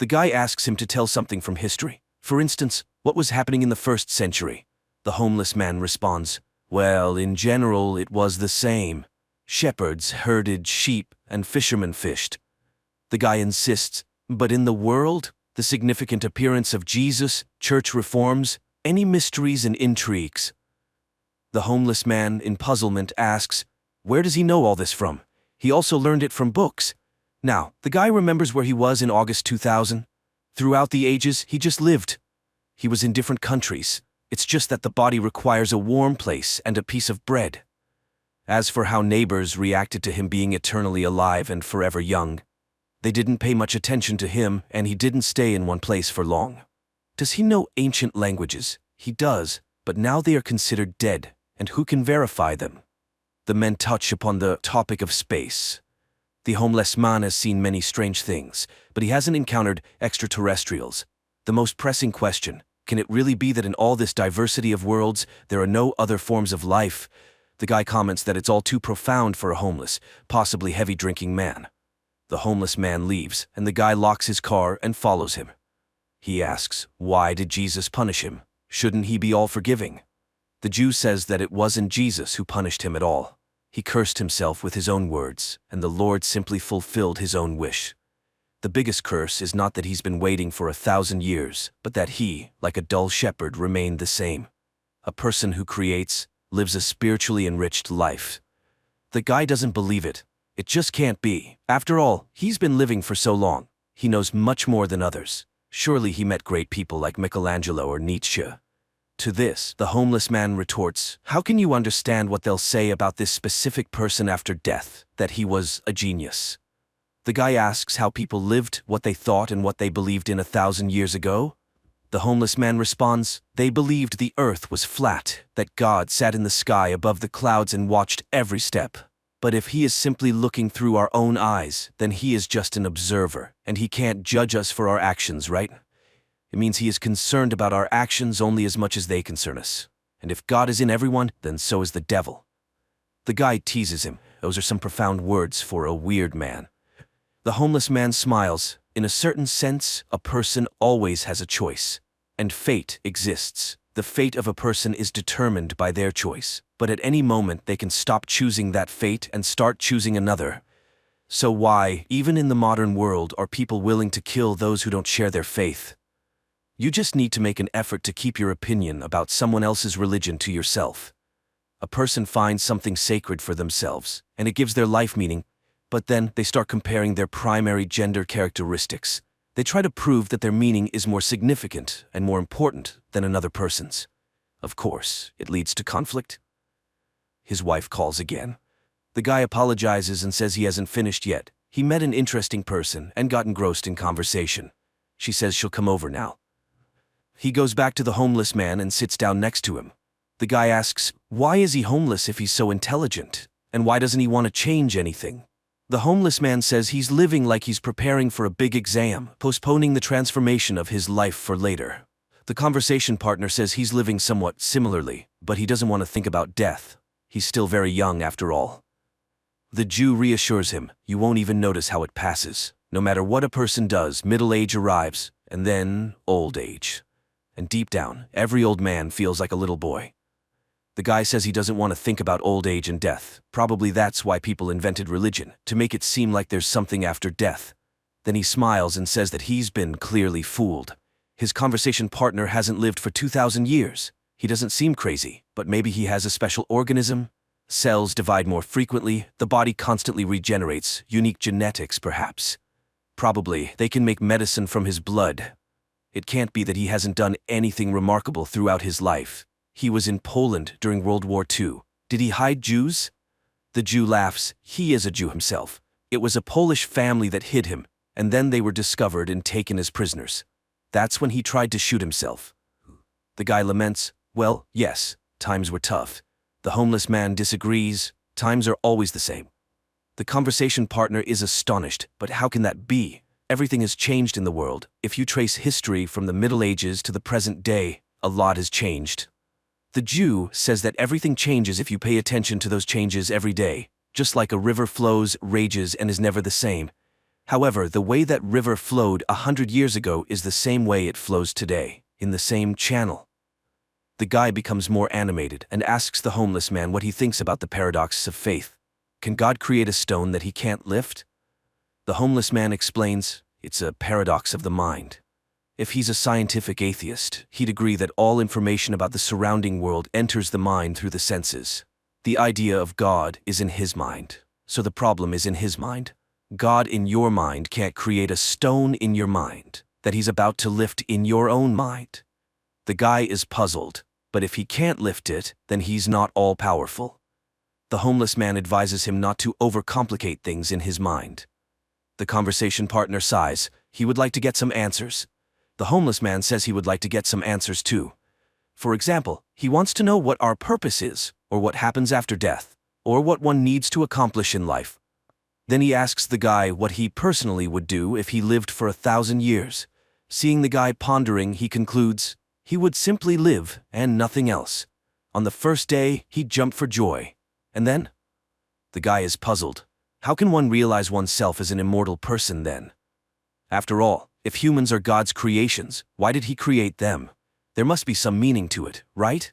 The guy asks him to tell something from history. For instance, what was happening in the 1st century? The homeless man responds, well, in general, it was the same. Shepherds herded sheep and fishermen fished. The guy insists, but in the world, the significant appearance of Jesus, church reforms, any mysteries and intrigues? The homeless man, in puzzlement, asks, where does he know all this from? He also learned it from books. Now, the guy remembers where he was in August 2000. Throughout the ages, he just lived. He was in different countries. It's just that the body requires a warm place and a piece of bread. As for how neighbors reacted to him being eternally alive and forever young, they didn't pay much attention to him, and he didn't stay in one place for long. Does he know ancient languages? He does, but now they are considered dead, and who can verify them? The men touch upon the topic of space. The homeless man has seen many strange things, but he hasn't encountered extraterrestrials. The most pressing question, can it really be that in all this diversity of worlds, there are no other forms of life? The guy comments that it's all too profound for a homeless, possibly heavy-drinking man. The homeless man leaves, and the guy locks his car and follows him. He asks, why did Jesus punish him? Shouldn't he be all-forgiving? The Jew says that it wasn't Jesus who punished him at all. He cursed himself with his own words, and the Lord simply fulfilled his own wish. The biggest curse is not that he's been waiting for 1,000 years, but that he, like a dull shepherd, remained the same. A person who creates, lives a spiritually enriched life. The guy doesn't believe it. It just can't be. After all, he's been living for so long. He knows much more than others. Surely he met great people like Michelangelo or Nietzsche. To this, the homeless man retorts, how can you understand what they'll say about this specific person after death, that he was a genius? The guy asks how people lived, what they thought and what they believed in 1,000 years ago. The homeless man responds, they believed the earth was flat, that God sat in the sky above the clouds and watched every step. But if he is simply looking through our own eyes, then he is just an observer, and he can't judge us for our actions, right? It means he is concerned about our actions only as much as they concern us. And if God is in everyone, then so is the devil. The guy teases him. Those are some profound words for a weird man. The homeless man smiles. In a certain sense, a person always has a choice. And fate exists. The fate of a person is determined by their choice. But at any moment they can stop choosing that fate and start choosing another. So why, even in the modern world, are people willing to kill those who don't share their faith? You just need to make an effort to keep your opinion about someone else's religion to yourself. A person finds something sacred for themselves, and it gives their life meaning, but then they start comparing their primary gender characteristics. They try to prove that their meaning is more significant and more important than another person's. Of course, it leads to conflict. His wife calls again. The guy apologizes and says he hasn't finished yet. He met an interesting person and got engrossed in conversation. She says she'll come over now. He goes back to the homeless man and sits down next to him. The guy asks, why is he homeless if he's so intelligent? And why doesn't he want to change anything? The homeless man says he's living like he's preparing for a big exam, postponing the transformation of his life for later. The conversation partner says he's living somewhat similarly, but he doesn't want to think about death. He's still very young after all. The Jew reassures him, you won't even notice how it passes. No matter what a person does, middle age arrives, and then old age. And deep down, every old man feels like a little boy. The guy says he doesn't want to think about old age and death. Probably that's why people invented religion, to make it seem like there's something after death. Then he smiles and says that he's been clearly fooled. His conversation partner hasn't lived for 2,000 years. He doesn't seem crazy, but maybe he has a special organism. Cells divide more frequently, the body constantly regenerates, unique genetics perhaps. Probably they can make medicine from his blood. It can't be that he hasn't done anything remarkable throughout his life. He was in Poland during World War II. Did he hide Jews? The Jew laughs. He is a Jew himself. It was a Polish family that hid him, and then they were discovered and taken as prisoners. That's when he tried to shoot himself. The guy laments, well, yes, times were tough. The homeless man disagrees. Times are always the same. The conversation partner is astonished, but how can that be? Everything has changed in the world. If you trace history from the Middle Ages to the present day, a lot has changed. The Jew says that everything changes if you pay attention to those changes every day, just like a river flows, rages, and is never the same. However, the way that river flowed 100 years ago is the same way it flows today, in the same channel. The guy becomes more animated and asks the homeless man what he thinks about the paradox of faith. Can God create a stone that he can't lift? The homeless man explains, it's a paradox of the mind. If he's a scientific atheist, he'd agree that all information about the surrounding world enters the mind through the senses. The idea of God is in his mind, so the problem is in his mind. God in your mind can't create a stone in your mind that he's about to lift in your own mind. The guy is puzzled, but if he can't lift it, then he's not all-powerful. The homeless man advises him not to overcomplicate things in his mind. The conversation partner sighs. He would like to get some answers. The homeless man says he would like to get some answers too. For example, he wants to know what our purpose is, or what happens after death, or what one needs to accomplish in life. Then he asks the guy what he personally would do if he lived for 1,000 years. Seeing the guy pondering, he concludes, he would simply live and nothing else. On the first day, he'd jump for joy. And then? The guy is puzzled. How can one realize oneself as an immortal person then? After all, if humans are God's creations, why did he create them? There must be some meaning to it, right?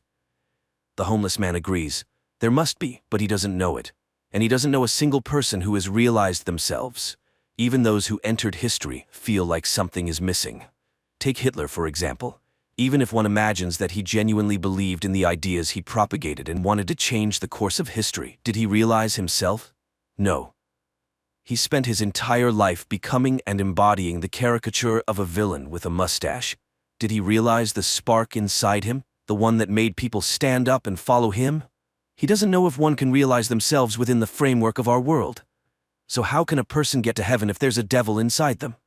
The homeless man agrees. There must be, but he doesn't know it. And he doesn't know a single person who has realized themselves. Even those who entered history feel like something is missing. Take Hitler, for example. Even if one imagines that he genuinely believed in the ideas he propagated and wanted to change the course of history, did he realize himself? No. He spent his entire life becoming and embodying the caricature of a villain with a mustache. Did he realize the spark inside him, the one that made people stand up and follow him? He doesn't know if one can realize themselves within the framework of our world. So how can a person get to heaven if there's a devil inside them?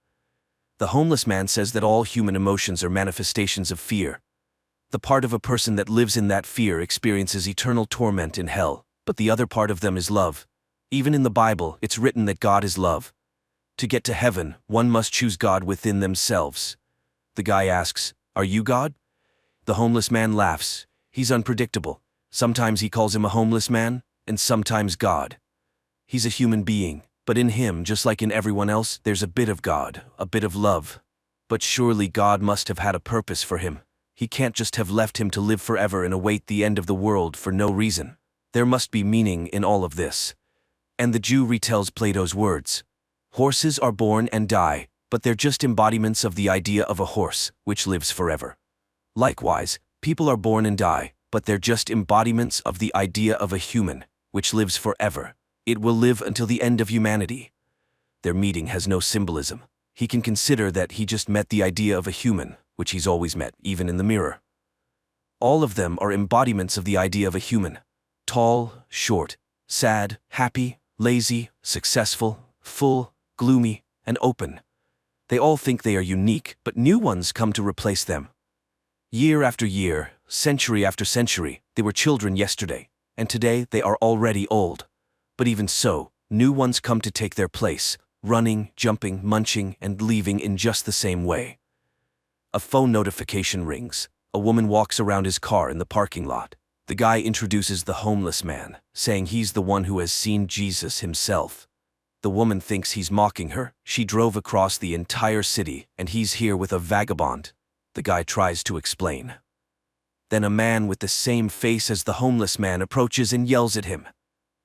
The homeless man says that all human emotions are manifestations of fear. The part of a person that lives in that fear experiences eternal torment in hell, but the other part of them is love. Even in the Bible, it's written that God is love. To get to heaven, one must choose God within themselves. The guy asks, are you God? The homeless man laughs. He's unpredictable. Sometimes he calls him a homeless man, and sometimes God. He's a human being, but in him, just like in everyone else, there's a bit of God, a bit of love. But surely God must have had a purpose for him. He can't just have left him to live forever and await the end of the world for no reason. There must be meaning in all of this. And the Jew retells Plato's words. Horses are born and die, but they're just embodiments of the idea of a horse, which lives forever. Likewise, people are born and die, but they're just embodiments of the idea of a human, which lives forever. It will live until the end of humanity. Their meeting has no symbolism. He can consider that he just met the idea of a human, which he's always met, even in the mirror. All of them are embodiments of the idea of a human. Tall, short, sad, happy, lazy, successful, full, gloomy, and open. They all think they are unique, but new ones come to replace them. Year after year, century after century, they were children yesterday, and today they are already old. But even so, new ones come to take their place, running, jumping, munching, and leaving in just the same way. A phone notification rings. A woman walks around his car in the parking lot. The guy introduces the homeless man, saying he's the one who has seen Jesus himself. The woman thinks he's mocking her. She drove across the entire city, and he's here with a vagabond. The guy tries to explain. Then a man with the same face as the homeless man approaches and yells at him.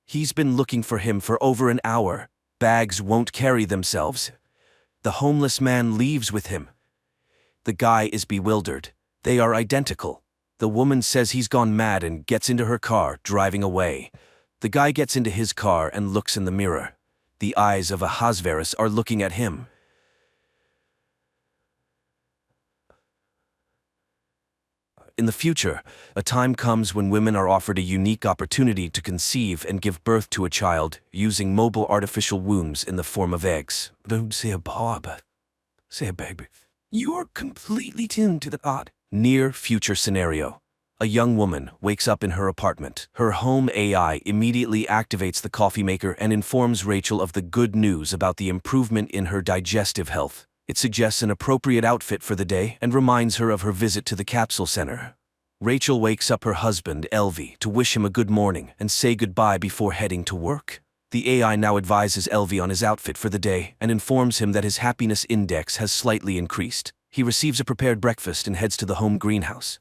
He's been looking for him for over an hour. Bags won't carry themselves. The homeless man leaves with him. The guy is bewildered. They are identical. The woman says he's gone mad and gets into her car, driving away. The guy gets into his car and looks in the mirror. The eyes of Ahasverus are looking at him. In the future, a time comes when women are offered a unique opportunity to conceive and give birth to a child using mobile artificial wombs in the form of eggs. Don't say a Bob. Say a baby. You are completely tuned to the odd. Near future scenario. A young woman wakes up in her apartment. Her home AI immediately activates the coffee maker and informs Rachel of the good news about the improvement in her digestive health. It suggests an appropriate outfit for the day and reminds her of her visit to the capsule center. Rachel wakes up her husband, Elvie, to wish him a good morning and say goodbye before heading to work. The AI now advises Elvie on his outfit for the day and informs him that his happiness index has slightly increased. He receives a prepared breakfast and heads to the home greenhouse.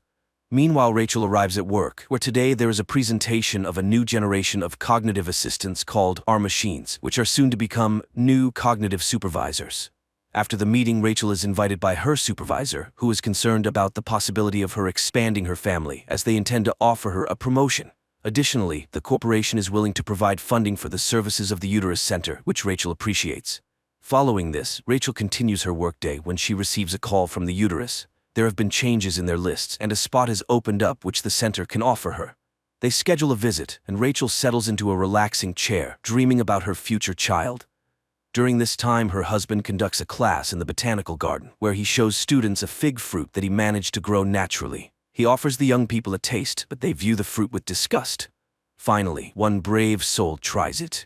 Meanwhile, Rachel arrives at work, where today there is a presentation of a new generation of cognitive assistants called our machines, which are soon to become new cognitive supervisors. After the meeting, Rachel is invited by her supervisor, who is concerned about the possibility of her expanding her family, as they intend to offer her a promotion. Additionally, the corporation is willing to provide funding for the services of the Uterus Center, which Rachel appreciates. Following this, Rachel continues her workday when she receives a call from the uterus. There have been changes in their lists, and a spot has opened up which the center can offer her. They schedule a visit, and Rachel settles into a relaxing chair, dreaming about her future child. During this time, her husband conducts a class in the botanical garden, where he shows students a fig fruit that he managed to grow naturally. He offers the young people a taste, but they view the fruit with disgust. Finally, one brave soul tries it.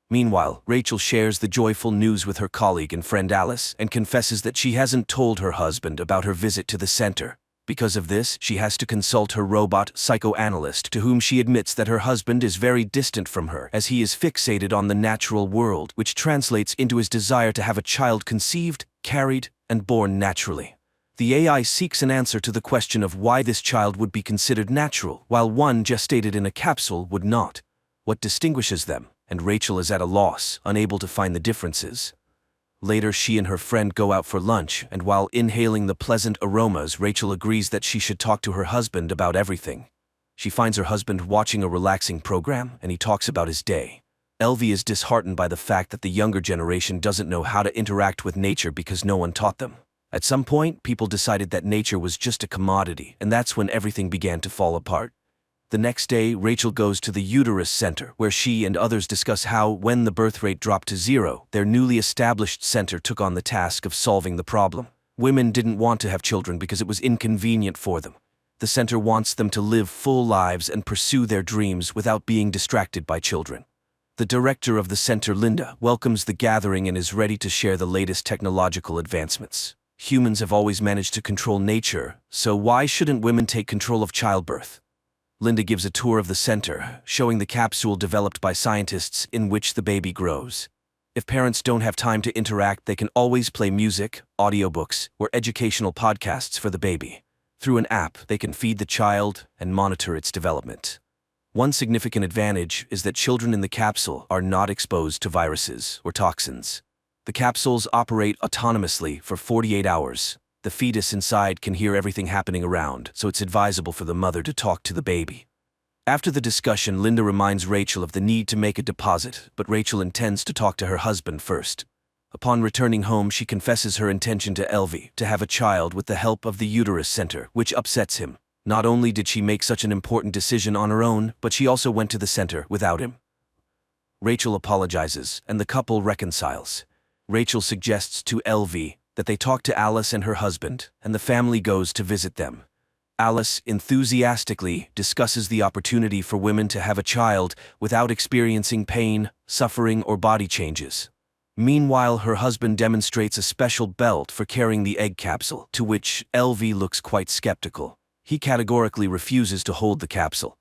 Meanwhile, Rachel shares the joyful news with her colleague and friend Alice and confesses that she hasn't told her husband about her visit to the center. Because of this, she has to consult her robot psychoanalyst, to whom she admits that her husband is very distant from her, as he is fixated on the natural world, which translates into his desire to have a child conceived, carried, and born naturally. The AI seeks an answer to the question of why this child would be considered natural, while one gestated in a capsule would not. What distinguishes them? And Rachel is at a loss, unable to find the differences. Later, she and her friend go out for lunch, and while inhaling the pleasant aromas, Rachel agrees that she should talk to her husband about everything. She finds her husband watching a relaxing program, and he talks about his day. Elvie is disheartened by the fact that the younger generation doesn't know how to interact with nature because no one taught them. At some point, people decided that nature was just a commodity, and that's when everything began to fall apart. The next day, Rachel goes to the Uterus Center, where she and others discuss how, when the birth rate dropped to 0, their newly established center took on the task of solving the problem. Women didn't want to have children because it was inconvenient for them. The center wants them to live full lives and pursue their dreams without being distracted by children. The director of the center, Linda, welcomes the gathering and is ready to share the latest technological advancements. Humans have always managed to control nature, so why shouldn't women take control of childbirth? Linda gives a tour of the center, showing the capsule developed by scientists in which the baby grows. If parents don't have time to interact, they can always play music, audiobooks, or educational podcasts for the baby. Through an app, they can feed the child and monitor its development. One significant advantage is that children in the capsule are not exposed to viruses or toxins. The capsules operate autonomously for 48 hours. The fetus inside can hear everything happening around, so it's advisable for the mother to talk to the baby. After the discussion, Linda reminds Rachel of the need to make a deposit, but Rachel intends to talk to her husband first. Upon returning home, she confesses her intention to Elvie to have a child with the help of the Uterus Center, which upsets him. Not only did she make such an important decision on her own, but she also went to the center without him. Rachel apologizes, and the couple reconciles. Rachel suggests to Elvie that they talk to Alice and her husband, and the family goes to visit them. Alice enthusiastically discusses the opportunity for women to have a child without experiencing pain, suffering, or body changes. Meanwhile, her husband demonstrates a special belt for carrying the egg capsule, to which LV looks quite skeptical. He categorically refuses to hold the capsule.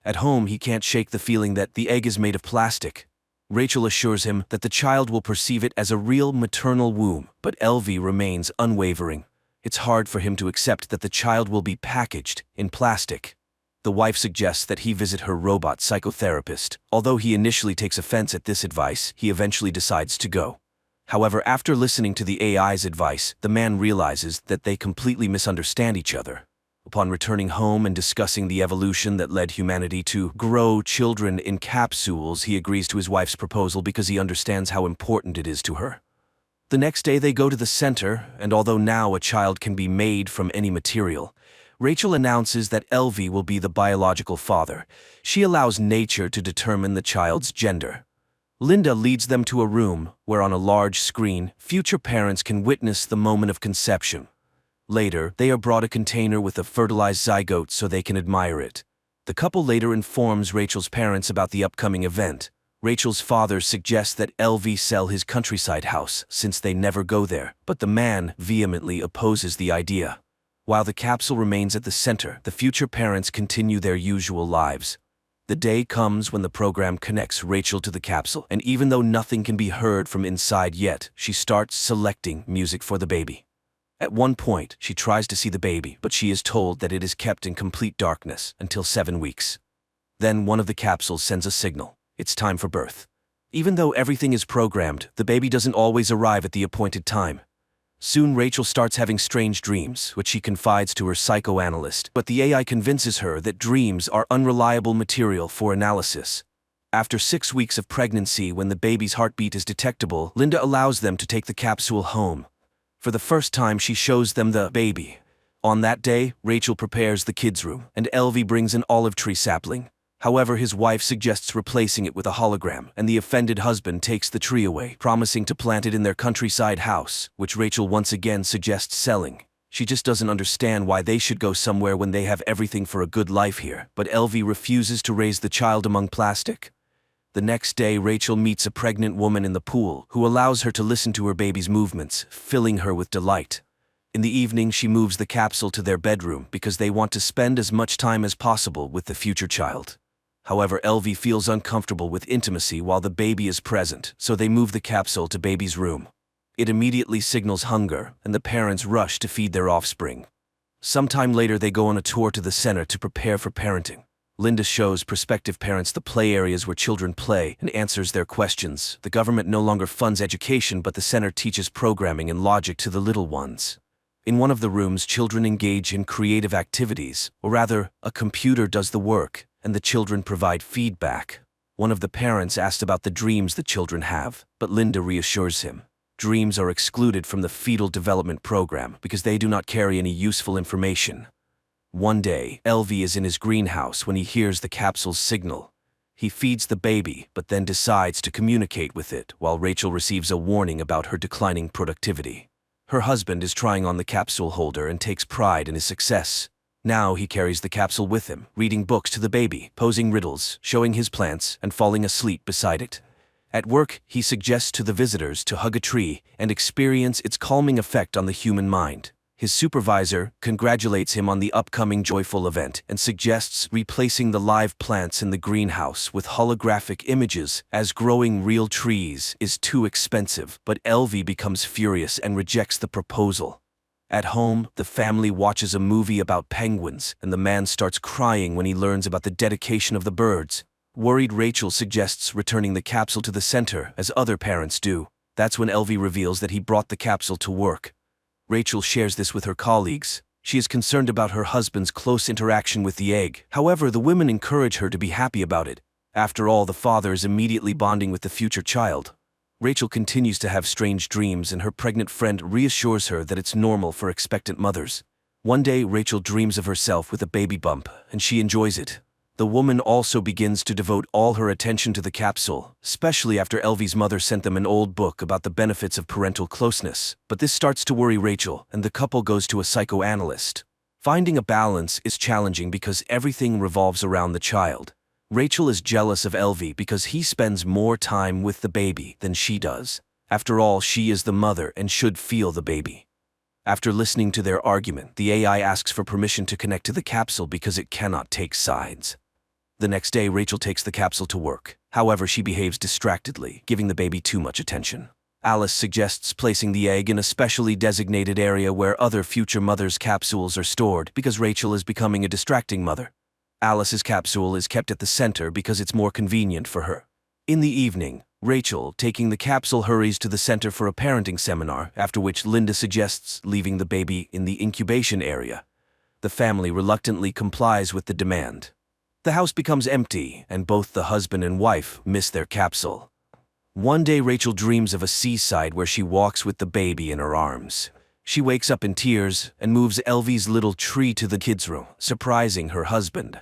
At home, he can't shake the feeling that the egg is made of plastic. Rachel assures him that the child will perceive it as a real maternal womb, but LV remains unwavering. It's hard for him to accept that the child will be packaged in plastic. The wife suggests that he visit her robot psychotherapist. Although he initially takes offense at this advice, he eventually decides to go. However, after listening to the AI's advice, the man realizes that they completely misunderstand each other. Upon returning home and discussing the evolution that led humanity to grow children in capsules, he agrees to his wife's proposal because he understands how important it is to her. The next day they go to the center, and although now a child can be made from any material, Rachel announces that LV will be the biological father. She allows nature to determine the child's gender. Linda leads them to a room where on a large screen, future parents can witness the moment of conception. Later, they are brought a container with a fertilized zygote so they can admire it. The couple later informs Rachel's parents about the upcoming event. Rachel's father suggests that LV sell his countryside house since they never go there, but the man vehemently opposes the idea. While the capsule remains at the center, the future parents continue their usual lives. The day comes when the program connects Rachel to the capsule, and even though nothing can be heard from inside yet, she starts selecting music for the baby. At one point, she tries to see the baby, but she is told that it is kept in complete darkness until 7 weeks. Then one of the capsules sends a signal. It's time for birth. Even though everything is programmed, the baby doesn't always arrive at the appointed time. Soon Rachel starts having strange dreams, which she confides to her psychoanalyst, but the AI convinces her that dreams are unreliable material for analysis. After 6 weeks of pregnancy, when the baby's heartbeat is detectable, Linda allows them to take the capsule home. For the first time, she shows them the baby. On that day, Rachel prepares the kids' room, and LV brings an olive tree sapling. However, his wife suggests replacing it with a hologram, and the offended husband takes the tree away, promising to plant it in their countryside house, which Rachel once again suggests selling. She just doesn't understand why they should go somewhere when they have everything for a good life here, but LV refuses to raise the child among plastic. The next day, Rachel meets a pregnant woman in the pool who allows her to listen to her baby's movements, filling her with delight. In the evening, she moves the capsule to their bedroom because they want to spend as much time as possible with the future child. However, LV feels uncomfortable with intimacy while the baby is present, so they move the capsule to baby's room. It immediately signals hunger, and the parents rush to feed their offspring. Sometime later, they go on a tour to the center to prepare for parenting. Linda shows prospective parents the play areas where children play and answers their questions. The government no longer funds education, but the center teaches programming and logic to the little ones. In one of the rooms, children engage in creative activities, or rather, a computer does the work, and the children provide feedback. One of the parents asked about the dreams the children have, but Linda reassures him. Dreams are excluded from the fetal development program because they do not carry any useful information. One day, LV is in his greenhouse when he hears the capsule's signal. He feeds the baby, but then decides to communicate with it, while Rachel receives a warning about her declining productivity. Her husband is trying on the capsule holder and takes pride in his success. Now he carries the capsule with him, reading books to the baby, posing riddles, showing his plants, and falling asleep beside it. At work, he suggests to the visitors to hug a tree and experience its calming effect on the human mind. His supervisor congratulates him on the upcoming joyful event and suggests replacing the live plants in the greenhouse with holographic images, as growing real trees is too expensive, but LV becomes furious and rejects the proposal. At home, the family watches a movie about penguins, and the man starts crying when he learns about the dedication of the birds. Worried, Rachel suggests returning the capsule to the center, as other parents do. That's when LV reveals that he brought the capsule to work. Rachel shares this with her colleagues. She is concerned about her husband's close interaction with the egg. However, the women encourage her to be happy about it. After all, the father is immediately bonding with the future child. Rachel continues to have strange dreams, and her pregnant friend reassures her that it's normal for expectant mothers. One day, Rachel dreams of herself with a baby bump, and she enjoys it. The woman also begins to devote all her attention to the capsule, especially after LV's mother sent them an old book about the benefits of parental closeness. But this starts to worry Rachel, and the couple goes to a psychoanalyst. Finding a balance is challenging because everything revolves around the child. Rachel is jealous of Elvie because he spends more time with the baby than she does. After all, she is the mother and should feel the baby. After listening to their argument, the AI asks for permission to connect to the capsule because it cannot take sides. The next day, Rachel takes the capsule to work. However, she behaves distractedly, giving the baby too much attention. Alice suggests placing the egg in a specially designated area where other future mothers' capsules are stored because Rachel is becoming a distracting mother. Alice's capsule is kept at the center because it's more convenient for her. In the evening, Rachel, taking the capsule, hurries to the center for a parenting seminar, after which Linda suggests leaving the baby in the incubation area. The family reluctantly complies with the demand. The house becomes empty, and both the husband and wife miss their capsule. One day, Rachel dreams of a seaside where she walks with the baby in her arms. She wakes up in tears and moves Elvie's little tree to the kids' room, surprising her husband.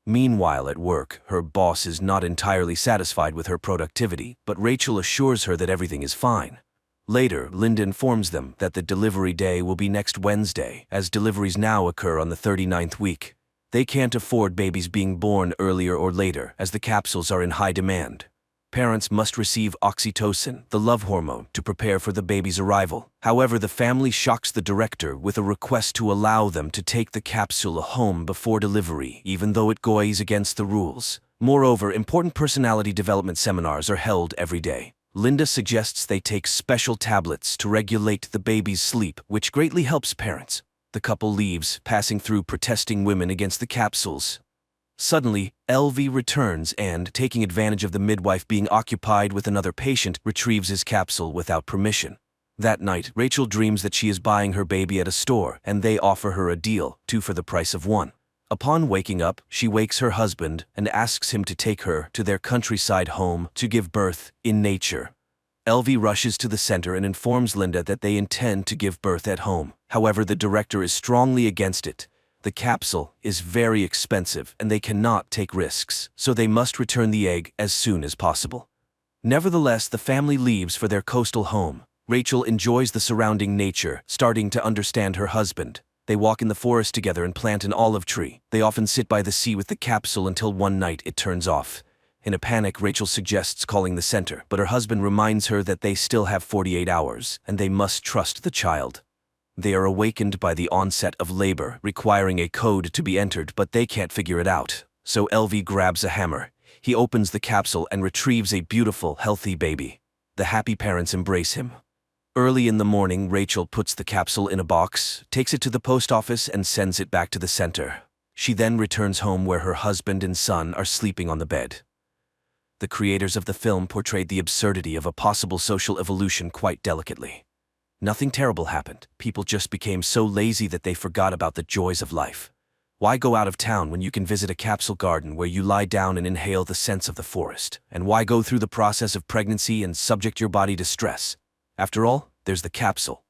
Meanwhile, at work, her boss is not entirely satisfied with her productivity, but Rachel assures her that everything is fine. Later, Linda informs them that the delivery day will be next Wednesday, as deliveries now occur on the 39th week. They can't afford babies being born earlier or later, as the capsules are in high demand. Parents must receive oxytocin, the love hormone, to prepare for the baby's arrival. However, the family shocks the director with a request to allow them to take the capsule home before delivery, even though it goes against the rules. Moreover, important personality development seminars are held every day. Linda suggests they take special tablets to regulate the baby's sleep, which greatly helps parents. The couple leaves, passing through protesting women against the capsules. Suddenly, Elvie returns and, taking advantage of the midwife being occupied with another patient, retrieves his capsule without permission. That night, Rachel dreams that she is buying her baby at a store, and they offer her a deal, 2 for the price of 1. Upon waking up, she wakes her husband and asks him to take her to their countryside home to give birth in nature. Elvie rushes to the center and informs Linda that they intend to give birth at home. However, the director is strongly against it. The capsule is very expensive and they cannot take risks, so they must return the egg as soon as possible. Nevertheless, the family leaves for their coastal home. Rachel enjoys the surrounding nature, starting to understand her husband. They walk in the forest together and plant an olive tree. They often sit by the sea with the capsule until one night it turns off. In a panic, Rachel suggests calling the center, but her husband reminds her that they still have 48 hours and they must trust the child. They are awakened by the onset of labor, requiring a code to be entered, but they can't figure it out. So Elvie grabs a hammer. He opens the capsule and retrieves a beautiful, healthy baby. The happy parents embrace him. Early in the morning, Rachel puts the capsule in a box, takes it to the post office, and sends it back to the center. She then returns home where her husband and son are sleeping on the bed. The creators of the film portrayed the absurdity of a possible social evolution quite delicately. Nothing terrible happened. People just became so lazy that they forgot about the joys of life. Why go out of town when you can visit a capsule garden where you lie down and inhale the scents of the forest? And why go through the process of pregnancy and subject your body to stress? After all, there's the capsule.